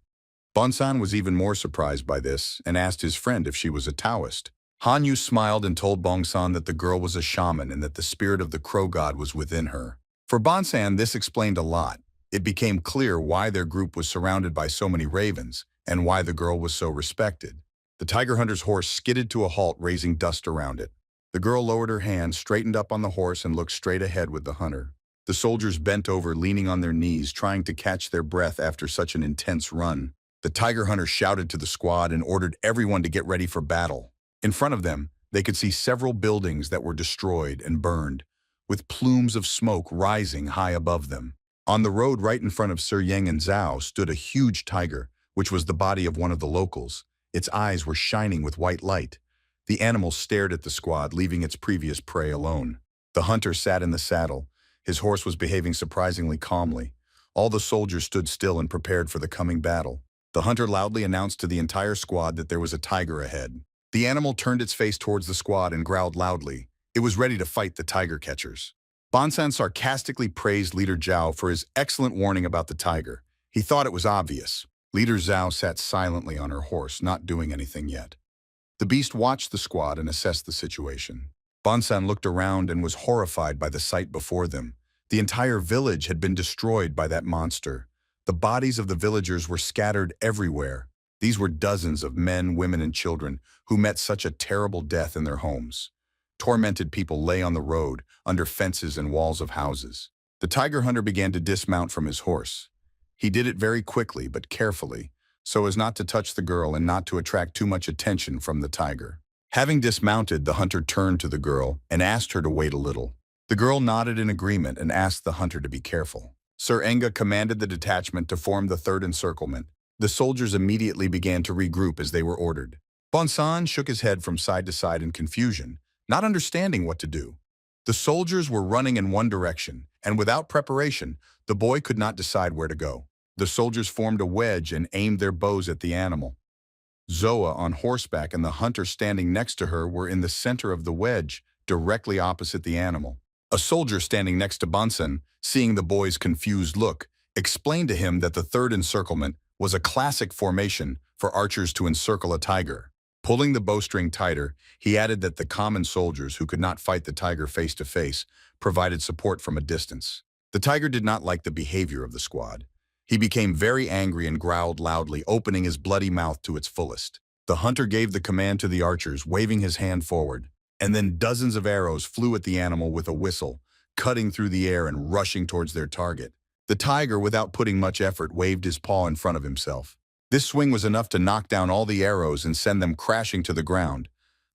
Bonson was even more surprised by this and asked his friend if she was a Taoist. Hanu smiled and told Bonson that the girl was a shaman and that the spirit of the crow god was within her. For Bonson, this explained a lot. It became clear why their group was surrounded by so many ravens and why the girl was so respected. The tiger hunter's horse skidded to a halt, raising dust around it. The girl lowered her hand, straightened up on the horse, and looked straight ahead with the hunter. The soldiers bent over, leaning on their knees, trying to catch their breath after such an intense run. The tiger hunter shouted to the squad and ordered everyone to get ready for battle. In front of them, they could see several buildings that were destroyed and burned, with plumes of smoke rising high above them. On the road right in front of Sir Yang and Zhao stood a huge tiger, which was the body of one of the locals. Its eyes were shining with white light. The animal stared at the squad, leaving its previous prey alone. The hunter sat in the saddle. His horse was behaving surprisingly calmly. All the soldiers stood still and prepared for the coming battle. The hunter loudly announced to the entire squad that there was a tiger ahead. The animal turned its face towards the squad and growled loudly, It was ready to fight the tiger catchers. Bonson sarcastically praised Leader Zhao for his excellent warning about the tiger. He thought it was obvious. Leader Zhao sat silently on her horse, not doing anything yet. The beast watched the squad and assessed the situation. Bonson looked around and was horrified by the sight before them. The entire village had been destroyed by that monster. The bodies of the villagers were scattered everywhere. These were dozens of men, women, and children who met such a terrible death in their homes. Tormented people lay on the road, under fences and walls of houses. The tiger hunter began to dismount from his horse. He did it very quickly but carefully, so as not to touch the girl and not to attract too much attention from the tiger. Having dismounted, the hunter turned to the girl and asked her to wait a little. The girl nodded in agreement and asked the hunter to be careful. Sir Enga commanded the detachment to form the third encirclement. The soldiers immediately began to regroup as they were ordered. Bonson shook his head from side to side in confusion, not understanding what to do. The soldiers were running in one direction, and without preparation, the boy could not decide where to go. The soldiers formed a wedge and aimed their bows at the animal. Zoa on horseback and the hunter standing next to her were in the center of the wedge, directly opposite the animal. A soldier standing next to Bonson, seeing the boy's confused look, explained to him that the third encirclement was a classic formation for archers to encircle a tiger. Pulling the bowstring tighter, he added that the common soldiers who could not fight the tiger face to face provided support from a distance. The tiger did not like the behavior of the squad. He became very angry and growled loudly, opening his bloody mouth to its fullest. The hunter gave the command to the archers, waving his hand forward, and then dozens of arrows flew at the animal with a whistle, cutting through the air and rushing towards their target. The tiger, without putting much effort, waved his paw in front of himself. This swing was enough to knock down all the arrows and send them crashing to the ground.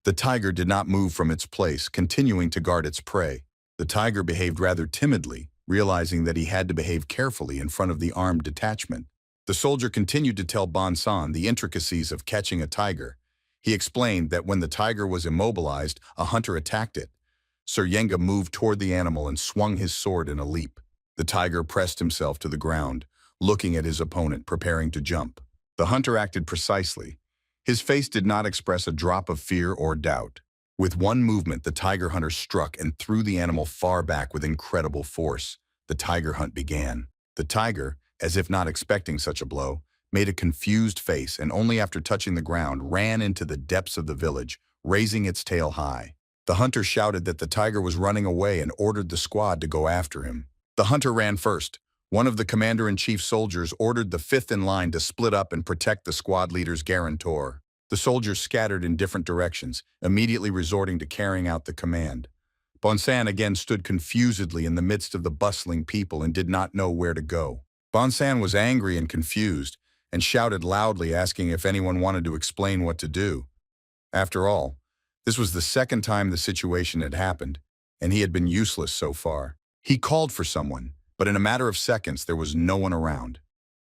The tiger did not move from its place, continuing to guard its prey. The tiger behaved rather timidly, realizing that he had to behave carefully in front of the armed detachment. The soldier continued to tell Bonson the intricacies of catching a tiger. He explained that when the tiger was immobilized, a hunter attacked it. Sir Yenga moved toward the animal and swung his sword in a leap. The tiger pressed himself to the ground, looking at his opponent, preparing to jump. The hunter acted precisely. His face did not express a drop of fear or doubt. With one movement, the tiger hunter struck and threw the animal far back with incredible force. The tiger hunt began. The tiger, as if not expecting such a blow, made a confused face and only after touching the ground ran into the depths of the village, raising its tail high. The hunter shouted that the tiger was running away and ordered the squad to go after him. The hunter ran first. One of the commander-in-chief soldiers ordered the fifth in line to split up and protect the squad leader's guarantor. The soldiers scattered in different directions, immediately resorting to carrying out the command. Bonson again stood confusedly in the midst of the bustling people and did not know where to go. Bonson was angry and confused, and shouted loudly, asking if anyone wanted to explain what to do. After all, this was the second time the situation had happened, and he had been useless so far. He called for someone, but in a matter of seconds there was no one around.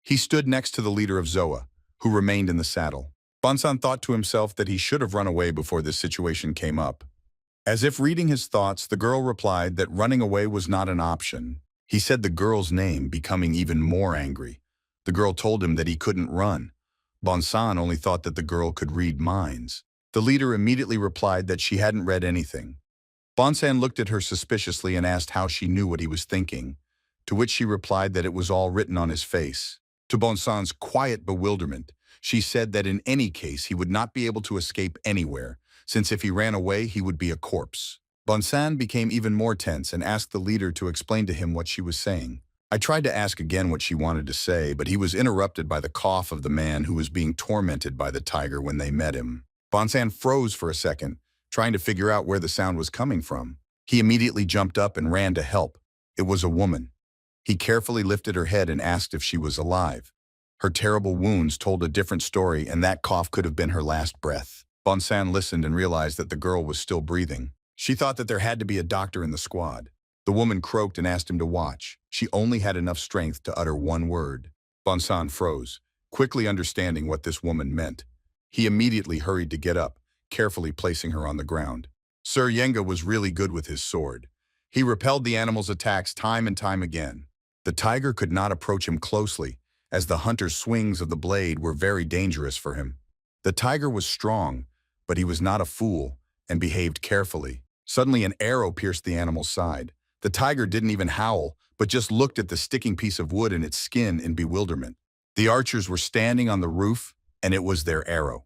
He stood next to the leader of Zoa, who remained in the saddle. Bonson thought to himself that he should have run away before this situation came up. As if reading his thoughts, the girl replied that running away was not an option. He said the girl's name, becoming even more angry. The girl told him that he couldn't run. Bonson only thought that the girl could read minds. The leader immediately replied that she hadn't read anything. Bonson looked at her suspiciously and asked how she knew what he was thinking, to which she replied that it was all written on his face. To Bonson's quiet bewilderment, she said that in any case he would not be able to escape anywhere, since if he ran away he would be a corpse. Bonson became even more tense and asked the leader to explain to him what she was saying. I tried to ask again what she wanted to say, but he was interrupted by the cough of the man who was being tormented by the tiger when they met him. Bonson froze for a second, trying to figure out where the sound was coming from. He immediately jumped up and ran to help. It was a woman. He carefully lifted her head and asked if she was alive. Her terrible wounds told a different story, and that cough could have been her last breath. Bonson listened and realized that the girl was still breathing. She thought that there had to be a doctor in the squad. The woman croaked and asked him to watch. She only had enough strength to utter one word. Bonson froze, quickly understanding what this woman meant. He immediately hurried to get up, carefully placing her on the ground. Sir Yenga was really good with his sword. He repelled the animal's attacks time and time again. The tiger could not approach him closely, as the hunter's swings of the blade were very dangerous for him. The tiger was strong, but he was not a fool and behaved carefully. Suddenly, an arrow pierced the animal's side. The tiger didn't even howl, but just looked at the sticking piece of wood in its skin in bewilderment. The archers were standing on the roof, and it was their arrow.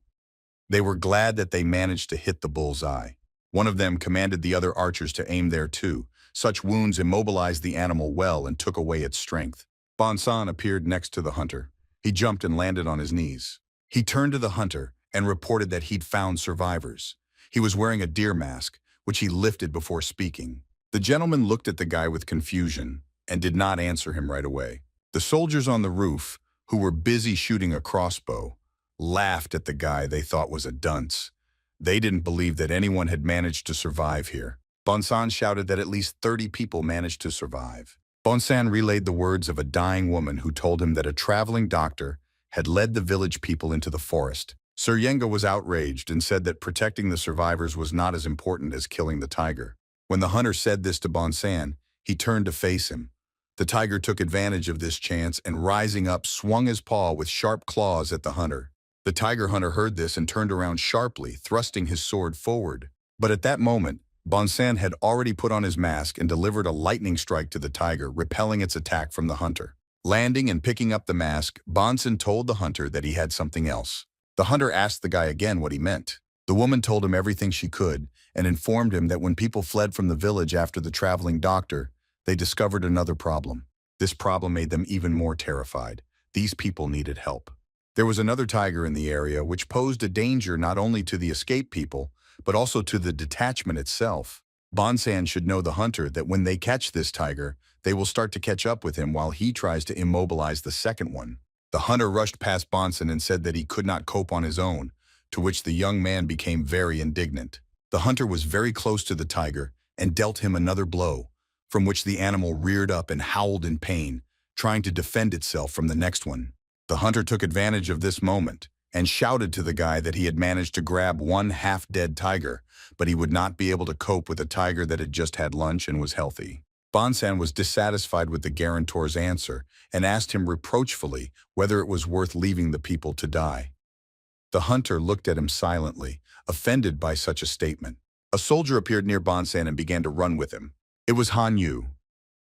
They were glad that they managed to hit the bull's eye. One of them commanded the other archers to aim there too. Such wounds immobilized the animal well and took away its strength. Bonson appeared next to the hunter. He jumped and landed on his knees. He turned to the hunter and reported that he'd found survivors. He was wearing a deer mask, which he lifted before speaking. The gentleman looked at the guy with confusion and did not answer him right away. The soldiers on the roof, who were busy shooting a crossbow, laughed at the guy they thought was a dunce. They didn't believe that anyone had managed to survive here. Bonson shouted that at least 30 people managed to survive. Bonson relayed the words of a dying woman who told him that a traveling doctor had led the village people into the forest. Sir Yenga was outraged and said that protecting the survivors was not as important as killing the tiger. When the hunter said this to Bonson, he turned to face him. The tiger took advantage of this chance and, rising up, swung his paw with sharp claws at the hunter. The tiger hunter heard this and turned around sharply, thrusting his sword forward. But at that moment, Bonson had already put on his mask and delivered a lightning strike to the tiger, repelling its attack from the hunter. Landing and picking up the mask, Bonson told the hunter that he had something else. The hunter asked the guy again what he meant. The woman told him everything she could and informed him that when people fled from the village after the traveling doctor, they discovered another problem. This problem made them even more terrified. These people needed help. There was another tiger in the area which posed a danger not only to the escaped people, but also to the detachment itself. Bonson should know the hunter that when they catch this tiger, they will start to catch up with him while he tries to immobilize the second one. The hunter rushed past Bonson and said that he could not cope on his own, to which the young man became very indignant. The hunter was very close to the tiger and dealt him another blow, from which the animal reared up and howled in pain, trying to defend itself from the next one. The hunter took advantage of this moment and shouted to the guy that he had managed to grab one half-dead tiger, but he would not be able to cope with a tiger that had just had lunch and was healthy. Bonson was dissatisfied with the guarantor's answer and asked him reproachfully whether it was worth leaving the people to die. The hunter looked at him silently, offended by such a statement. A soldier appeared near Bonson and began to run with him. It was Hanu.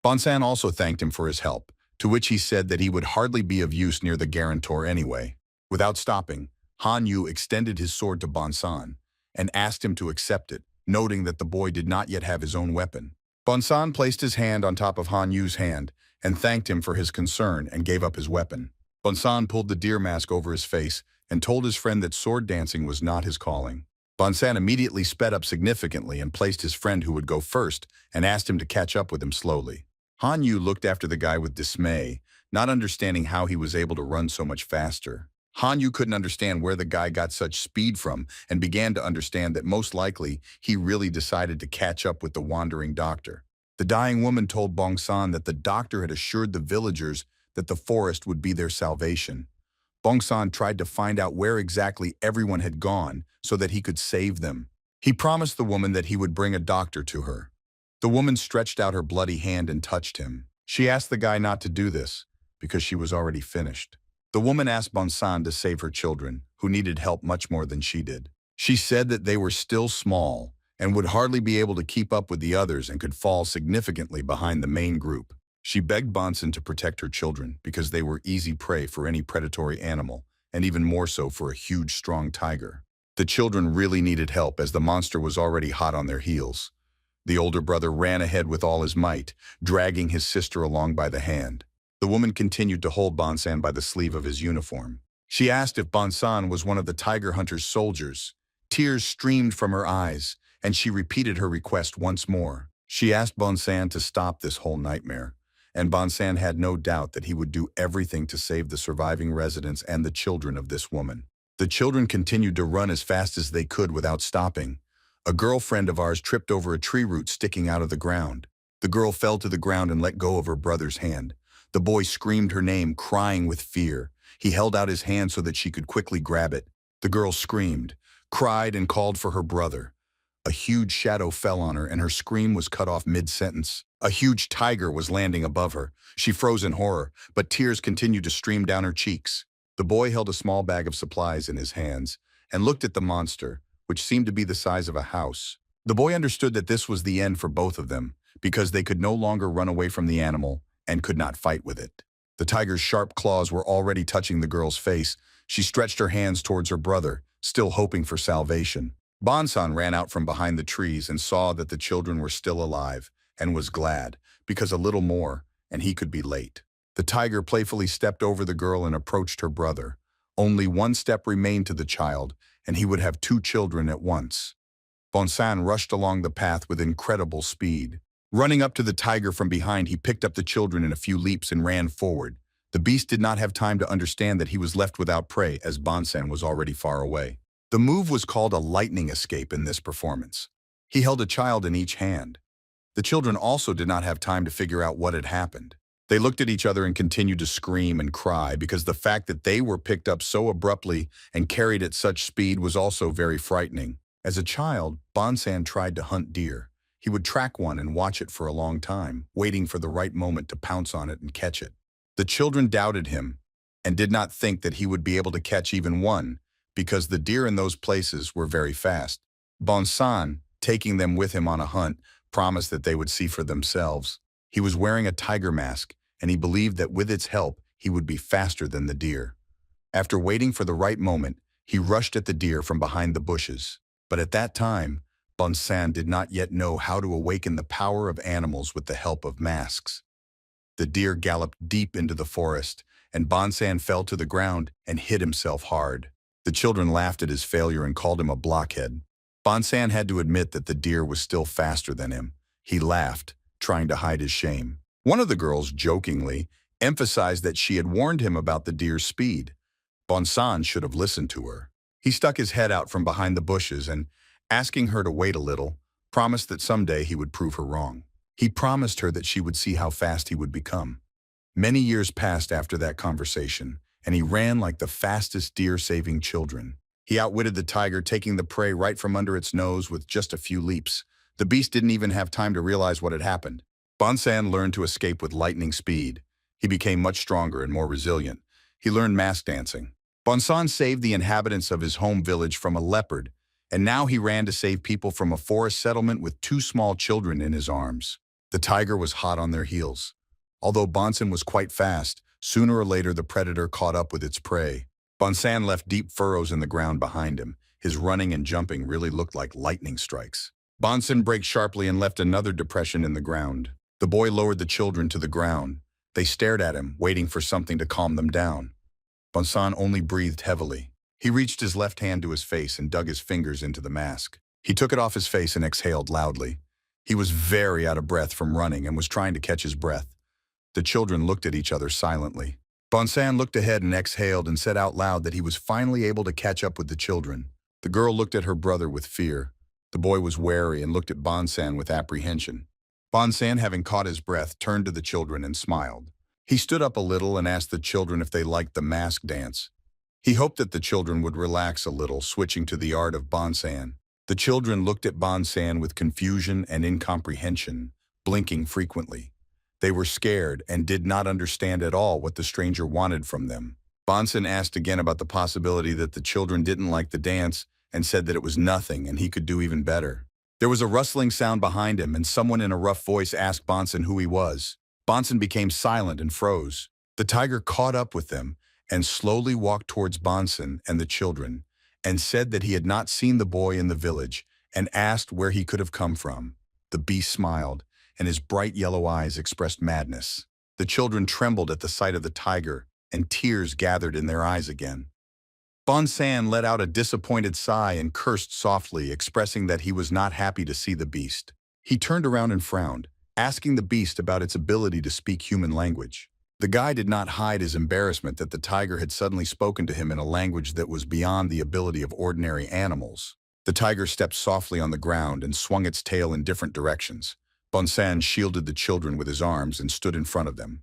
Bonson also thanked him for his help, to which he said that he would hardly be of use near the guarantor anyway. Without stopping, Hanu extended his sword to Bonson and asked him to accept it, noting that the boy did not yet have his own weapon. Bonson placed his hand on top of Hanu's hand and thanked him for his concern and gave up his weapon. Bonson pulled the deer mask over his face and told his friend that sword dancing was not his calling. Bonson immediately sped up significantly and placed his friend who would go first and asked him to catch up with him slowly. Hanu looked after the guy with dismay, not understanding how he was able to run so much faster. Hanu couldn't understand where the guy got such speed from and began to understand that most likely he really decided to catch up with the wandering doctor. The dying woman told Bonson that the doctor had assured the villagers that the forest would be their salvation. Bonson tried to find out where exactly everyone had gone so that he could save them. He promised the woman that he would bring a doctor to her. The woman stretched out her bloody hand and touched him. She asked the guy not to do this because she was already finished. The woman asked Bonson to save her children, who needed help much more than she did. She said that they were still small and would hardly be able to keep up with the others and could fall significantly behind the main group. She begged Bonson to protect her children because they were easy prey for any predatory animal, and even more so for a huge, strong tiger. The children really needed help as the monster was already hot on their heels. The older brother ran ahead with all his might, dragging his sister along by the hand. The woman continued to hold Bonson by the sleeve of his uniform. She asked if Bonson was one of the tiger hunter's soldiers. Tears streamed from her eyes, and she repeated her request once more. She asked Bonson to stop this whole nightmare, and Bonson had no doubt that he would do everything to save the surviving residents and the children of this woman. The children continued to run as fast as they could without stopping. A girlfriend of ours tripped over a tree root sticking out of the ground. The girl fell to the ground and let go of her brother's hand. The boy screamed her name, crying with fear. He held out his hand so that she could quickly grab it. The girl screamed, cried, and called for her brother. A huge shadow fell on her, and her scream was cut off mid-sentence. A huge tiger was landing above her. She froze in horror, but tears continued to stream down her cheeks. The boy held a small bag of supplies in his hands and looked at the monster, which seemed to be the size of a house. The boy understood that this was the end for both of them, because they could no longer run away from the animal and could not fight with it. The tiger's sharp claws were already touching the girl's face. She stretched her hands towards her brother, still hoping for salvation. Bonson ran out from behind the trees and saw that the children were still alive, and was glad, because a little more, and he could be late. The tiger playfully stepped over the girl and approached her brother. Only one step remained to the child, and he would have two children at once. Bonson rushed along the path with incredible speed. Running up to the tiger from behind, he picked up the children in a few leaps and ran forward. The beast did not have time to understand that he was left without prey, as Bonson was already far away. The move was called a lightning escape in this performance. He held a child in each hand. The children also did not have time to figure out what had happened. They looked at each other and continued to scream and cry because the fact that they were picked up so abruptly and carried at such speed was also very frightening. As a child, Bonson tried to hunt deer. He would track one and watch it for a long time, waiting for the right moment to pounce on it and catch it. The children doubted him and did not think that he would be able to catch even one because the deer in those places were very fast. Bonson, taking them with him on a hunt, promised that they would see for themselves. He was wearing a tiger mask, and he believed that with its help, he would be faster than the deer. After waiting for the right moment, he rushed at the deer from behind the bushes. But at that time, Bonson did not yet know how to awaken the power of animals with the help of masks. The deer galloped deep into the forest, and Bonson fell to the ground and hit himself hard. The children laughed at his failure and called him a blockhead. Bonson had to admit that the deer was still faster than him. He laughed, trying to hide his shame. One of the girls, jokingly, emphasized that she had warned him about the deer's speed. Bonson should have listened to her. He stuck his head out from behind the bushes and, asking her to wait a little, promised that someday he would prove her wrong. He promised her that she would see how fast he would become. Many years passed after that conversation, and he ran like the fastest deer saving children. He outwitted the tiger, taking the prey right from under its nose with just a few leaps. The beast didn't even have time to realize what had happened. Bonson learned to escape with lightning speed. He became much stronger and more resilient. He learned mask dancing. Bonson saved the inhabitants of his home village from a leopard, and now he ran to save people from a forest settlement with two small children in his arms. The tiger was hot on their heels. Although Bonson was quite fast, sooner or later the predator caught up with its prey. Bonson left deep furrows in the ground behind him. His running and jumping really looked like lightning strikes. Bonson braked sharply and left another depression in the ground. The boy lowered the children to the ground. They stared at him, waiting for something to calm them down. Bonson only breathed heavily. He reached his left hand to his face and dug his fingers into the mask. He took it off his face and exhaled loudly. He was very out of breath from running and was trying to catch his breath. The children looked at each other silently. Bonson looked ahead and exhaled and said out loud that he was finally able to catch up with the children. The girl looked at her brother with fear. The boy was wary and looked at Bonson with apprehension. Bonson, having caught his breath, turned to the children and smiled. He stood up a little and asked the children if they liked the mask dance. He hoped that the children would relax a little, switching to the art of Bonson. The children looked at Bonson with confusion and incomprehension, blinking frequently. They were scared and did not understand at all what the stranger wanted from them. Bonson asked again about the possibility that the children didn't like the dance and said that it was nothing and he could do even better. There was a rustling sound behind him and someone in a rough voice asked Bonson who he was. Bonson became silent and froze. The tiger caught up with them and slowly walked towards Bonson and the children and said that he had not seen the boy in the village and asked where he could have come from. The beast smiled, and his bright yellow eyes expressed madness. The children trembled at the sight of the tiger, and tears gathered in their eyes again. Bonson let out a disappointed sigh and cursed softly, expressing that he was not happy to see the beast. He turned around and frowned, asking the beast about its ability to speak human language. The guy did not hide his embarrassment that the tiger had suddenly spoken to him in a language that was beyond the ability of ordinary animals. The tiger stepped softly on the ground and swung its tail in different directions. Bonson shielded the children with his arms and stood in front of them.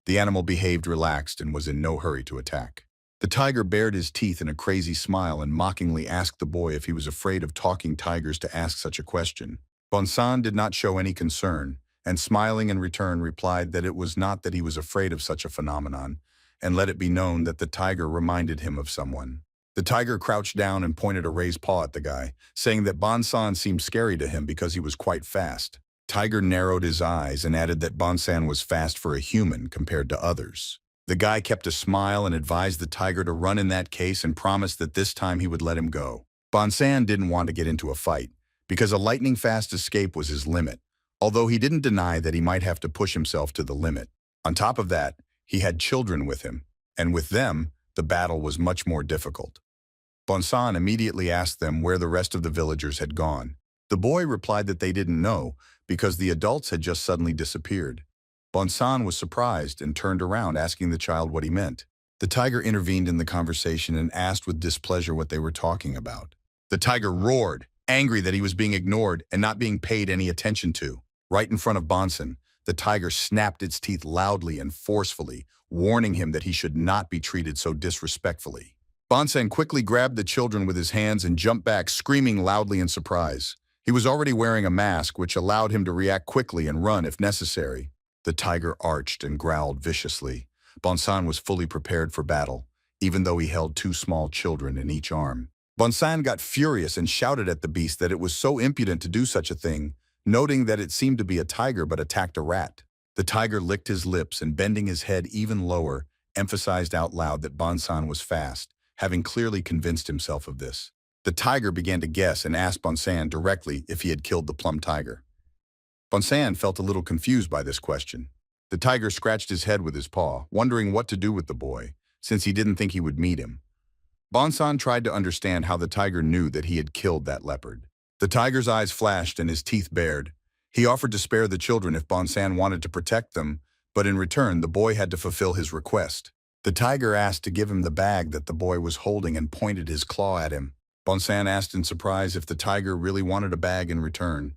The animal behaved relaxed and was in no hurry to attack. The tiger bared his teeth in a crazy smile and mockingly asked the boy if he was afraid of talking tigers to ask such a question. Bonson did not show any concern, and smiling in return replied that it was not that he was afraid of such a phenomenon, and let it be known that the tiger reminded him of someone. The tiger crouched down and pointed a raised paw at the guy, saying that Bonson seemed scary to him because he was quite fast. Tiger narrowed his eyes and added that Bonson was fast for a human compared to others. The guy kept a smile and advised the tiger to run in that case and promised that this time he would let him go. Bonson didn't want to get into a fight, because a lightning-fast escape was his limit, although he didn't deny that he might have to push himself to the limit. On top of that, he had children with him, and with them, the battle was much more difficult. Bonson immediately asked them where the rest of the villagers had gone. The boy replied that they didn't know, because the adults had just suddenly disappeared. Bonson was surprised and turned around, asking the child what he meant. The tiger intervened in the conversation and asked with displeasure what they were talking about. The tiger roared, angry that he was being ignored and not being paid any attention to. Right in front of Bonson, the tiger snapped its teeth loudly and forcefully, warning him that he should not be treated so disrespectfully. Bonson quickly grabbed the children with his hands and jumped back, screaming loudly in surprise. He was already wearing a mask, which allowed him to react quickly and run if necessary. The tiger arched and growled viciously. Bonson was fully prepared for battle, even though he held two small children in each arm. Bonson got furious and shouted at the beast that it was so impudent to do such a thing, noting that it seemed to be a tiger but attacked a rat. The tiger licked his lips and, bending his head even lower, emphasized out loud that Bonson was fast, having clearly convinced himself of this. The tiger began to guess and asked Bonson directly if he had killed the plum tiger. Bonson felt a little confused by this question. The tiger scratched his head with his paw, wondering what to do with the boy, since he didn't think he would meet him. Bonson tried to understand how the tiger knew that he had killed that leopard. The tiger's eyes flashed and his teeth bared. He offered to spare the children if Bonson wanted to protect them, but in return, the boy had to fulfill his request. The tiger asked to give him the bag that the boy was holding and pointed his claw at him. Bonson asked in surprise if the tiger really wanted a bag in return.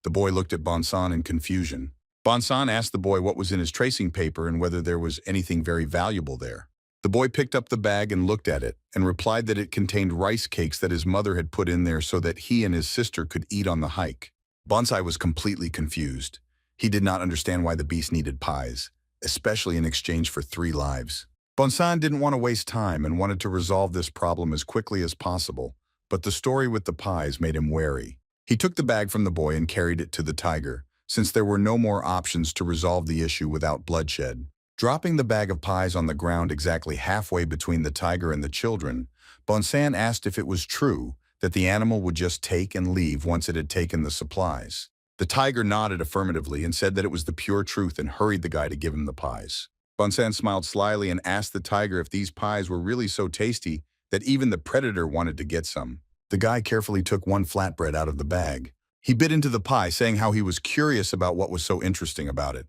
The boy looked at Bonson in confusion. Bonson asked the boy what was in his tracing paper and whether there was anything very valuable there. The boy picked up the bag and looked at it, and replied that it contained rice cakes that his mother had put in there so that he and his sister could eat on the hike. Bonson was completely confused. He did not understand why the beast needed pies, especially in exchange for 3 lives. Bonson didn't want to waste time and wanted to resolve this problem as quickly as possible, but the story with the pies made him wary. He took the bag from the boy and carried it to the tiger, since there were no more options to resolve the issue without bloodshed. Dropping the bag of pies on the ground exactly halfway between the tiger and the children, Bonson asked if it was true that the animal would just take and leave once it had taken the supplies. The tiger nodded affirmatively and said that it was the pure truth and hurried the guy to give him the pies. Bonson smiled slyly and asked the tiger if these pies were really so tasty that even the predator wanted to get some. The guy carefully took one flatbread out of the bag. He bit into the pie, saying how he was curious about what was so interesting about it.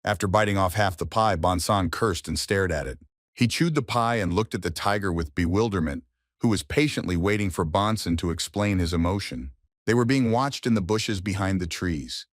After biting off half the pie, Bonson cursed and stared at it. He chewed the pie and looked at the tiger with bewilderment, who was patiently waiting for Bonson to explain his emotion. They were being watched in the bushes behind the trees.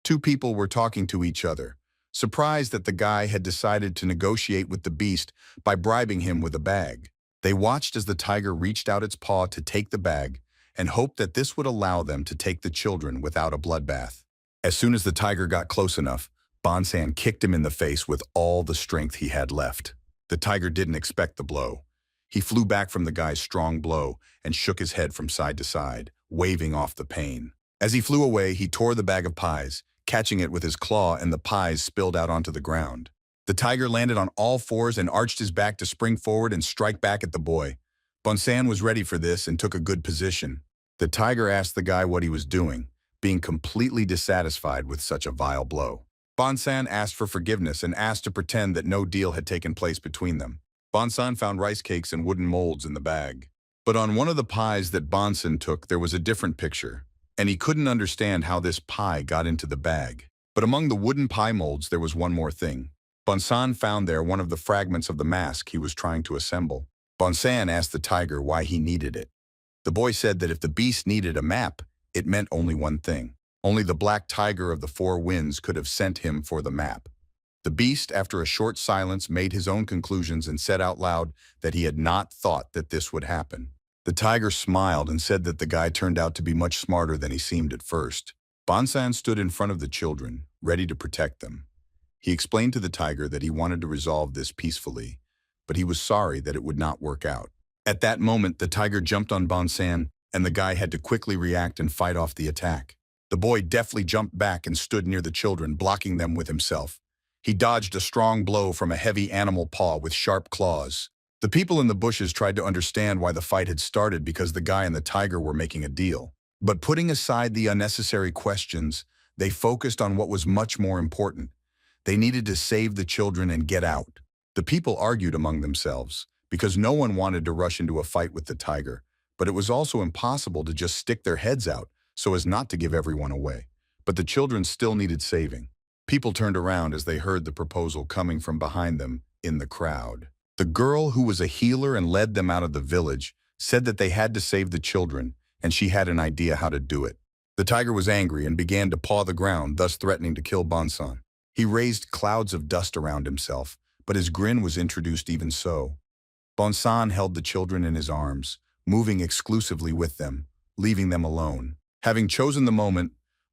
2 people were talking to each other, surprised that the guy had decided to negotiate with the beast by bribing him with a bag. They watched as the tiger reached out its paw to take the bag and hoped that this would allow them to take the children without a bloodbath. As soon as the tiger got close enough, Bonson kicked him in the face with all the strength he had left. The tiger didn't expect the blow. He flew back from the guy's strong blow and shook his head from side to side, waving off the pain. As he flew away, he tore the bag of pies, catching it with his claw, and the pies spilled out onto the ground. The tiger landed on all 4s and arched his back to spring forward and strike back at the boy. Bonson was ready for this and took a good position. The tiger asked the guy what he was doing, being completely dissatisfied with such a vile blow. Bonson asked for forgiveness and asked to pretend that no deal had taken place between them. Bonson found rice cakes and wooden molds in the bag. But on one of the pies that Bonson took, there was a different picture, and he couldn't understand how this pie got into the bag. But among the wooden pie molds, there was one more thing. Bonson found there one of the fragments of the mask he was trying to assemble. Bonson asked the tiger why he needed it. The boy said that if the beast needed a map, it meant only one thing. Only the black tiger of the 4 winds could have sent him for the map. The beast, after a short silence, made his own conclusions and said out loud that he had not thought that this would happen. The tiger smiled and said that the guy turned out to be much smarter than he seemed at first. Bonson stood in front of the children, ready to protect them. He explained to the tiger that he wanted to resolve this peacefully, but he was sorry that it would not work out. At that moment, the tiger jumped on Bonson, and the guy had to quickly react and fight off the attack. The boy deftly jumped back and stood near the children, blocking them with himself. He dodged a strong blow from a heavy animal paw with sharp claws. The people in the bushes tried to understand why the fight had started because the guy and the tiger were making a deal. But putting aside the unnecessary questions, they focused on what was much more important. They needed to save the children and get out. The people argued among themselves, because no one wanted to rush into a fight with the tiger, but it was also impossible to just stick their heads out so as not to give everyone away. But the children still needed saving. People turned around as they heard the proposal coming from behind them in the crowd. The girl who was a healer and led them out of the village said that they had to save the children, and she had an idea how to do it. The tiger was angry and began to paw the ground, thus threatening to kill Bonson. He raised clouds of dust around himself, but his grin was introduced even so. Bonson held the children in his arms, moving exclusively with them, leaving them alone. Having chosen the moment,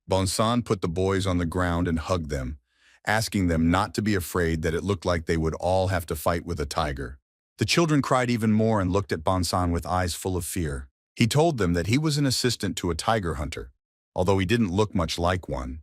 Bonson put the boys on the ground and hugged them, asking them not to be afraid that it looked like they would all have to fight with a tiger. The children cried even more and looked at Bonson with eyes full of fear. He told them that he was an assistant to a tiger hunter, although he didn't look much like one.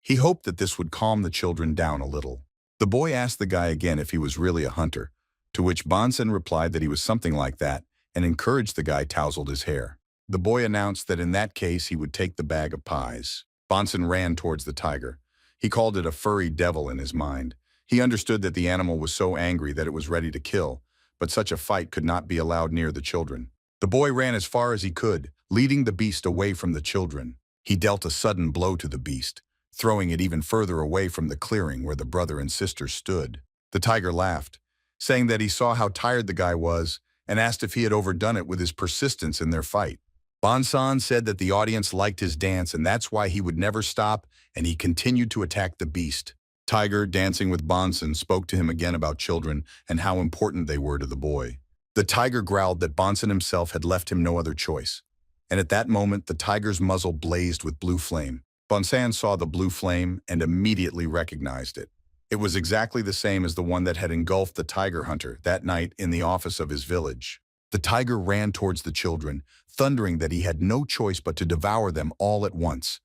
He hoped that this would calm the children down a little. The boy asked the guy again if he was really a hunter, to which Bonson replied that he was something like that and encouraged the guy tousled his hair. The boy announced that in that case he would take the bag of pies. Bonson ran towards the tiger. He called it a furry devil in his mind. He understood that the animal was so angry that it was ready to kill, but such a fight could not be allowed near the children. The boy ran as far as he could, leading the beast away from the children. He dealt a sudden blow to the beast, throwing it even further away from the clearing where the brother and sister stood. The tiger laughed, saying that he saw how tired the guy was and asked if he had overdone it with his persistence in their fight. Bonson said that the audience liked his dance and that's why he would never stop, and he continued to attack the beast. Tiger, dancing with Bonson, spoke to him again about children and how important they were to the boy. The tiger growled that Bonson himself had left him no other choice. And at that moment, the tiger's muzzle blazed with blue flame. Bonson saw the blue flame and immediately recognized it. It was exactly the same as the one that had engulfed the tiger hunter that night in the office of his village. The tiger ran towards the children, thundering that he had no choice but to devour them all at once.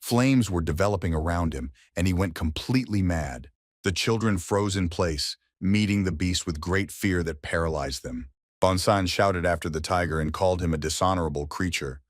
Flames were developing around him, and he went completely mad. The children froze in place, meeting the beast with great fear that paralyzed them. Bonson shouted after the tiger and called him a dishonorable creature.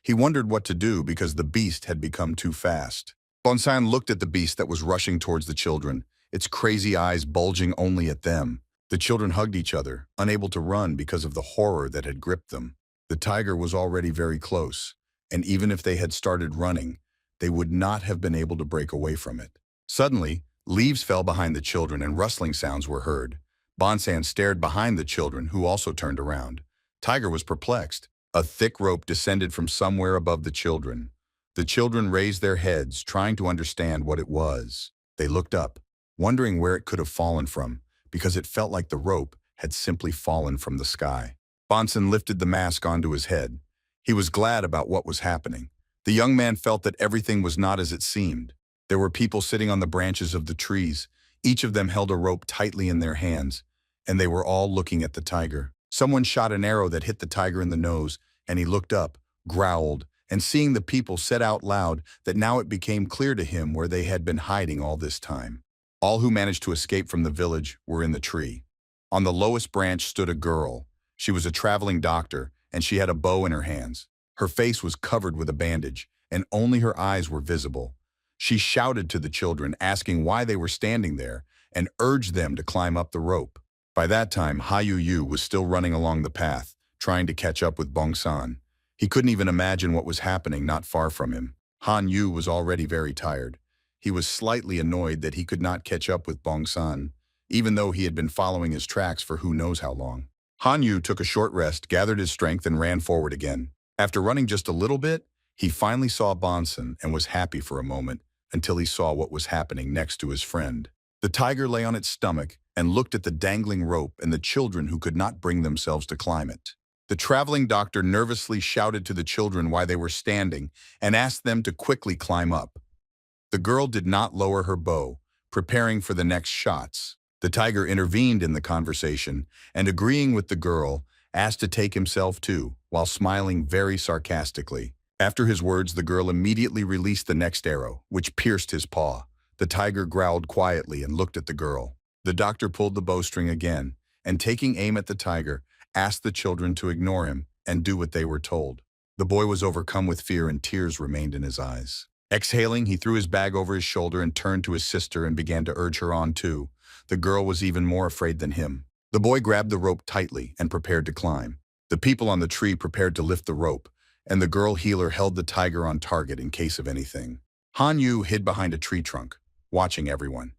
He wondered what to do because the beast had become too fast. Bonson looked at the beast that was rushing towards the children, its crazy eyes bulging only at them. The children hugged each other, unable to run because of the horror that had gripped them. The tiger was already very close, and even if they had started running, they would not have been able to break away from it. Suddenly, leaves fell behind the children and rustling sounds were heard. Bonson stared behind the children, who also turned around. Tiger was perplexed. A thick rope descended from somewhere above the children. The children raised their heads, trying to understand what it was. They looked up, wondering where it could have fallen from, because it felt like the rope had simply fallen from the sky. Bonson lifted the mask onto his head. He was glad about what was happening. The young man felt that everything was not as it seemed. There were people sitting on the branches of the trees. Each of them held a rope tightly in their hands, and they were all looking at the tiger. Someone shot an arrow that hit the tiger in the nose, and he looked up, growled, and seeing the people said out loud that now it became clear to him where they had been hiding all this time. All who managed to escape from the village were in the tree. On the lowest branch stood a girl. She was a traveling doctor, and she had a bow in her hands. Her face was covered with a bandage, and only her eyes were visible. She shouted to the children, asking why they were standing there, and urged them to climb up the rope. By that time, Hanu was still running along the path, trying to catch up with Bonson. He couldn't even imagine what was happening not far from him. Hanu was already very tired. He was slightly annoyed that he could not catch up with Bonson, even though he had been following his tracks for who knows how long. Hanu took a short rest, gathered his strength, and ran forward again. After running just a little bit, he finally saw Bonson and was happy for a moment until he saw what was happening next to his friend. The tiger lay on its stomach and looked at the dangling rope and the children who could not bring themselves to climb it. The traveling doctor nervously shouted to the children why they were standing and asked them to quickly climb up. The girl did not lower her bow, preparing for the next shots. The tiger intervened in the conversation and, agreeing with the girl, asked to take himself too, while smiling very sarcastically. After his words, the girl immediately released the next arrow, which pierced his paw. The tiger growled quietly and looked at the girl. The doctor pulled the bowstring again, and taking aim at the tiger, asked the children to ignore him and do what they were told. The boy was overcome with fear and tears remained in his eyes. Exhaling, he threw his bag over his shoulder and turned to his sister and began to urge her on too. The girl was even more afraid than him. The boy grabbed the rope tightly and prepared to climb. The people on the tree prepared to lift the rope, and the girl healer held the tiger on target in case of anything. Hanu hid behind a tree trunk, watching everyone.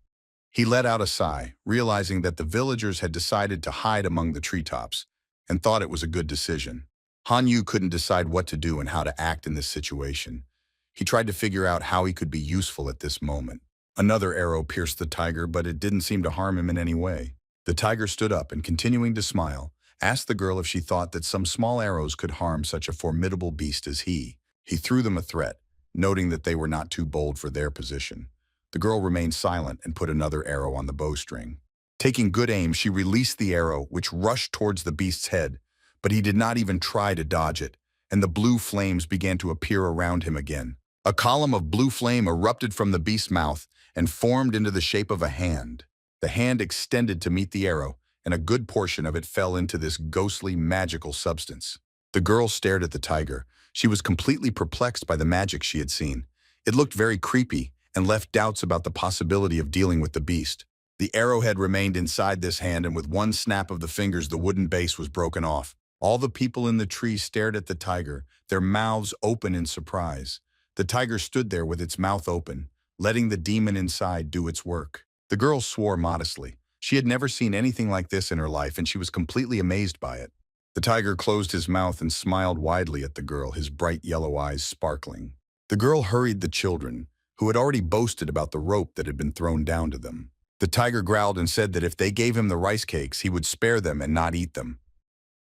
He let out a sigh, realizing that the villagers had decided to hide among the treetops, and thought it was a good decision. Hanu couldn't decide what to do and how to act in this situation. He tried to figure out how he could be useful at this moment. Another arrow pierced the tiger, but it didn't seem to harm him in any way. The tiger stood up and, continuing to smile, asked the girl if she thought that some small arrows could harm such a formidable beast as he. He threw them a threat, noting that they were not too bold for their position. The girl remained silent and put another arrow on the bowstring. Taking good aim, she released the arrow, which rushed towards the beast's head, but he did not even try to dodge it, and the blue flames began to appear around him again. A column of blue flame erupted from the beast's mouth and formed into the shape of a hand. The hand extended to meet the arrow, and a good portion of it fell into this ghostly, magical substance. The girl stared at the tiger. She was completely perplexed by the magic she had seen. It looked very creepy and left doubts about the possibility of dealing with the beast. The arrowhead remained inside this hand, and with one snap of the fingers, the wooden base was broken off. All the people in the tree stared at the tiger, their mouths open in surprise. The tiger stood there with its mouth open, letting the demon inside do its work. The girl swore modestly. She had never seen anything like this in her life, and she was completely amazed by it. The tiger closed his mouth and smiled widely at the girl, his bright yellow eyes sparkling. The girl hurried the children, who had already boasted about the rope that had been thrown down to them. The tiger growled and said that if they gave him the rice cakes, he would spare them and not eat them.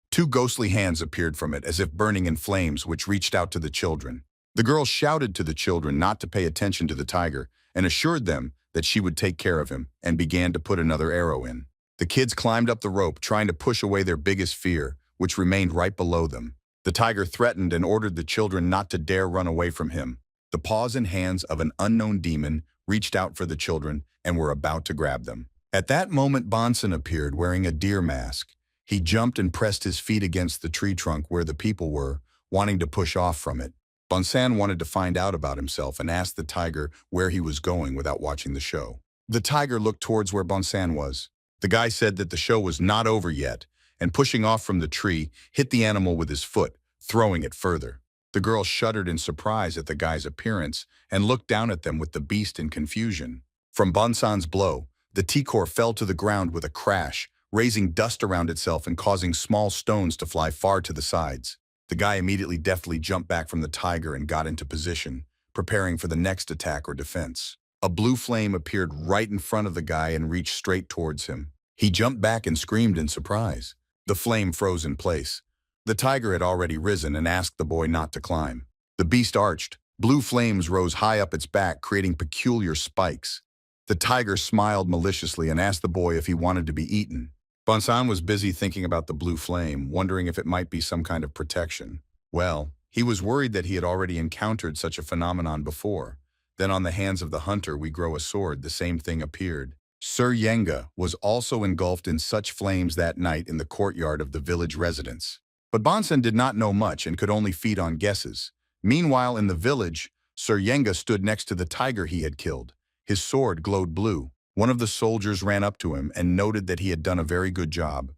Two ghostly hands appeared from it, as if burning in flames, which reached out to the children. The girl shouted to the children not to pay attention to the tiger and assured them that she would take care of him, and began to put another arrow in. The kids climbed up the rope, trying to push away their biggest fear, which remained right below them. The tiger threatened and ordered the children not to dare run away from him. The paws and hands of an unknown demon reached out for the children and were about to grab them. At that moment, Bonson appeared wearing a deer mask. He jumped and pressed his feet against the tree trunk where the people were, wanting to push off from it. Bonson wanted to find out about himself and asked the tiger where he was going without watching the show. The tiger looked towards where Bonson was. The guy said that the show was not over yet, and pushing off from the tree, hit the animal with his foot, throwing it further. The girl shuddered in surprise at the guy's appearance and looked down at them with the beast in confusion. From Bonson's blow, the T-core fell to the ground with a crash, raising dust around itself and causing small stones to fly far to the sides. The guy immediately deftly jumped back from the tiger and got into position, preparing for the next attack or defense. A blue flame appeared right in front of the guy and reached straight towards him. He jumped back and screamed in surprise. The flame froze in place. The tiger had already risen and asked the boy not to climb. The beast arched. Blue flames rose high up its back, creating peculiar spikes. The tiger smiled maliciously and asked the boy if he wanted to be eaten. Bonson was busy thinking about the blue flame, wondering if it might be some kind of protection. Well, he was worried that he had already encountered such a phenomenon before. Then on the hands of the hunter we grow a sword, the same thing appeared. Sir Yenga was also engulfed in such flames that night in the courtyard of the village residence. But Bonson did not know much and could only feed on guesses. Meanwhile, in the village, Sir Yenga stood next to the tiger he had killed. His sword glowed blue. One of the soldiers ran up to him and noted that he had done a very good job.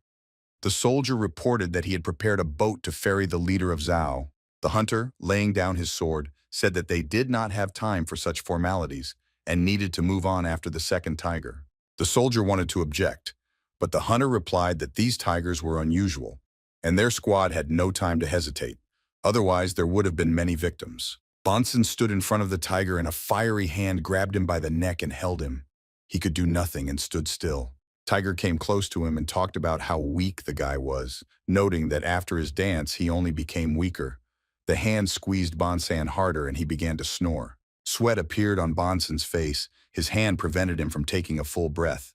The soldier reported that he had prepared a boat to ferry the leader of Zhao. The hunter, laying down his sword, said that they did not have time for such formalities and needed to move on after the second tiger. The soldier wanted to object, but the hunter replied that these tigers were unusual, and their squad had no time to hesitate. Otherwise, there would have been many victims. Bonson stood in front of the tiger and a fiery hand grabbed him by the neck and held him. He could do nothing and stood still. Tiger came close to him and talked about how weak the guy was, noting that after his dance he only became weaker. The hand squeezed Bonson harder and he began to snore. Sweat appeared on Bonson's face. His hand prevented him from taking a full breath.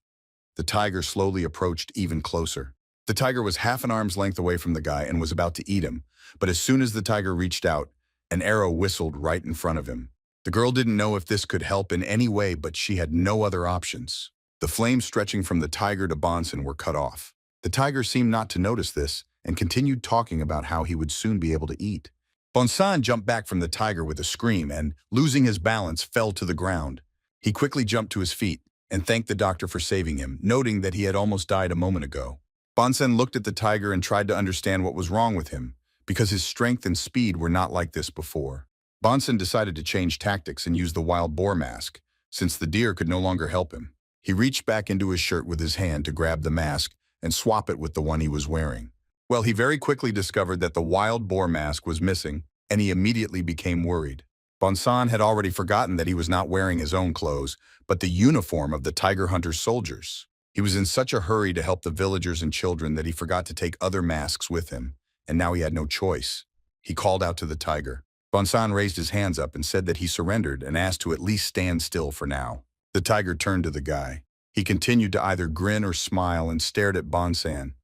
The tiger slowly approached even closer. The tiger was half an arm's length away from the guy and was about to eat him, but as soon as the tiger reached out, an arrow whistled right in front of him. The girl didn't know if this could help in any way, but she had no other options. The flames stretching from the tiger to Bonson were cut off. The tiger seemed not to notice this and continued talking about how he would soon be able to eat. Bonson jumped back from the tiger with a scream and, losing his balance, fell to the ground. He quickly jumped to his feet and thanked the doctor for saving him, noting that he had almost died a moment ago. Bonson looked at the tiger and tried to understand what was wrong with him, because his strength and speed were not like this before. Bonson decided to change tactics and use the wild boar mask, since the deer could no longer help him. He reached back into his shirt with his hand to grab the mask and swap it with the one he was wearing. Well, he very quickly discovered that the wild boar mask was missing, and he immediately became worried. Bonson had already forgotten that he was not wearing his own clothes, but the uniform of the tiger hunter's soldiers. He was in such a hurry to help the villagers and children that he forgot to take other masks with him, and now he had no choice. He called out to the tiger. Bonson raised his hands up and said that he surrendered and asked to at least stand still for now. The tiger turned to the guy. He continued to either grin or smile and stared at Bonson.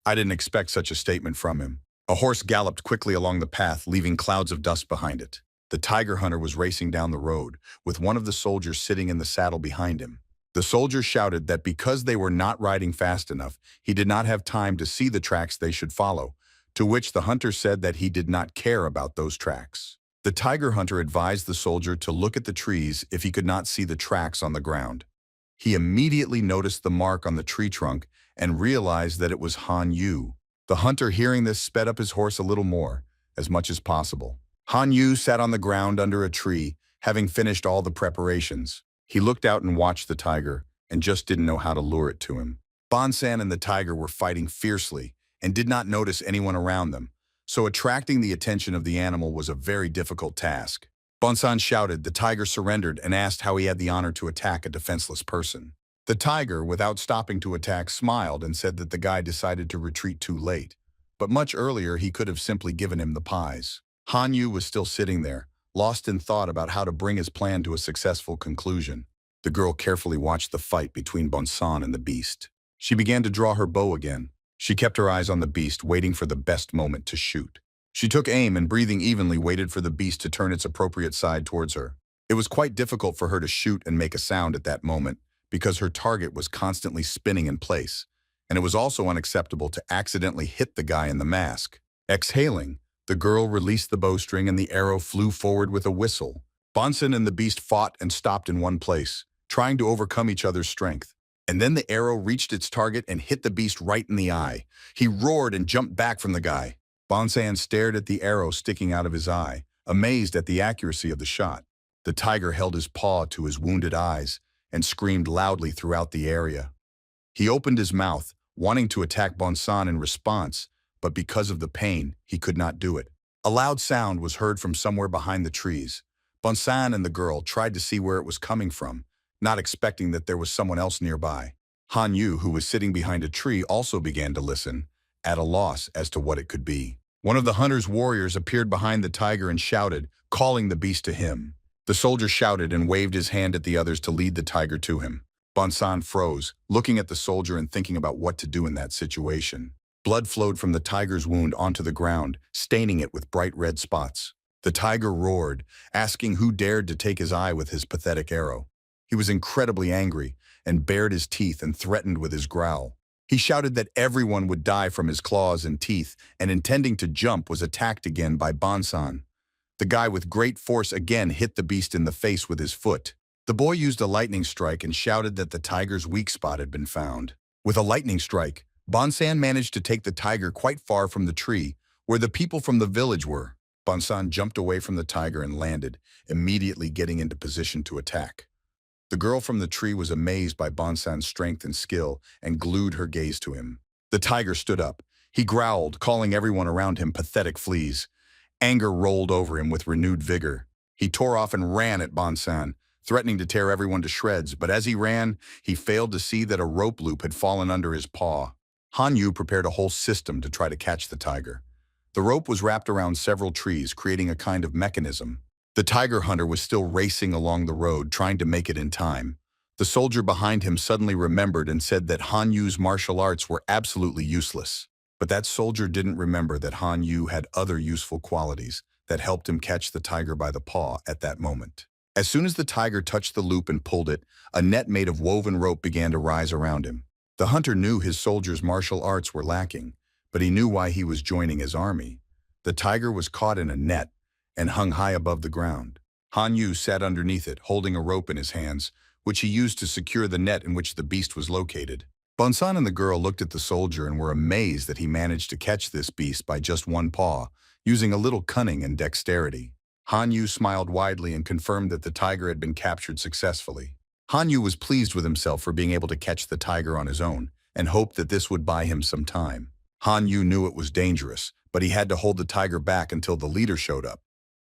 I didn't expect such a statement from him. A horse galloped quickly along the path, leaving clouds of dust behind it. The tiger hunter was racing down the road, with one of the soldiers sitting in the saddle behind him. The soldier shouted that because they were not riding fast enough, he did not have time to see the tracks they should follow, to which the hunter said that he did not care about those tracks. The tiger hunter advised the soldier to look at the trees if he could not see the tracks on the ground. He immediately noticed the mark on the tree trunk and realized that it was Hanu. The hunter, hearing this, sped up his horse a little more, as much as possible. Hanu sat on the ground under a tree, having finished all the preparations. He looked out and watched the tiger, and just didn't know how to lure it to him. Bonson and the tiger were fighting fiercely, and did not notice anyone around them, so attracting the attention of the animal was a very difficult task. Bonson shouted, the tiger surrendered and asked how he had the honor to attack a defenseless person. The tiger, without stopping to attack, smiled and said that the guy decided to retreat too late, but much earlier he could have simply given him the pies. Hanu was still sitting there, lost in thought about how to bring his plan to a successful conclusion. The girl carefully watched the fight between Bonson and the beast. She began to draw her bow again. She kept her eyes on the beast, waiting for the best moment to shoot. She took aim and, breathing evenly, waited for the beast to turn its appropriate side towards her. It was quite difficult for her to shoot and make a sound at that moment, because her target was constantly spinning in place, and it was also unacceptable to accidentally hit the guy in the mask. Exhaling, the girl released the bowstring and the arrow flew forward with a whistle. Bonson and the beast fought and stopped in one place, trying to overcome each other's strength. And then the arrow reached its target and hit the beast right in the eye. He roared and jumped back from the guy. Bonson stared at the arrow sticking out of his eye, amazed at the accuracy of the shot. The tiger held his paw to his wounded eyes and screamed loudly throughout the area. He opened his mouth, wanting to attack Bonson in response, but because of the pain, he could not do it. A loud sound was heard from somewhere behind the trees. Bonson and the girl tried to see where it was coming from, not expecting that there was someone else nearby. Hanu, who was sitting behind a tree, also began to listen, at a loss as to what it could be. One of the hunter's warriors appeared behind the tiger and shouted, calling the beast to him. The soldier shouted and waved his hand at the others to lead the tiger to him. Bonson froze, looking at the soldier and thinking about what to do in that situation. Blood flowed from the tiger's wound onto the ground, staining it with bright red spots. The tiger roared, asking who dared to take his eye with his pathetic arrow. He was incredibly angry and bared his teeth and threatened with his growl. He shouted that everyone would die from his claws and teeth, and intending to jump was attacked again by Bonson. The guy with great force again hit the beast in the face with his foot. The boy used a lightning strike and shouted that the tiger's weak spot had been found. With a lightning strike, Bonson managed to take the tiger quite far from the tree, where the people from the village were. Bonson jumped away from the tiger and landed, immediately getting into position to attack. The girl from the tree was amazed by Bonson's strength and skill and glued her gaze to him. The tiger stood up. He growled, calling everyone around him pathetic fleas. Anger rolled over him with renewed vigor. He tore off and ran at Bonson, threatening to tear everyone to shreds, but as he ran, he failed to see that a rope loop had fallen under his paw. Hanu prepared a whole system to try to catch the tiger. The rope was wrapped around several trees, creating a kind of mechanism. The tiger hunter was still racing along the road, trying to make it in time. The soldier behind him suddenly remembered and said that Han Yu's martial arts were absolutely useless. But that soldier didn't remember that Han Yu had other useful qualities that helped him catch the tiger by the paw at that moment. As soon as the tiger touched the loop and pulled it, a net made of woven rope began to rise around him. The hunter knew his soldier's martial arts were lacking, but he knew why he was joining his army. The tiger was caught in a net and hung high above the ground. Han Yu sat underneath it, holding a rope in his hands, which he used to secure the net in which the beast was located. Bonson and the girl looked at the soldier and were amazed that he managed to catch this beast by just one paw, using a little cunning and dexterity. Han Yu smiled widely and confirmed that the tiger had been captured successfully. Han Yu was pleased with himself for being able to catch the tiger on his own and hoped that this would buy him some time. Han Yu knew it was dangerous, but he had to hold the tiger back until the leader showed up.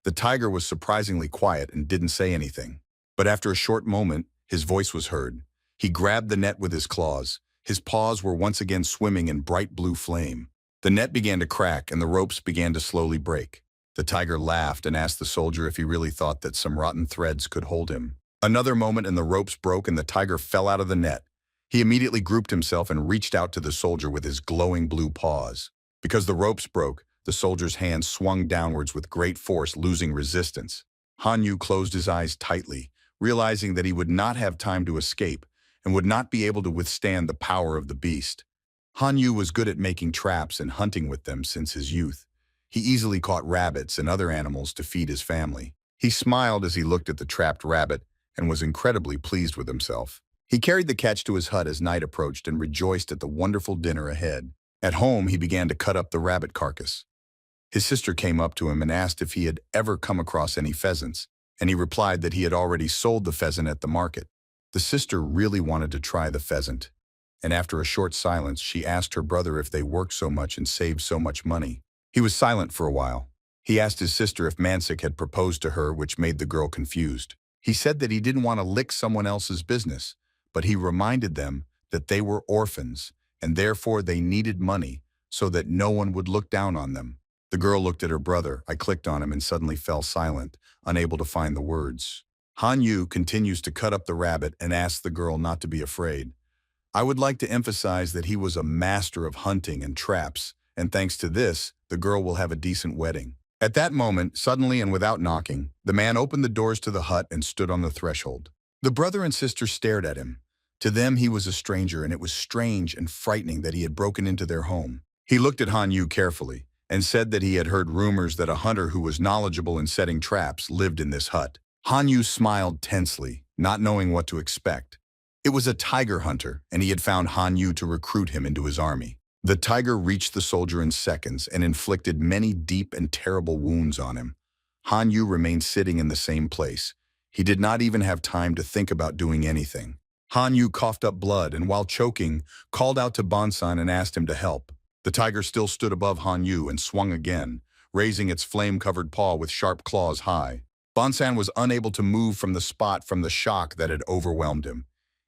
The tiger was surprisingly quiet and didn't say anything. But after a short moment, his voice was heard. He grabbed the net with his claws. His paws were once again swimming in bright blue flame. The net began to crack and the ropes began to slowly break. The tiger laughed and asked the soldier if he really thought that some rotten threads could hold him. Another moment and the ropes broke and the tiger fell out of the net. He immediately grouped himself and reached out to the soldier with his glowing blue paws. Because the ropes broke, the soldier's hands swung downwards with great force, losing resistance. Han Yu closed his eyes tightly, realizing that he would not have time to escape and would not be able to withstand the power of the beast. Han Yu was good at making traps and hunting with them since his youth. He easily caught rabbits and other animals to feed his family. He smiled as he looked at the trapped rabbit and was incredibly pleased with himself. He carried the catch to his hut as night approached and rejoiced at the wonderful dinner ahead. At home, he began to cut up the rabbit carcass. His sister came up to him and asked if he had ever come across any pheasants, and he replied that he had already sold the pheasant at the market. The sister really wanted to try the pheasant, and after a short silence, she asked her brother if they worked so much and saved so much money. He was silent for a while. He asked his sister if Mansik had proposed to her, which made the girl confused. He said that he didn't want to lick someone else's business, but he reminded them that they were orphans, and therefore they needed money so that no one would look down on them. The girl looked at her brother. I clicked on him and suddenly fell silent, unable to find the words. Han Yu continues to cut up the rabbit and asks the girl not to be afraid. I would like to emphasize that he was a master of hunting and traps, and thanks to this, the girl will have a decent wedding. At that moment, suddenly and without knocking, the man opened the doors to the hut and stood on the threshold. The brother and sister stared at him. To them, he was a stranger, and it was strange and frightening that he had broken into their home. He looked at Han Yu carefully and said that he had heard rumors that a hunter who was knowledgeable in setting traps lived in this hut. Han Yu smiled tensely, not knowing what to expect. It was a tiger hunter, and he had found Han Yu to recruit him into his army. The tiger reached the soldier in seconds and inflicted many deep and terrible wounds on him. Han Yu remained sitting in the same place. He did not even have time to think about doing anything. Han Yu coughed up blood and, while choking, called out to Bonson and asked him to help. The tiger still stood above Han Yu and swung again, raising its flame-covered paw with sharp claws high. Bonson was unable to move from the spot from the shock that had overwhelmed him.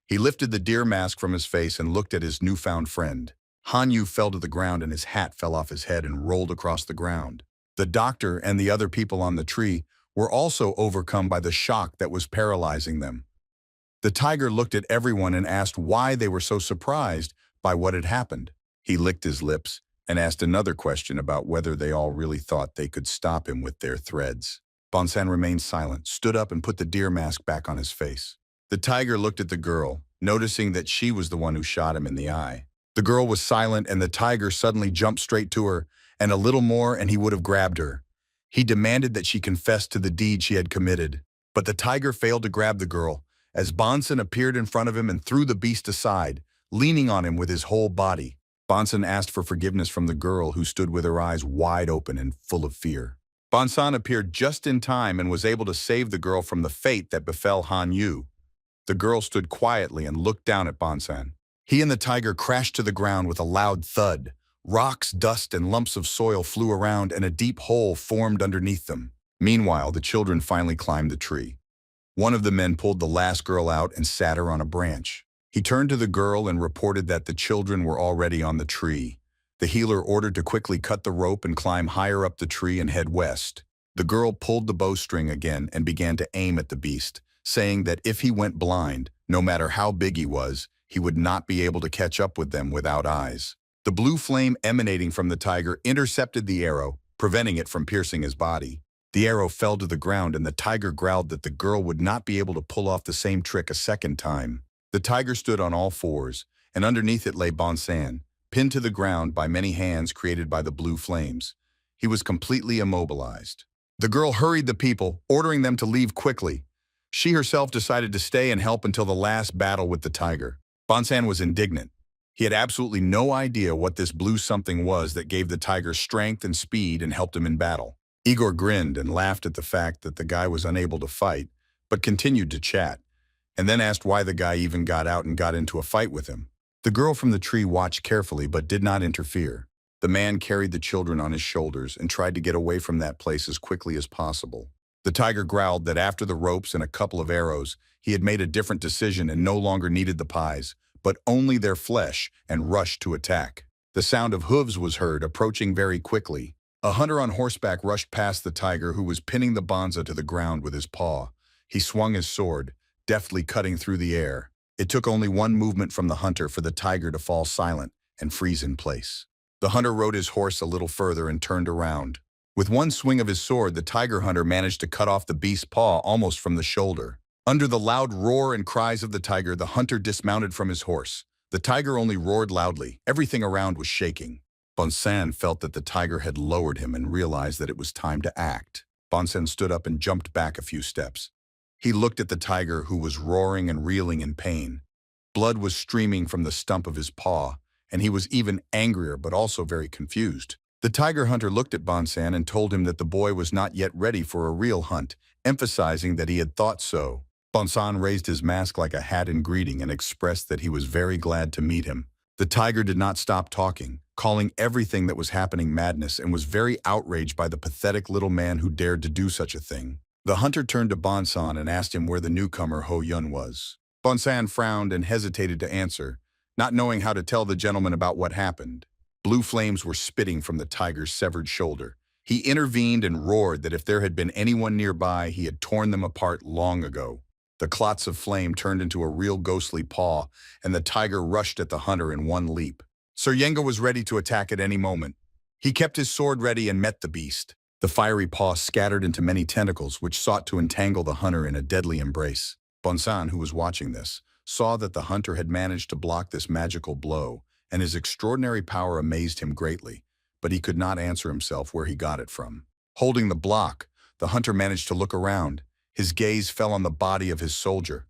He lifted the deer mask from his face and looked at his newfound friend. Han Yu fell to the ground and his hat fell off his head and rolled across the ground. The doctor and the other people on the tree were also overcome by the shock that was paralyzing them. The tiger looked at everyone and asked why they were so surprised by what had happened. He licked his lips and asked another question about whether they all really thought they could stop him with their threads. Bonson remained silent, stood up and put the deer mask back on his face. The tiger looked at the girl, noticing that she was the one who shot him in the eye. The girl was silent and the tiger suddenly jumped straight to her, and a little more and he would have grabbed her. He demanded that she confess to the deed she had committed, but the tiger failed to grab the girl, as Bonson appeared in front of him and threw the beast aside, leaning on him with his whole body. Bonson asked for forgiveness from the girl, who stood with her eyes wide open and full of fear. Bonson appeared just in time and was able to save the girl from the fate that befell Han Yu. The girl stood quietly and looked down at Bonson. He and the tiger crashed to the ground with a loud thud. Rocks, dust, and lumps of soil flew around and a deep hole formed underneath them. Meanwhile, the children finally climbed the tree. One of the men pulled the last girl out and sat her on a branch. He turned to the girl and reported that the children were already on the tree. The healer ordered to quickly cut the rope and climb higher up the tree and head west. The girl pulled the bowstring again and began to aim at the beast, saying that if he went blind, No matter how big he would not be able to catch up with them without eyes. The blue flame emanating from the tiger intercepted the arrow, preventing it from piercing his body. The arrow fell to the ground and the tiger growled that the girl would not be able to pull off the same trick a second time. The tiger stood on all fours, and underneath it lay Bonson, pinned to the ground by many hands created by the blue flames. He was completely immobilized. The girl hurried the people, ordering them to leave quickly. She herself decided to stay and help until the last battle with the tiger. Bonson was indignant. He had absolutely no idea what this blue something was that gave the tiger strength and speed and helped him in battle. Igor grinned and laughed at the fact that the guy was unable to fight, but continued to chat, and then asked why the guy even got out and got into a fight with him. The girl from the tree watched carefully but did not interfere. The man carried the children on his shoulders and tried to get away from that place as quickly as possible. The tiger growled that after the ropes and a couple of arrows, he had made a different decision and no longer needed the pies, but only their flesh, and rushed to attack. The sound of hooves was heard, approaching very quickly. A hunter on horseback rushed past the tiger, who was pinning the bonza to the ground with his paw. He swung his sword, deftly cutting through the air. It took only one movement from the hunter for the tiger to fall silent and freeze in place. The hunter rode his horse a little further and turned around. With one swing of his sword, the tiger hunter managed to cut off the beast's paw almost from the shoulder. Under the loud roar and cries of the tiger, the hunter dismounted from his horse. The tiger only roared loudly. Everything around was shaking. Bonson felt that the tiger had lowered him and realized that it was time to act. Bonson stood up and jumped back a few steps. He looked at the tiger, who was roaring and reeling in pain. Blood was streaming from the stump of his paw, and he was even angrier but also very confused. The tiger hunter looked at Bonson and told him that the boy was not yet ready for a real hunt, emphasizing that he had thought so. Bonson raised his mask like a hat in greeting and expressed that he was very glad to meet him. The tiger did not stop talking, calling everything that was happening madness, and was very outraged by the pathetic little man who dared to do such a thing. The hunter turned to Bonson and asked him where the newcomer Ho Yun was. Bonson frowned and hesitated to answer, not knowing how to tell the gentleman about what happened. Blue flames were spitting from the tiger's severed shoulder. He intervened and roared that if there had been anyone nearby, he had torn them apart long ago. The clots of flame turned into a real ghostly paw, and the tiger rushed at the hunter in one leap. Sir Yenga was ready to attack at any moment. He kept his sword ready and met the beast. The fiery paw scattered into many tentacles, which sought to entangle the hunter in a deadly embrace. Bonson, who was watching this, saw that the hunter had managed to block this magical blow, and his extraordinary power amazed him greatly, but he could not answer himself where he got it from. Holding the block, the hunter managed to look around. His gaze fell on the body of his soldier.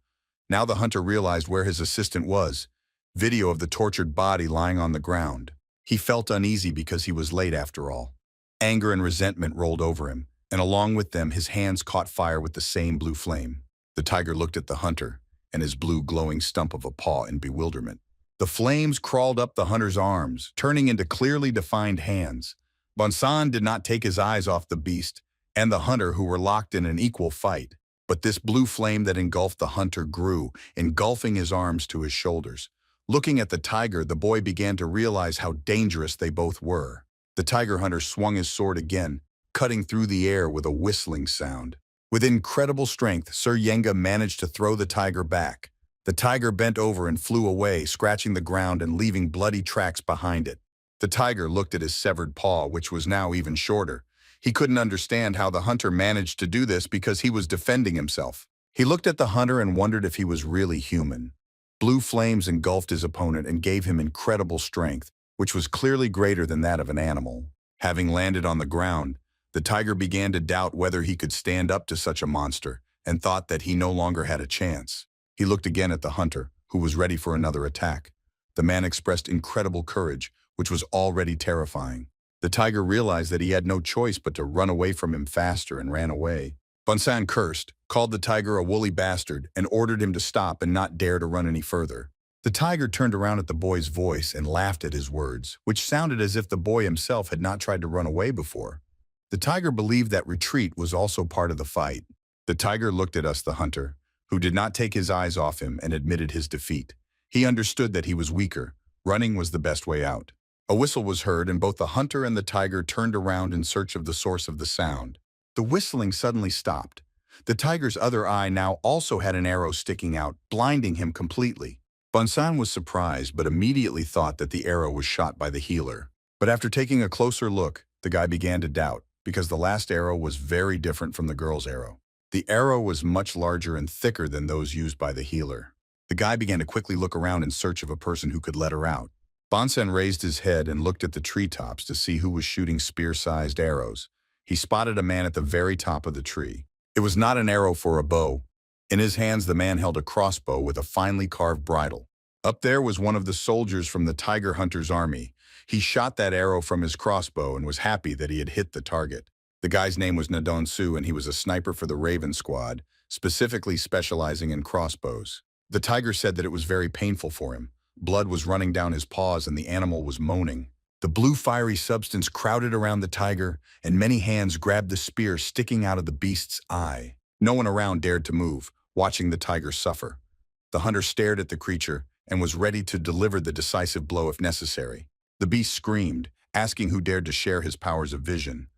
Now the hunter realized where his assistant was. Video of the tortured body lying on the ground. He felt uneasy because he was late after all. Anger and resentment rolled over him, and along with them his hands caught fire with the same blue flame. The tiger looked at the hunter and his blue glowing stump of a paw in bewilderment. The flames crawled up the hunter's arms, turning into clearly defined hands. Bonson did not take his eyes off the beast and the hunter, who were locked in an equal fight. But this blue flame that engulfed the hunter grew, engulfing his arms to his shoulders. Looking at the tiger, the boy began to realize how dangerous they both were. The tiger hunter swung his sword again, cutting through the air with a whistling sound. With incredible strength, Sir Yenga managed to throw the tiger back. The tiger bent over and flew away, scratching the ground and leaving bloody tracks behind it. The tiger looked at his severed paw, which was now even shorter. He couldn't understand how the hunter managed to do this because he was defending himself. He looked at the hunter and wondered if he was really human. Blue flames engulfed his opponent and gave him incredible strength, which was clearly greater than that of an animal. Having landed on the ground, the tiger began to doubt whether he could stand up to such a monster and thought that he no longer had a chance. He looked again at the hunter, who was ready for another attack. The man expressed incredible courage, which was already terrifying. The tiger realized that he had no choice but to run away from him faster and ran away. Bonson cursed, called the tiger a woolly bastard, and ordered him to stop and not dare to run any further. The tiger turned around at the boy's voice and laughed at his words, which sounded as if the boy himself had not tried to run away before. The tiger believed that retreat was also part of the fight. The tiger looked at us, the hunter, who did not take his eyes off him, and admitted his defeat. He understood that he was weaker. Running was the best way out. A whistle was heard, and both the hunter and the tiger turned around in search of the source of the sound. The whistling suddenly stopped. The tiger's other eye now also had an arrow sticking out, blinding him completely. Bonson was surprised but immediately thought that the arrow was shot by the healer. But after taking a closer look, the guy began to doubt, because the last arrow was very different from the girl's arrow. The arrow was much larger and thicker than those used by the healer. The guy began to quickly look around in search of a person who could let her out. Bonson raised his head and looked at the treetops to see who was shooting spear-sized arrows. He spotted a man at the very top of the tree. It was not an arrow for a bow. In his hands, the man held a crossbow with a finely carved bridle. Up there was one of the soldiers from the tiger hunter's army. He shot that arrow from his crossbow and was happy that he had hit the target. The guy's name was Nadon-su, and he was a sniper for the Raven Squad, specifically specializing in crossbows. The tiger said that it was very painful for him. Blood was running down his paws and the animal was moaning. The blue fiery substance crowded around the tiger, and many hands grabbed the spear sticking out of the beast's eye. No one around dared to move, watching the tiger suffer. The hunter stared at the creature and was ready to deliver the decisive blow if necessary. The beast screamed, asking who dared to share his powers of vision.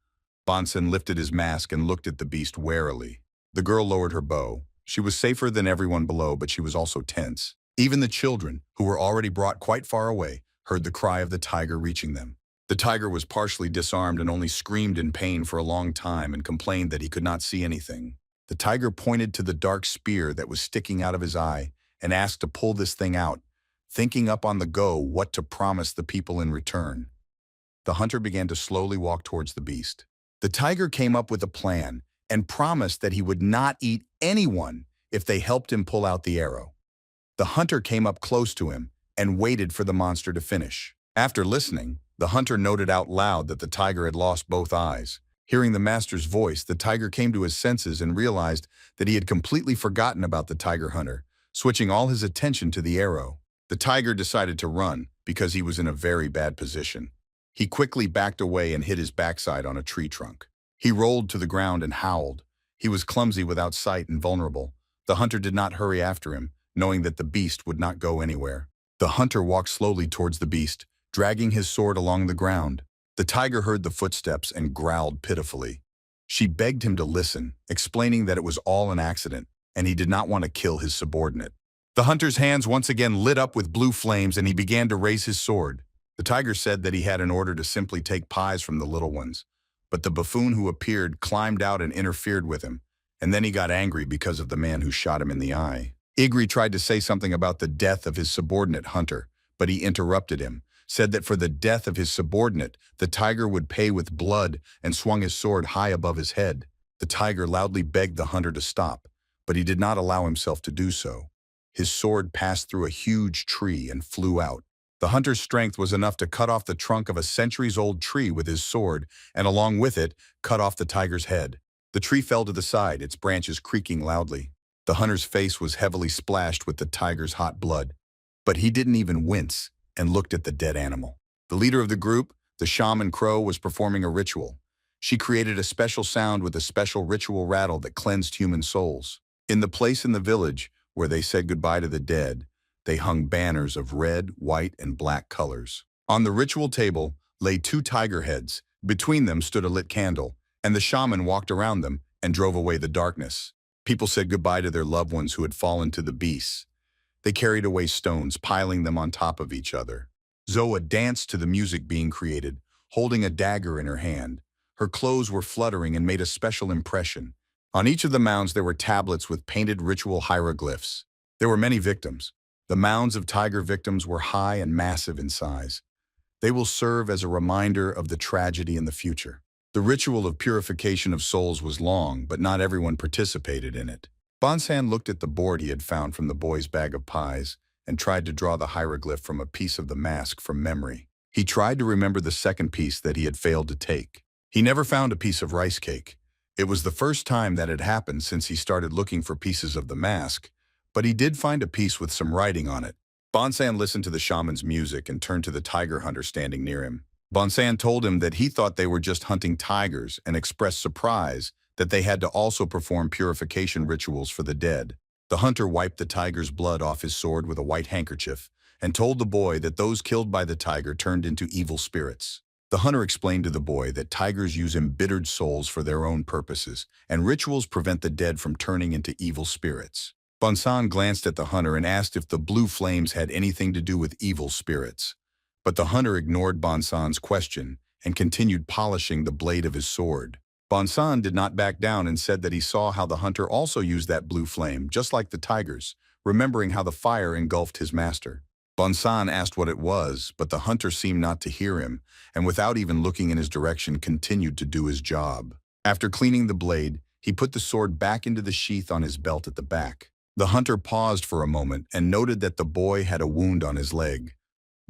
Bonson lifted his mask and looked at the beast warily. The girl lowered her bow. She was safer than everyone below, but she was also tense. Even the children, who were already brought quite far away, heard the cry of the tiger reaching them. The tiger was partially disarmed and only screamed in pain for a long time and complained that he could not see anything. The tiger pointed to the dark spear that was sticking out of his eye and asked to pull this thing out, thinking up on the go what to promise the people in return. The hunter began to slowly walk towards the beast. The tiger came up with a plan and promised that he would not eat anyone if they helped him pull out the arrow. The hunter came up close to him and waited for the monster to finish. After listening, the hunter noted out loud that the tiger had lost both eyes. Hearing the master's voice, the tiger came to his senses and realized that he had completely forgotten about the tiger hunter, switching all his attention to the arrow. The tiger decided to run because he was in a very bad position. He quickly backed away and hit his backside on a tree trunk. He rolled to the ground and howled. He was clumsy, without sight, and vulnerable. The hunter did not hurry after him, knowing that the beast would not go anywhere. The hunter walked slowly towards the beast, dragging his sword along the ground. The tiger heard the footsteps and growled pitifully. She begged him to listen, explaining that it was all an accident, and he did not want to kill his subordinate. The hunter's hands once again lit up with blue flames, and he began to raise his sword. The tiger said that he had an order to simply take pies from the little ones, but the buffoon who appeared climbed out and interfered with him, and then he got angry because of the man who shot him in the eye. Igri tried to say something about the death of his subordinate hunter, but he interrupted him, said that for the death of his subordinate, the tiger would pay with blood, and swung his sword high above his head. The tiger loudly begged the hunter to stop, but he did not allow himself to do so. His sword passed through a huge tree and flew out. The hunter's strength was enough to cut off the trunk of a centuries-old tree with his sword, and along with it, cut off the tiger's head. The tree fell to the side, its branches creaking loudly. The hunter's face was heavily splashed with the tiger's hot blood, but he didn't even wince and looked at the dead animal. The leader of the group, the shaman crow, was performing a ritual. She created a special sound with a special ritual rattle that cleansed human souls. In the place in the village where they said goodbye to the dead, they hung banners of red, white, and black colors. On the ritual table lay 2 tiger heads. Between them stood a lit candle, and the shaman walked around them and drove away the darkness. People said goodbye to their loved ones who had fallen to the beasts. They carried away stones, piling them on top of each other. Zoa danced to the music being created, holding a dagger in her hand. Her clothes were fluttering and made a special impression. On each of the mounds there were tablets with painted ritual hieroglyphs. There were many victims. The mounds of tiger victims were high and massive in size. They will serve as a reminder of the tragedy in the future. The ritual of purification of souls was long, but not everyone participated in it. Bonson looked at the board he had found from the boy's bag of pies and tried to draw the hieroglyph from a piece of the mask from memory. He tried to remember the second piece that he had failed to take. He never found a piece of rice cake. It was the first time that had happened since he started looking for pieces of the mask, but he did find a piece with some writing on it. Bonson listened to the shaman's music and turned to the tiger hunter standing near him. Bonson told him that he thought they were just hunting tigers and expressed surprise that they had to also perform purification rituals for the dead. The hunter wiped the tiger's blood off his sword with a white handkerchief and told the boy that those killed by the tiger turned into evil spirits. The hunter explained to the boy that tigers use embittered souls for their own purposes, and rituals prevent the dead from turning into evil spirits. Bonson glanced at the hunter and asked if the blue flames had anything to do with evil spirits. But the hunter ignored Bonson's question and continued polishing the blade of his sword. Bonson did not back down and said that he saw how the hunter also used that blue flame, just like the tigers, remembering how the fire engulfed his master. Bonson asked what it was, but the hunter seemed not to hear him, and without even looking in his direction continued to do his job. After cleaning the blade, he put the sword back into the sheath on his belt at the back. The hunter paused for a moment and noted that the boy had a wound on his leg.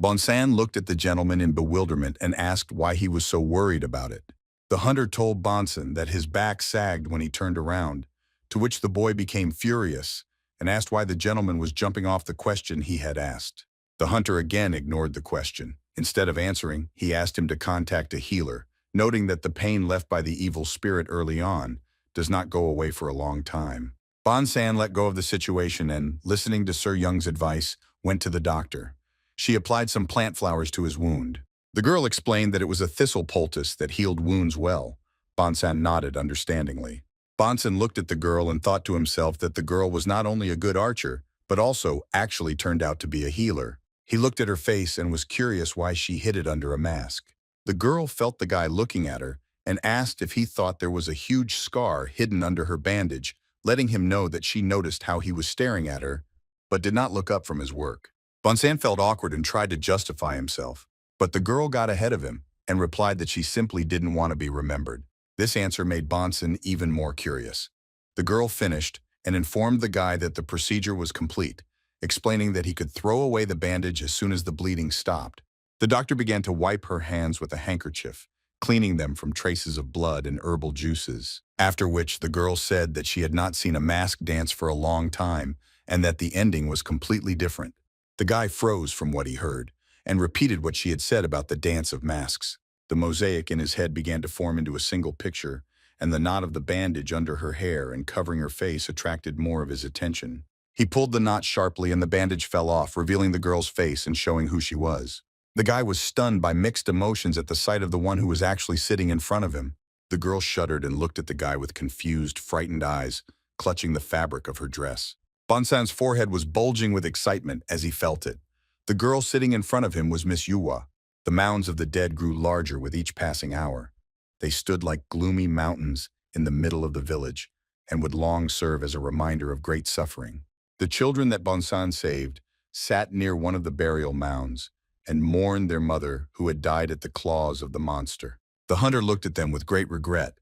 Bonson looked at the gentleman in bewilderment and asked why he was so worried about it. The hunter told Bonson that his back sagged when he turned around, to which the boy became furious and asked why the gentleman was jumping off the question he had asked. The hunter again ignored the question. Instead of answering, he asked him to contact a healer, noting that the pain left by the evil spirit early on does not go away for a long time. Bonson let go of the situation and, listening to Sir Young's advice, went to the doctor. She applied some plant flowers to his wound. The girl explained that it was a thistle poultice that healed wounds well. Bonson nodded understandingly. Bonson looked at the girl and thought to himself that the girl was not only a good archer, but also actually turned out to be a healer. He looked at her face and was curious why she hid it under a mask. The girl felt the guy looking at her and asked if he thought there was a huge scar hidden under her bandage, letting him know that she noticed how he was staring at her, but did not look up from his work. Bonson felt awkward and tried to justify himself, but the girl got ahead of him and replied that she simply didn't want to be remembered. This answer made Bonson even more curious. The girl finished and informed the guy that the procedure was complete, explaining that he could throw away the bandage as soon as the bleeding stopped. The doctor began to wipe her hands with a handkerchief, cleaning them from traces of blood and herbal juices, after which the girl said that she had not seen a mask dance for a long time and that the ending was completely different. The guy froze from what he heard and repeated what she had said about the dance of masks. The mosaic in his head began to form into a single picture, and the knot of the bandage under her hair and covering her face attracted more of his attention. He pulled the knot sharply and the bandage fell off, revealing the girl's face and showing who she was. The guy was stunned by mixed emotions at the sight of the one who was actually sitting in front of him. The girl shuddered and looked at the guy with confused, frightened eyes, clutching the fabric of her dress. Bonson's forehead was bulging with excitement as he felt it. The girl sitting in front of him was Miss Yuwa. The mounds of the dead grew larger with each passing hour. They stood like gloomy mountains in the middle of the village and would long serve as a reminder of great suffering. The children that Bonson saved sat near one of the burial mounds and mourned their mother who had died at the claws of the monster. The hunter looked at them with great regret,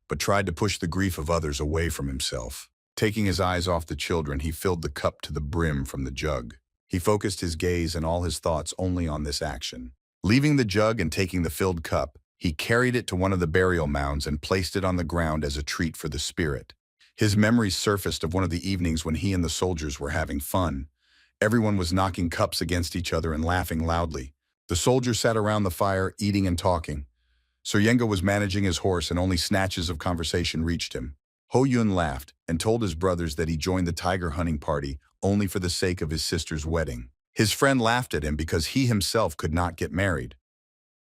but tried to push the grief of others away from himself. Taking his eyes off the children, he filled the cup to the brim from the jug. He focused his gaze and all his thoughts only on this action. Leaving the jug and taking the filled cup, he carried it to one of the burial mounds and placed it on the ground as a treat for the spirit. His memories surfaced of one of the evenings when he and the soldiers were having fun. Everyone was knocking cups against each other and laughing loudly. The soldiers sat around the fire, eating and talking. Sir Yenga was managing his horse and only snatches of conversation reached him. Ho Yun laughed and told his brothers that he joined the tiger hunting party only for the sake of his sister's wedding. His friend laughed at him because he himself could not get married.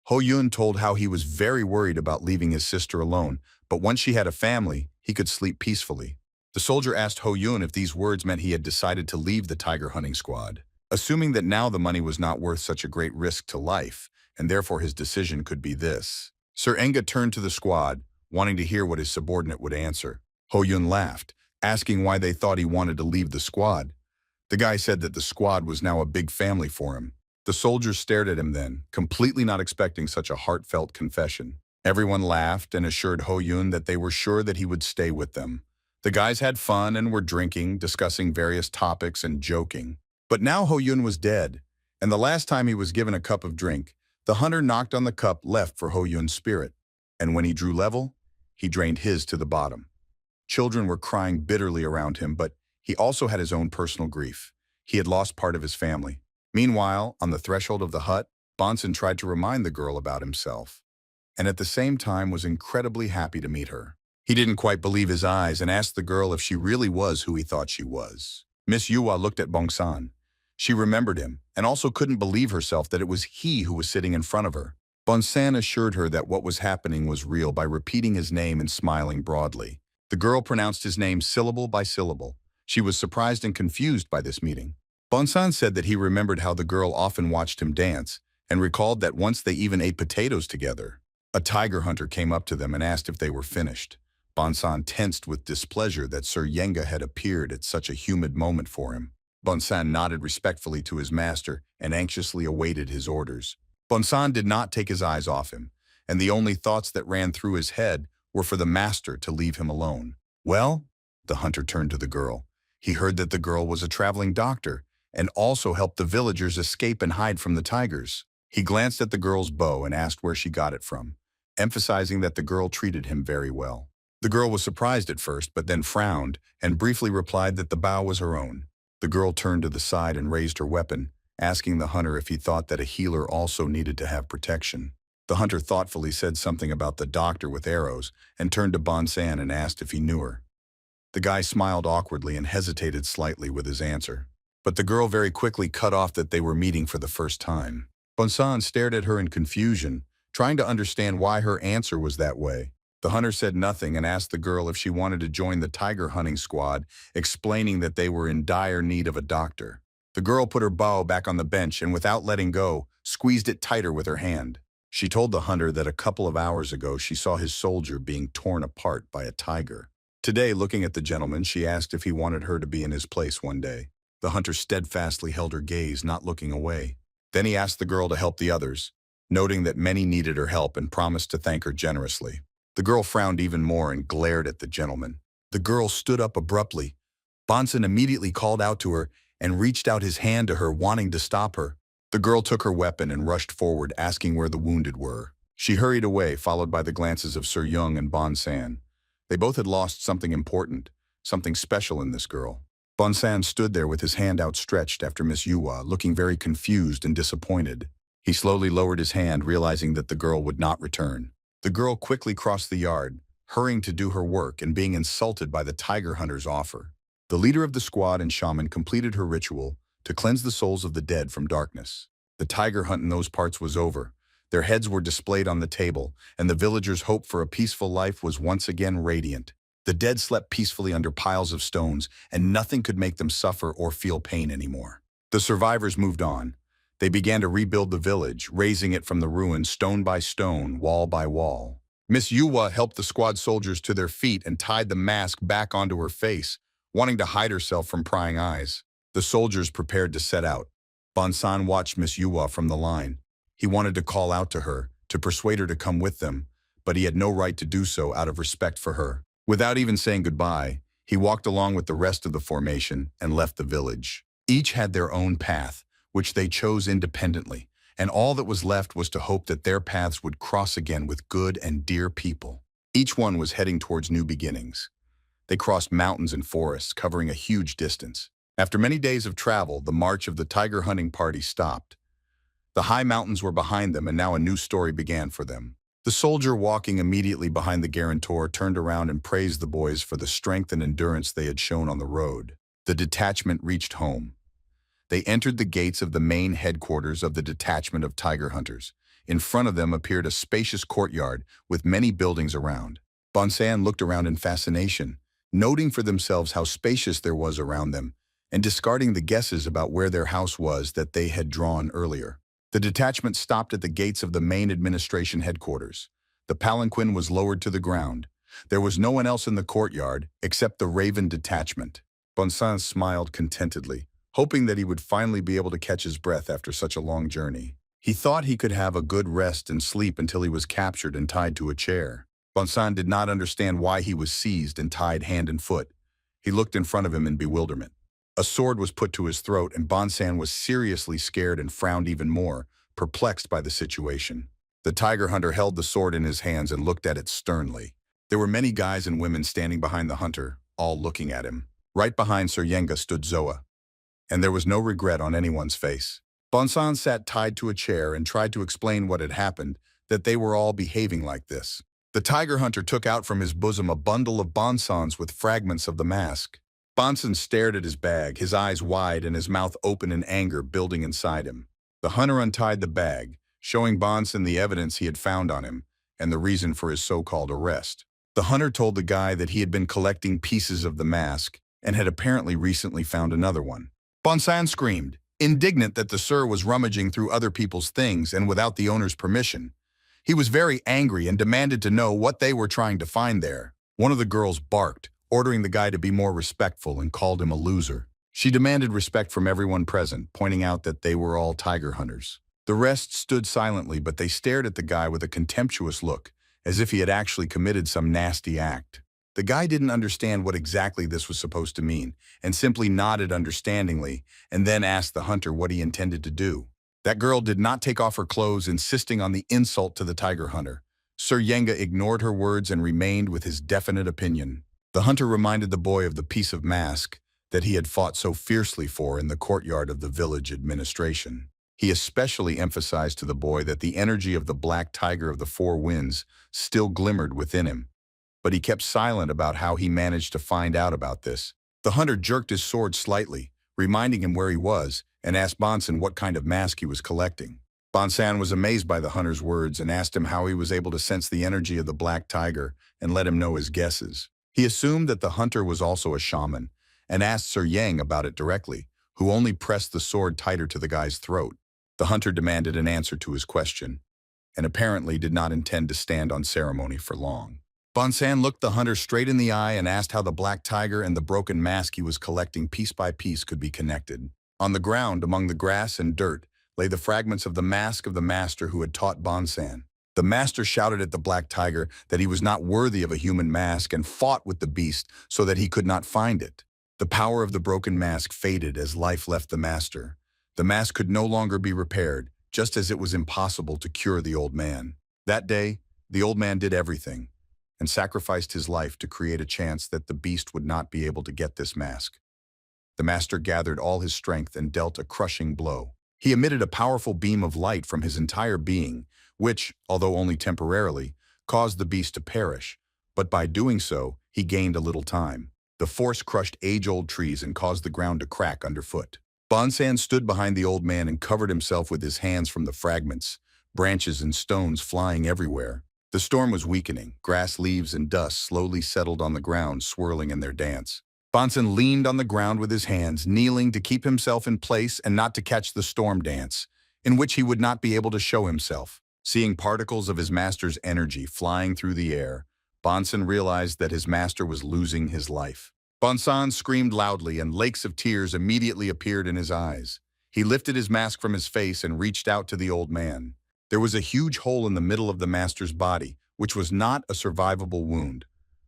Ho Yun told how he was very worried about leaving his sister alone, but once she had a family, he could sleep peacefully. The soldier asked Ho Yun if these words meant he had decided to leave the tiger hunting squad, assuming that now the money was not worth such a great risk to life, and therefore his decision could be this. Sir Enga turned to the squad, wanting to hear what his subordinate would answer. Ho Yun laughed, asking why they thought he wanted to leave the squad. The guy said that the squad was now a big family for him. The soldiers stared at him then, completely not expecting such a heartfelt confession. Everyone laughed and assured Ho Yun that they were sure that he would stay with them. The guys had fun and were drinking, discussing various topics and joking. But now Ho Yun was dead, and the last time he was given a cup of drink, the hunter knocked on the cup left for Ho Yun's spirit, and when he drew level, he drained his to the bottom. Children were crying bitterly around him, but he also had his own personal grief. He had lost part of his family. Meanwhile, on the threshold of the hut, Bonson tried to remind the girl about himself, and at the same time was incredibly happy to meet her. He didn't quite believe his eyes and asked the girl if she really was who he thought she was. Miss Yuwa looked at Bonson. She remembered him and also couldn't believe herself that it was he who was sitting in front of her. Bonson assured her that what was happening was real by repeating his name and smiling broadly. The girl pronounced his name syllable by syllable. She was surprised and confused by this meeting. Bonson said that he remembered how the girl often watched him dance and recalled that once they even ate potatoes together. A tiger hunter came up to them and asked if they were finished. Bonson tensed with displeasure that Sir Yenga had appeared at such a humid moment for him. Bonson nodded respectfully to his master and anxiously awaited his orders. Bonson did not take his eyes off him, and the only thoughts that ran through his head were for the master to leave him alone. Well, the hunter turned to the girl. He heard that the girl was a traveling doctor and also helped the villagers escape and hide from the tigers. He glanced at the girl's bow and asked where she got it from, emphasizing that the girl treated him very well. The girl was surprised at first, but then frowned and briefly replied that the bow was her own. The girl turned to the side and raised her weapon, asking the hunter if he thought that a healer also needed to have protection. The hunter thoughtfully said something about the doctor with arrows and turned to Bonson and asked if he knew her. The guy smiled awkwardly and hesitated slightly with his answer. But the girl very quickly cut off that they were meeting for the first time. Bonson stared at her in confusion, trying to understand why her answer was that way. The hunter said nothing and asked the girl if she wanted to join the tiger hunting squad, explaining that they were in dire need of a doctor. The girl put her bow back on the bench and without letting go, squeezed it tighter with her hand. She told the hunter that a couple of hours ago she saw his soldier being torn apart by a tiger. Today, looking at the gentleman, she asked if he wanted her to be in his place one day. The hunter steadfastly held her gaze, not looking away. Then he asked the girl to help the others, noting that many needed her help and promised to thank her generously. The girl frowned even more and glared at the gentleman. The girl stood up abruptly. Bonson immediately called out to her and reached out his hand to her, wanting to stop her. The girl took her weapon and rushed forward, asking where the wounded were. She hurried away, followed by the glances of Sir Young and Bonson. They both had lost something important, something special in this girl. Bonson stood there with his hand outstretched after Miss Yuwa, looking very confused and disappointed. He slowly lowered his hand, realizing that the girl would not return. The girl quickly crossed the yard, hurrying to do her work and being insulted by the tiger hunter's offer. The leader of the squad and Shaman completed her ritual to cleanse the souls of the dead from darkness. The tiger hunt in those parts was over. Their heads were displayed on the table, and the villagers' hope for a peaceful life was once again radiant. The dead slept peacefully under piles of stones, and nothing could make them suffer or feel pain anymore. The survivors moved on. They began to rebuild the village, raising it from the ruins stone by stone, wall by wall. Miss Yuwa helped the squad soldiers to their feet and tied the mask back onto her face, wanting to hide herself from prying eyes. The soldiers prepared to set out. Bonson watched Miss Yuwa from the line. He wanted to call out to her, to persuade her to come with them, but he had no right to do so out of respect for her. Without even saying goodbye, he walked along with the rest of the formation and left the village. Each had their own path, which they chose independently, and all that was left was to hope that their paths would cross again with good and dear people. Each one was heading towards new beginnings. They crossed mountains and forests, covering a huge distance. After many days of travel, the march of the tiger hunting party stopped. The high mountains were behind them, and now a new story began for them. The soldier walking immediately behind the guarantor turned around and praised the boys for the strength and endurance they had shown on the road. The detachment reached home. They entered the gates of the main headquarters of the detachment of tiger hunters. In front of them appeared a spacious courtyard with many buildings around. Bonson looked around in fascination, noting for themselves how spacious there was around them, and discarding the guesses about where their house was that they had drawn earlier. The detachment stopped at the gates of the main administration headquarters. The palanquin was lowered to the ground. There was no one else in the courtyard except the Raven detachment. Bonson smiled contentedly, hoping that he would finally be able to catch his breath after such a long journey. He thought he could have a good rest and sleep until he was captured and tied to a chair. Bonson did not understand why he was seized and tied hand and foot. He looked in front of him in bewilderment. A sword was put to his throat, and Bonson was seriously scared and frowned even more, perplexed by the situation. The tiger hunter held the sword in his hands and looked at it sternly. There were many guys and women standing behind the hunter, all looking at him. Right behind Sir Yenga stood Zoa, and there was no regret on anyone's face. Bonson sat tied to a chair and tried to explain what had happened, that they were all behaving like this. The tiger hunter took out from his bosom a bundle of Bonsons with fragments of the mask. Bonson stared at his bag, his eyes wide and his mouth open in anger building inside him. The hunter untied the bag, showing Bonson the evidence he had found on him and the reason for his so-called arrest. The hunter told the guy that he had been collecting pieces of the mask and had apparently recently found another one. Bonson screamed, indignant that the sir was rummaging through other people's things and without the owner's permission. He was very angry and demanded to know what they were trying to find there. One of the girls barked, ordering the guy to be more respectful, and called him a loser. She demanded respect from everyone present, pointing out that they were all tiger hunters. The rest stood silently, but they stared at the guy with a contemptuous look, as if he had actually committed some nasty act. The guy didn't understand what exactly this was supposed to mean, and simply nodded understandingly, and then asked the hunter what he intended to do. That girl did not take off her clothes, insisting on the insult to the tiger hunter. Sir Yenga ignored her words and remained with his definite opinion. The hunter reminded the boy of the piece of mask that he had fought so fiercely for in the courtyard of the village administration. He especially emphasized to the boy that the energy of the black tiger of the four winds still glimmered within him. But he kept silent about how he managed to find out about this. The hunter jerked his sword slightly, reminding him where he was, and asked Bonson what kind of mask he was collecting. Bonson was amazed by the hunter's words and asked him how he was able to sense the energy of the black tiger and let him know his guesses. He assumed that the hunter was also a shaman and asked Sir Yang about it directly, who only pressed the sword tighter to the guy's throat. The hunter demanded an answer to his question and apparently did not intend to stand on ceremony for long. Bonson looked the hunter straight in the eye and asked how the black tiger and the broken mask he was collecting piece by piece could be connected. On the ground, among the grass and dirt, lay the fragments of the mask of the master who had taught Bonson. The master shouted at the black tiger that he was not worthy of a human mask and fought with the beast so that he could not find it. The power of the broken mask faded as life left the master. The mask could no longer be repaired, just as it was impossible to cure the old man. That day, the old man did everything and sacrificed his life to create a chance that the beast would not be able to get this mask. The master gathered all his strength and dealt a crushing blow. He emitted a powerful beam of light from his entire being, which, although only temporarily, caused the beast to perish, but by doing so, he gained a little time. The force crushed age-old trees and caused the ground to crack underfoot. Bonson stood behind the old man and covered himself with his hands from the fragments, branches and stones flying everywhere. The storm was weakening. Grass, leaves, and dust slowly settled on the ground, swirling in their dance. Bonson leaned on the ground with his hands, kneeling to keep himself in place and not to catch the storm dance, in which he would not be able to show himself. Seeing particles of his master's energy flying through the air, Bonson realized that his master was losing his life. Bonson screamed loudly, and lakes of tears immediately appeared in his eyes. He lifted his mask from his face and reached out to the old man. There was a huge hole in the middle of the master's body, which was not a survivable wound.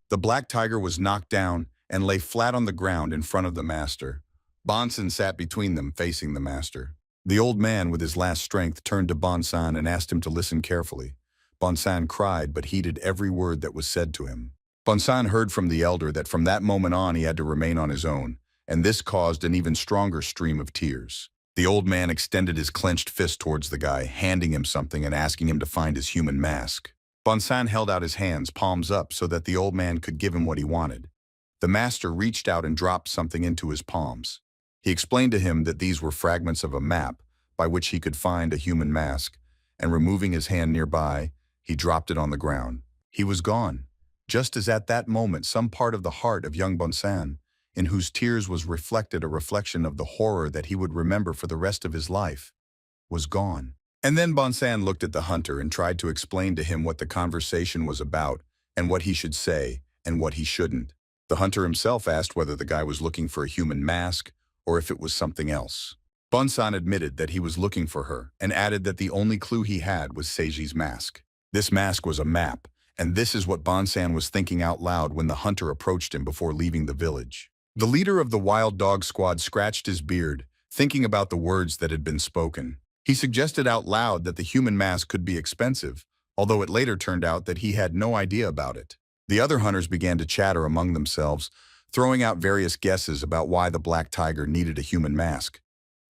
The black tiger was knocked down and lay flat on the ground in front of the master. Bonson sat between them, facing the master. The old man, with his last strength, turned to Bonson and asked him to listen carefully. Bonson cried, but heeded every word that was said to him. Bonson heard from the elder that from that moment on he had to remain on his own, and this caused an even stronger stream of tears. The old man extended his clenched fist towards the guy, handing him something and asking him to find his human mask. Bonson held out his hands, palms up, so that the old man could give him what he wanted. The master reached out and dropped something into his palms. He explained to him that these were fragments of a map by which he could find a human mask, and removing his hand nearby, he dropped it on the ground. He was gone, just as at that moment some part of the heart of young Bonson, in whose tears was reflected a reflection of the horror that he would remember for the rest of his life, was gone. And then Bonson looked at the hunter and tried to explain to him what the conversation was about and what he should say and what he shouldn't. The hunter himself asked whether the guy was looking for a human mask or if it was something else. Bonson admitted that he was looking for her and added that the only clue he had was Seiji's mask. This mask was a map, and this is what Bonson was thinking out loud when the hunter approached him before leaving the village. The leader of the wild dog squad scratched his beard, thinking about the words that had been spoken. He suggested out loud that the human mask could be expensive, although it later turned out that he had no idea about it. The other hunters began to chatter among themselves, throwing out various guesses about why the black tiger needed a human mask.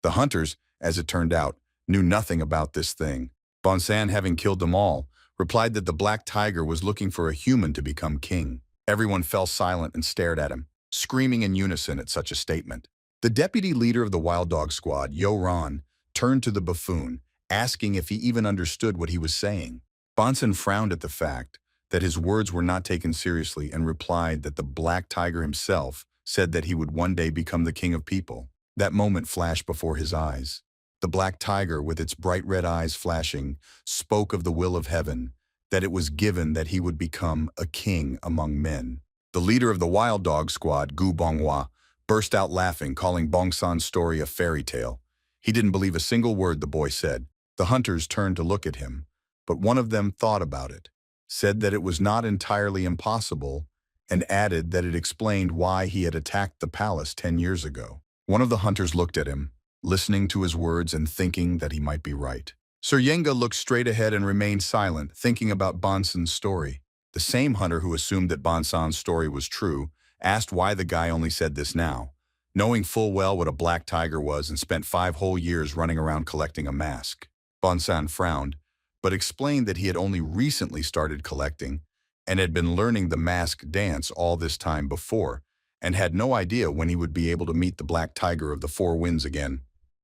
The hunters, as it turned out, knew nothing about this thing. Bonson, having killed them all, replied that the black tiger was looking for a human to become king. Everyone fell silent and stared at him, screaming in unison at such a statement. The deputy leader of the wild dog squad, Yo Ron, turned to the buffoon, asking if he even understood what he was saying. Bonson frowned at the fact that his words were not taken seriously and replied that the black tiger himself said that he would one day become the king of people. That moment flashed before his eyes. The black tiger, with its bright red eyes flashing, spoke of the will of heaven, that it was given that he would become a king among men. The leader of the wild dog squad, Manhwa, burst out laughing, calling Bonson's story a fairy tale. He didn't believe a single word the boy said. The hunters turned to look at him, but one of them thought about it, said that it was not entirely impossible, and added that it explained why he had attacked the palace 10 years ago. One of the hunters looked at him, listening to his words and thinking that he might be right. Sir Yenga looked straight ahead and remained silent, thinking about Bonson's story. The same hunter who assumed that Bonson's story was true asked why the guy only said this now, knowing full well what a black tiger was and spent 5 whole years running around collecting a mask. Bonson frowned, but explained that he had only recently started collecting and had been learning the mask dance all this time before, and had no idea when he would be able to meet the black tiger of the 4 winds again.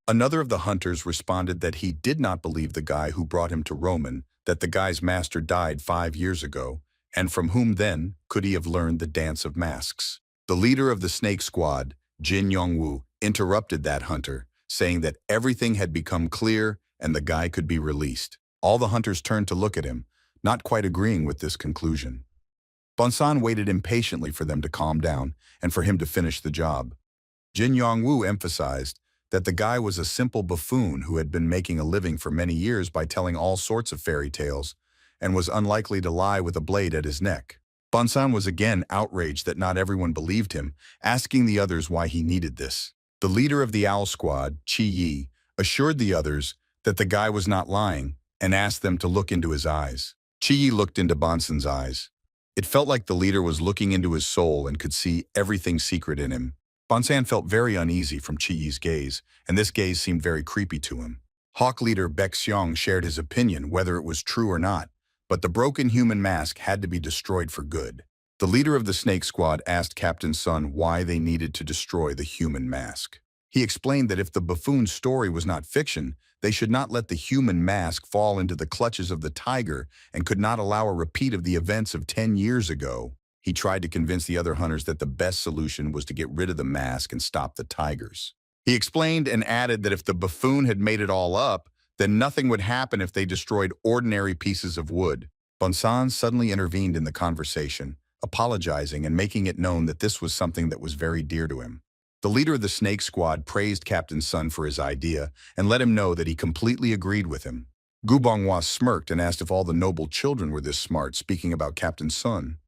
Another of the hunters responded that he did not believe the guy who brought him to Roman, that the guy's master died 5 years ago, and from whom then could he have learned the dance of masks? The leader of the snake squad, Jin Yongwoo, interrupted that hunter, saying that everything had become clear and the guy could be released. All the hunters turned to look at him, not quite agreeing with this conclusion. Bonson waited impatiently for them to calm down and for him to finish the job. Jin Yongwoo emphasized that the guy was a simple buffoon who had been making a living for many years by telling all sorts of fairy tales and was unlikely to lie with a blade at his neck. Bonson was again outraged that not everyone believed him, asking the others why he needed this. The leader of the owl squad, Chi Yi, assured the others that the guy was not lying and asked them to look into his eyes. Chi Yi looked into Bonson's eyes. It felt like the leader was looking into his soul and could see everything secret in him. Bonson felt very uneasy from Chi Yi's gaze, and this gaze seemed very creepy to him. Hawk leader Baek Seong shared his opinion whether it was true or not, but the broken human mask had to be destroyed for good. The leader of the snake squad asked Captain Sun why they needed to destroy the human mask. He explained that if the buffoon's story was not fiction, they should not let the human mask fall into the clutches of the tiger and could not allow a repeat of the events of 10 years ago. He tried to convince the other hunters that the best solution was to get rid of the mask and stop the tigers. He explained and added that if the buffoon had made it all up, then nothing would happen if they destroyed ordinary pieces of wood. Bonson suddenly intervened in the conversation, apologizing and making it known that this was something that was very dear to him. The leader of the snake squad praised Captain Sun for his idea and let him know that he completely agreed with him. Gu Bonghua smirked and asked if all the noble children were this smart, speaking about Captain Sun.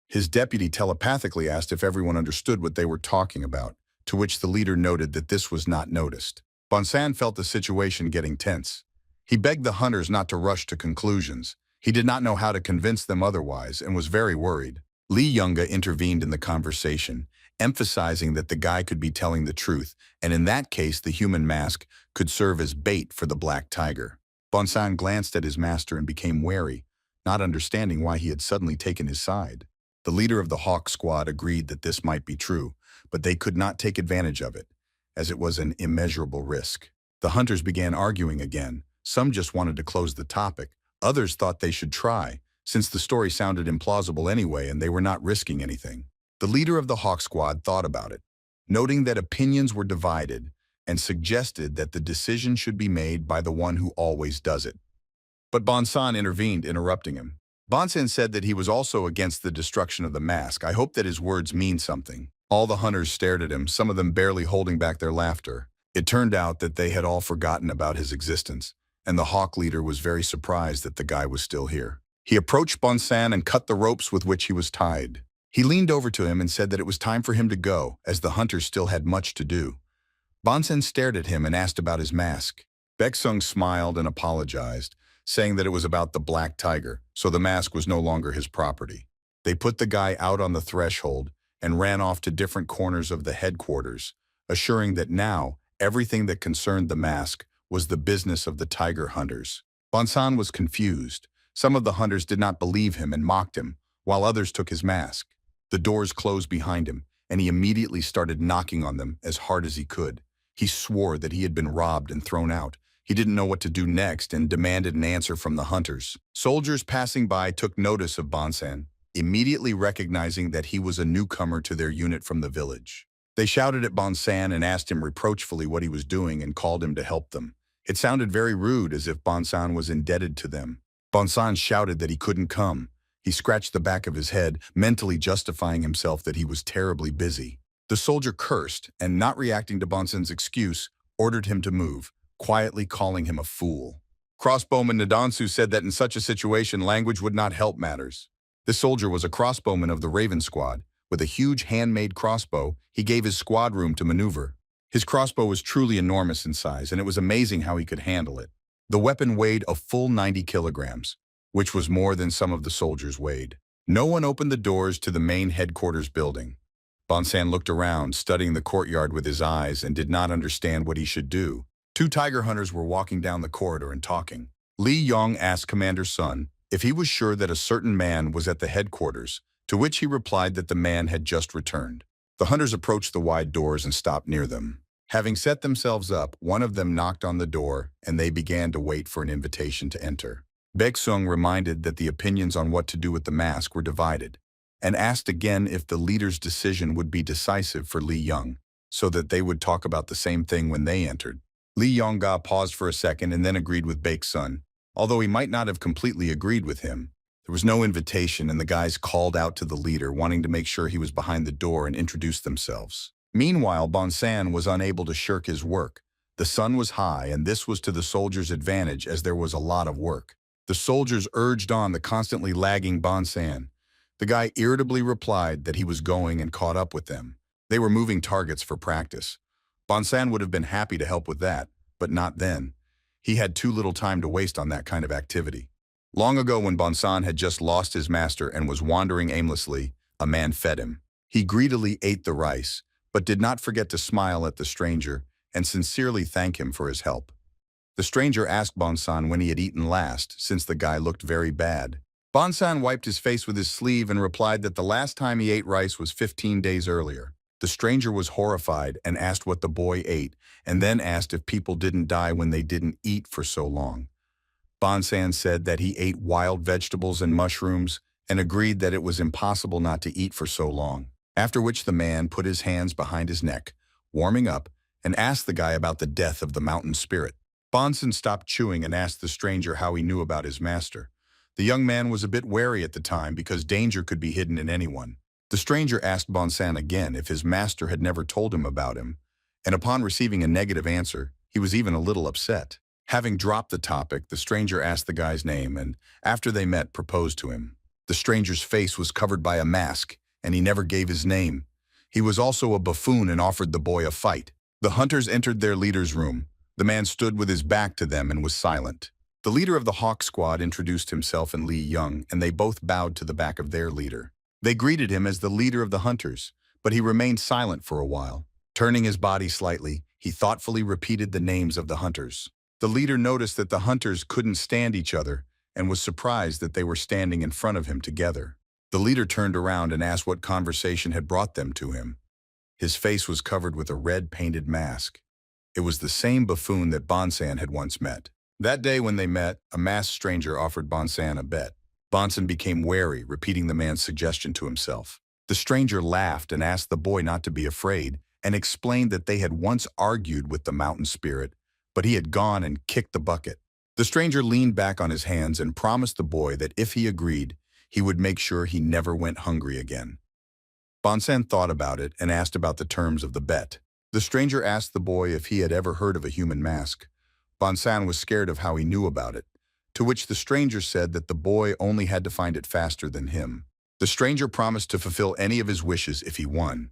His deputy telepathically asked if everyone understood what they were talking about, to which the leader noted that this was not noticed. Bonson felt the situation getting tense. He begged the hunters not to rush to conclusions. He did not know how to convince them otherwise and was very worried. Lee Younga intervened in the conversation, emphasizing that the guy could be telling the truth, and in that case the human mask could serve as bait for the black tiger. Bonson glanced at his master and became wary, not understanding why he had suddenly taken his side. The leader of the Hawk squad agreed that this might be true, but they could not take advantage of it, as it was an immeasurable risk. The hunters began arguing again. Some just wanted to close the topic. Others thought they should try, since the story sounded implausible anyway and they were not risking anything. The leader of the Hawk squad thought about it, noting that opinions were divided, and suggested that the decision should be made by the one who always does it. But Bonson intervened, interrupting him. Bonson said that he was also against the destruction of the mask. I hope that his words mean something. All the hunters stared at him, some of them barely holding back their laughter. It turned out that they had all forgotten about his existence, and the Hawk leader was very surprised that the guy was still here. He approached Bonson and cut the ropes with which he was tied. He leaned over to him and said that it was time for him to go, as the hunters still had much to do. Bonson stared at him and asked about his mask. Baeksung smiled and apologized, saying that it was about the black tiger, so the mask was no longer his property. They put the guy out on the threshold and ran off to different corners of the headquarters, assuring that now everything that concerned the mask was the business of the tiger hunters. Bonson was confused. Some of the hunters did not believe him and mocked him, while others took his mask. The doors closed behind him, and he immediately started knocking on them as hard as he could. He swore that he had been robbed and thrown out, He didn't know what to do next and demanded an answer from the hunters. Soldiers passing by took notice of Bonson, immediately recognizing that he was a newcomer to their unit from the village. They shouted at Bonson and asked him reproachfully what he was doing and called him to help them. It sounded very rude, as if Bonson was indebted to them. Bonson shouted that he couldn't come. He scratched the back of his head, mentally justifying himself that he was terribly busy. The soldier cursed, and not reacting to Bonson's excuse, ordered him to move, quietly calling him a fool. Crossbowman Nadansu said that in such a situation, language would not help matters. This soldier was a crossbowman of the Raven Squad. With a huge handmade crossbow, he gave his squad room to maneuver. His crossbow was truly enormous in size, and it was amazing how he could handle it. The weapon weighed a full 90 kilograms, which was more than some of the soldiers weighed. No one opened the doors to the main headquarters building. Bonson looked around, studying the courtyard with his eyes, and did not understand what he should do. Two tiger hunters were walking down the corridor and talking. Li Yong asked Commander Sun if he was sure that a certain man was at the headquarters, to which he replied that the man had just returned. The hunters approached the wide doors and stopped near them. Having set themselves up, one of them knocked on the door, and they began to wait for an invitation to enter. Baek-sung reminded that the opinions on what to do with the mask were divided, and asked again if the leader's decision would be decisive for Li Yong, so that they would talk about the same thing when they entered. Li Yong-ga paused for a second and then agreed with Baek-sun. Although he might not have completely agreed with him, there was no invitation, and the guys called out to the leader, wanting to make sure he was behind the door and introduced themselves. Meanwhile, Bonson was unable to shirk his work. The sun was high, and this was to the soldiers' advantage as there was a lot of work. The soldiers urged on the constantly lagging Bonson. The guy irritably replied that he was going and caught up with them. They were moving targets for practice. Bonson would have been happy to help with that, but not then. He had too little time to waste on that kind of activity. Long ago, when Bonson had just lost his master and was wandering aimlessly, a man fed him. He greedily ate the rice, but did not forget to smile at the stranger and sincerely thank him for his help. The stranger asked Bonson when he had eaten last, since the guy looked very bad. Bonson wiped his face with his sleeve and replied that the last time he ate rice was 15 days earlier. The stranger was horrified and asked what the boy ate, and then asked if people didn't die when they didn't eat for so long. Bonson said that he ate wild vegetables and mushrooms and agreed that it was impossible not to eat for so long. After which the man put his hands behind his neck, warming up, and asked the guy about the death of the mountain spirit. Bonson stopped chewing and asked the stranger how he knew about his master. The young man was a bit wary at the time because danger could be hidden in anyone. The stranger asked Bonson again if his master had never told him about him, and upon receiving a negative answer, he was even a little upset. Having dropped the topic, the stranger asked the guy's name and, after they met, proposed to him. The stranger's face was covered by a mask, and he never gave his name. He was also a buffoon and offered the boy a fight. The hunters entered their leader's room. The man stood with his back to them and was silent. The leader of the Hawk Squad introduced himself and Li Yong, and they both bowed to the back of their leader. They greeted him as the leader of the hunters, but he remained silent for a while. Turning his body slightly, he thoughtfully repeated the names of the hunters. The leader noticed that the hunters couldn't stand each other and was surprised that they were standing in front of him together. The leader turned around and asked what conversation had brought them to him. His face was covered with a red painted mask. It was the same buffoon that Bonson had once met. That day when they met, a masked stranger offered Bonson a bet. Bonson became wary, repeating the man's suggestion to himself. The stranger laughed and asked the boy not to be afraid and explained that they had once argued with the mountain spirit, but he had gone and kicked the bucket. The stranger leaned back on his hands and promised the boy that if he agreed, he would make sure he never went hungry again. Bonson thought about it and asked about the terms of the bet. The stranger asked the boy if he had ever heard of a human mask. Bonson was scared of how he knew about it, to which the stranger said that the boy only had to find it faster than him. The stranger promised to fulfill any of his wishes if he won.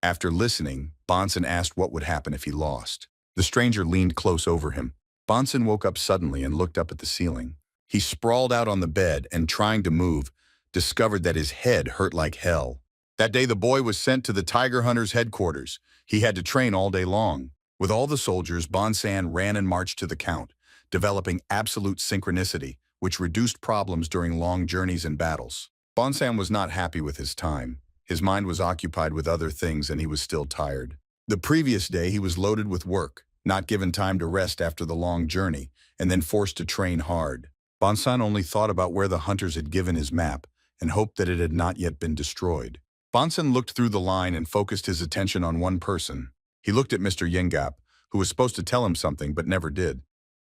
After listening, Bonson asked what would happen if he lost. The stranger leaned close over him. Bonson woke up suddenly and looked up at the ceiling. He sprawled out on the bed and, trying to move, discovered that his head hurt like hell. That day the boy was sent to the tiger hunter's headquarters. He had to train all day long. With all the soldiers, Bonson ran and marched to the count, developing absolute synchronicity, which reduced problems during long journeys and battles. Bonson was not happy with his time. His mind was occupied with other things and he was still tired. The previous day he was loaded with work. not given time to rest after the long journey, and then forced to train hard. Bonson only thought about where the hunters had given his map and hoped that it had not yet been destroyed. Bonson looked through the line and focused his attention on one person. He looked at Mr. Yengap, who was supposed to tell him something but never did.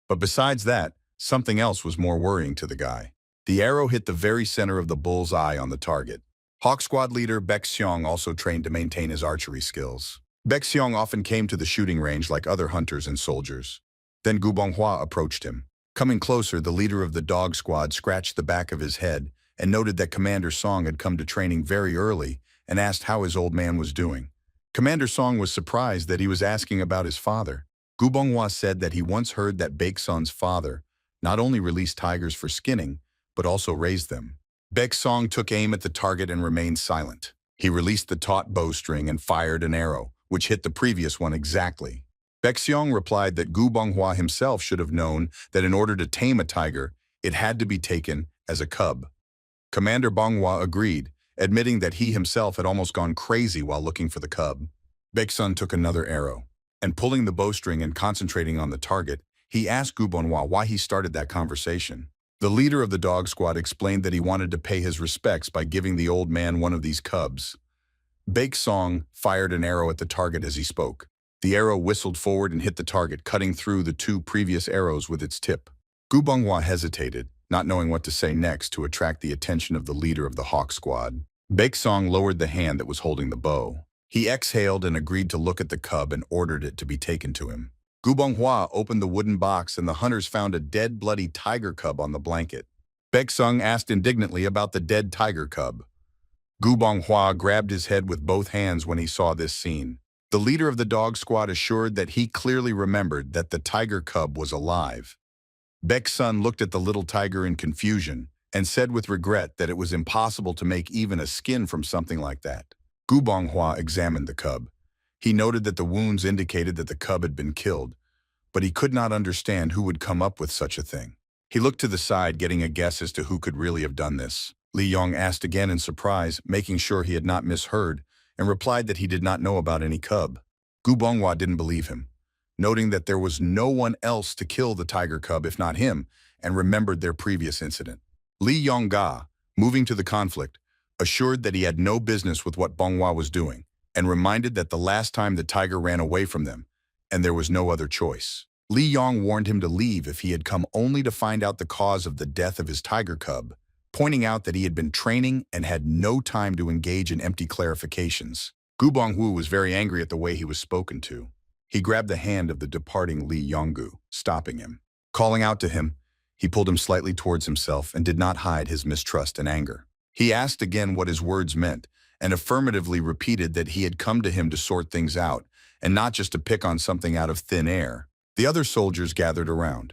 But besides that, something else was more worrying to the guy. The arrow hit the very center of the bull's eye on the target. Hawk Squad leader Baek Seong also trained to maintain his archery skills. Baek Seong often came to the shooting range like other hunters and soldiers. Then Gu Bonghua approached him. Coming closer, the leader of the dog squad scratched the back of his head and noted that Commander Song had come to training very early and asked how his old man was doing. Commander Song was surprised that he was asking about his father. Gu Bonghua said that he once heard that Baek Sun's father not only released tigers for skinning, but also raised them. Baek Song took aim at the target and remained silent. He released the taut bowstring and fired an arrow, which hit the previous one exactly. Baek Seong replied that Gu Bonghua himself should have known that in order to tame a tiger, it had to be taken as a cub. Commander Bonghua agreed, admitting that he himself had almost gone crazy while looking for the cub. Baek Sun took another arrow, and pulling the bowstring and concentrating on the target, he asked Gu Bonghua why he started that conversation. The leader of the dog squad explained that he wanted to pay his respects by giving the old man one of these cubs. Baek Song fired an arrow at the target as he spoke. The arrow whistled forward and hit the target, cutting through the two previous arrows with its tip. Gu Bonghua hesitated, not knowing what to say next to attract the attention of the leader of the Hawk Squad. Baek Song lowered the hand that was holding the bow. He exhaled and agreed to look at the cub and ordered it to be taken to him. Gu Bonghua opened the wooden box and the hunters found a dead, bloody tiger cub on the blanket. Baek Song asked indignantly about the dead tiger cub. Gu Bonghua grabbed his head with both hands when he saw this scene. The leader of the dog squad assured that he clearly remembered that the tiger cub was alive. Baek Sun looked at the little tiger in confusion and said with regret that it was impossible to make even a skin from something like that. Gu Bonghua examined the cub. He noted that the wounds indicated that the cub had been killed, but he could not understand who would come up with such a thing. He looked to the side, getting a guess as to who could really have done this. Li Yong asked again in surprise, making sure he had not misheard, and replied that he did not know about any cub. Gu Bonghua didn't believe him, noting that there was no one else to kill the tiger cub if not him, and remembered their previous incident. Li Yong-ga, moving to the conflict, assured that he had no business with what Bonghua was doing, and reminded that the last time the tiger ran away from them, and there was no other choice. Li Yong warned him to leave if he had come only to find out the cause of the death of his tiger cub, pointing out that he had been training and had no time to engage in empty clarifications. Gu Bonghua was very angry at the way he was spoken to. He grabbed the hand of the departing Li Yonggu, stopping him. Calling out to him, he pulled him slightly towards himself and did not hide his mistrust and anger. He asked again what his words meant, and affirmatively repeated that he had come to him to sort things out, and not just to pick on something out of thin air. The other soldiers gathered around.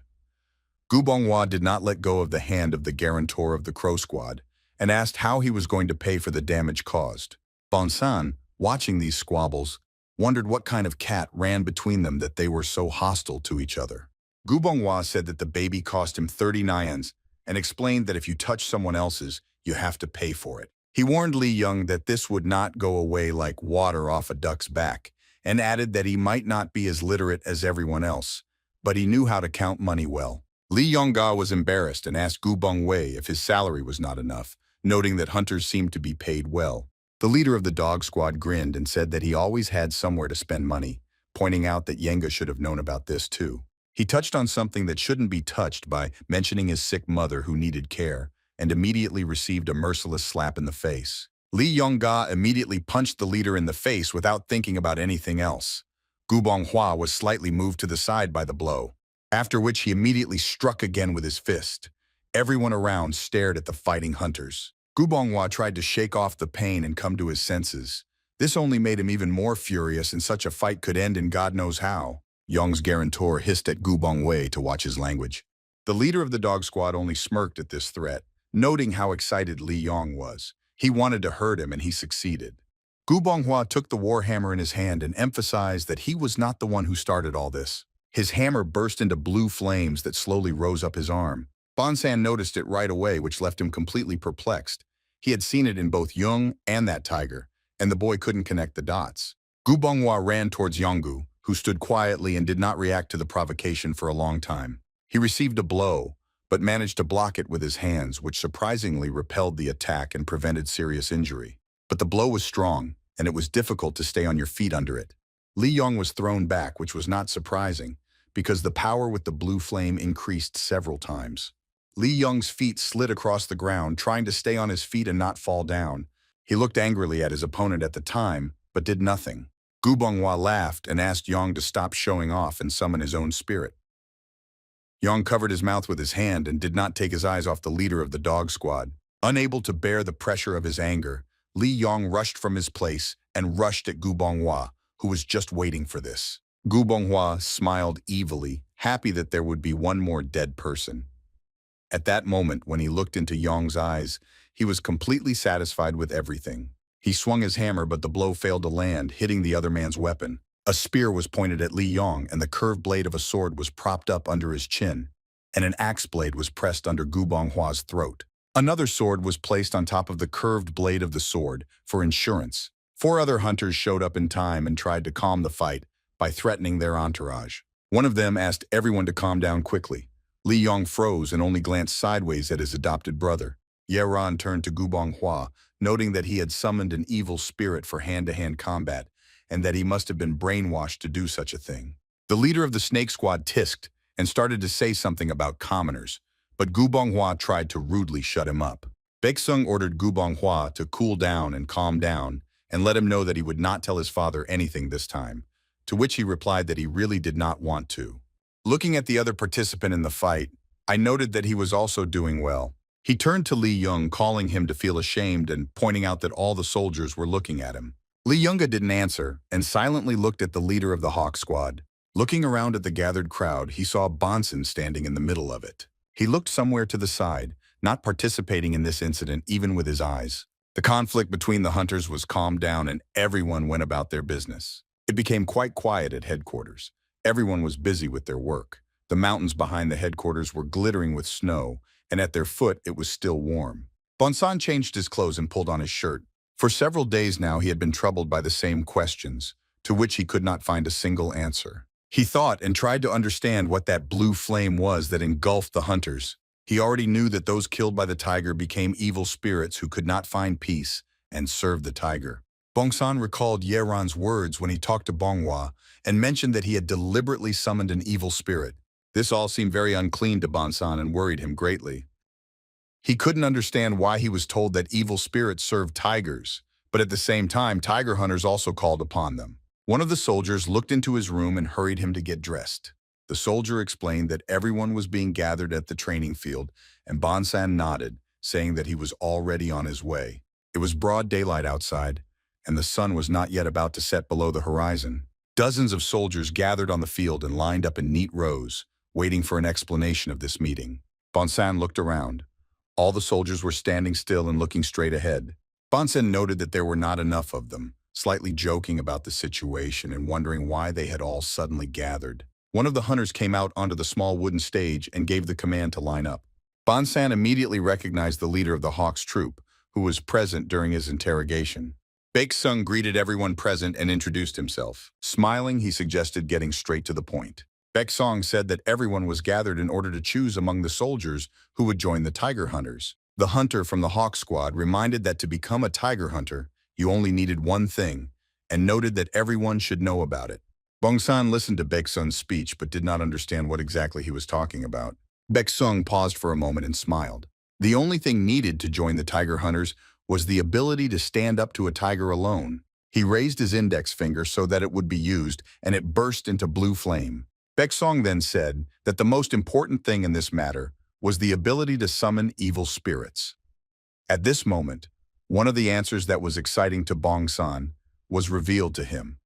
Gu Bonghua did not let go of the hand of the guarantor of the Crow Squad, and asked how he was going to pay for the damage caused. Bonson, watching these squabbles, wondered what kind of cat ran between them that they were so hostile to each other. Gu Bonghua said that the baby cost him 30 nyans, and explained that if you touch someone else's, you have to pay for it. He warned Li Young that this would not go away like water off a duck's back, and added that he might not be as literate as everyone else, but he knew how to count money well. Li Yongga was embarrassed and asked Gu Bongwei if his salary was not enough, noting that hunters seemed to be paid well. The leader of the dog squad grinned and said that he always had somewhere to spend money, pointing out that Yenga should have known about this too. He touched on something that shouldn't be touched by mentioning his sick mother who needed care, and immediately received a merciless slap in the face. Li Yongga immediately punched the leader in the face without thinking about anything else. Gu Bonghua was slightly moved to the side by the blow, after which he immediately struck again with his fist. Everyone around stared at the fighting hunters. Gu Bonghua tried to shake off the pain and come to his senses. This only made him even more furious, and such a fight could end in God knows how. Yong's guarantor hissed at Gu Bongwei to watch his language. The leader of the dog squad only smirked at this threat, noting how excited Li Yong was. He wanted to hurt him, and he succeeded. Gu Bonghua took the warhammer in his hand and emphasized that he was not the one who started all this. His hammer burst into blue flames that slowly rose up his arm. Bonson noticed it right away, which left him completely perplexed. He had seen it in both Jung and that tiger, and the boy couldn't connect the dots. Gu Bonghua ran towards Yonggu, who stood quietly and did not react to the provocation for a long time. He received a blow, but managed to block it with his hands, which surprisingly repelled the attack and prevented serious injury. But the blow was strong, and it was difficult to stay on your feet under it. Li Yong was thrown back, which was not surprising, because the power with the blue flame increased several times. Li Yong's feet slid across the ground, trying to stay on his feet and not fall down. He looked angrily at his opponent at the time, but did nothing. Gu Bonghua laughed and asked Yong to stop showing off and summon his own spirit. Yong covered his mouth with his hand and did not take his eyes off the leader of the dog squad. Unable to bear the pressure of his anger, Li Yong rushed from his place and rushed at Gu Bonghua, who was just waiting for this. Gu Bonghua smiled evilly, happy that there would be one more dead person. At that moment, when he looked into Yong's eyes, he was completely satisfied with everything. He swung his hammer, but the blow failed to land, hitting the other man's weapon. A spear was pointed at Li Yong, and the curved blade of a sword was propped up under his chin, and an axe blade was pressed under Gu Bonghua's throat. Another sword was placed on top of the curved blade of the sword, for insurance. 4 other hunters showed up in time and tried to calm the fight by threatening their entourage. One of them asked everyone to calm down quickly. Li Yong froze and only glanced sideways at his adopted brother. Yeran turned to Gu Bonghua, noting that he had summoned an evil spirit for hand-to-hand combat, and that he must have been brainwashed to do such a thing. The leader of the snake squad tisked and started to say something about commoners, but Gu Bonghua tried to rudely shut him up. Baeksung ordered Gu Bonghua to cool down and calm down, and let him know that he would not tell his father anything this time, to which he replied that he really did not want to. Looking at the other participant in the fight, I noted that he was also doing well. He turned to Li Yong, calling him to feel ashamed and pointing out that all the soldiers were looking at him. Li Yunga didn't answer and silently looked at the leader of the Hawk Squad. Looking around at the gathered crowd, he saw Bonson standing in the middle of it. He looked somewhere to the side, not participating in this incident even with his eyes. The conflict between the hunters was calmed down and everyone went about their business. It became quite quiet at headquarters. Everyone was busy with their work. The mountains behind the headquarters were glittering with snow, and at their foot it was still warm. Bonson changed his clothes and pulled on his shirt. For several days now he had been troubled by the same questions, to which he could not find a single answer. He thought and tried to understand what that blue flame was that engulfed the hunters. He already knew that those killed by the tiger became evil spirits who could not find peace and serve the tiger. Bonson recalled Yeran's words when he talked to Bonghua and mentioned that he had deliberately summoned an evil spirit. This all seemed very unclean to Bonson and worried him greatly. He couldn't understand why he was told that evil spirits served tigers, but at the same time, tiger hunters also called upon them. One of the soldiers looked into his room and hurried him to get dressed. The soldier explained that everyone was being gathered at the training field, and Bonson nodded, saying that he was already on his way. It was broad daylight outside, and the sun was not yet about to set below the horizon. Dozens of soldiers gathered on the field and lined up in neat rows, waiting for an explanation of this meeting. Bonson looked around. All the soldiers were standing still and looking straight ahead. Bonson noted that there were not enough of them, slightly joking about the situation and wondering why they had all suddenly gathered. One of the hunters came out onto the small wooden stage and gave the command to line up. Bonson immediately recognized the leader of the Hawk's troop, who was present during his interrogation. Baeksung greeted everyone present and introduced himself. Smiling, he suggested getting straight to the point. Baeksung said that everyone was gathered in order to choose among the soldiers who would join the tiger hunters. The hunter from the Hawk Squad reminded that to become a tiger hunter, you only needed one thing, and noted that everyone should know about it. Bonson listened to Baeksung's speech but did not understand what exactly he was talking about. Baeksung paused for a moment and smiled. The only thing needed to join the tiger hunters was the ability to stand up to a tiger alone. He raised his index finger so that it would be used, and it burst into blue flame. Baeksung then said that the most important thing in this matter was the ability to summon evil spirits. At this moment, one of the answers that was exciting to Bonson was revealed to him.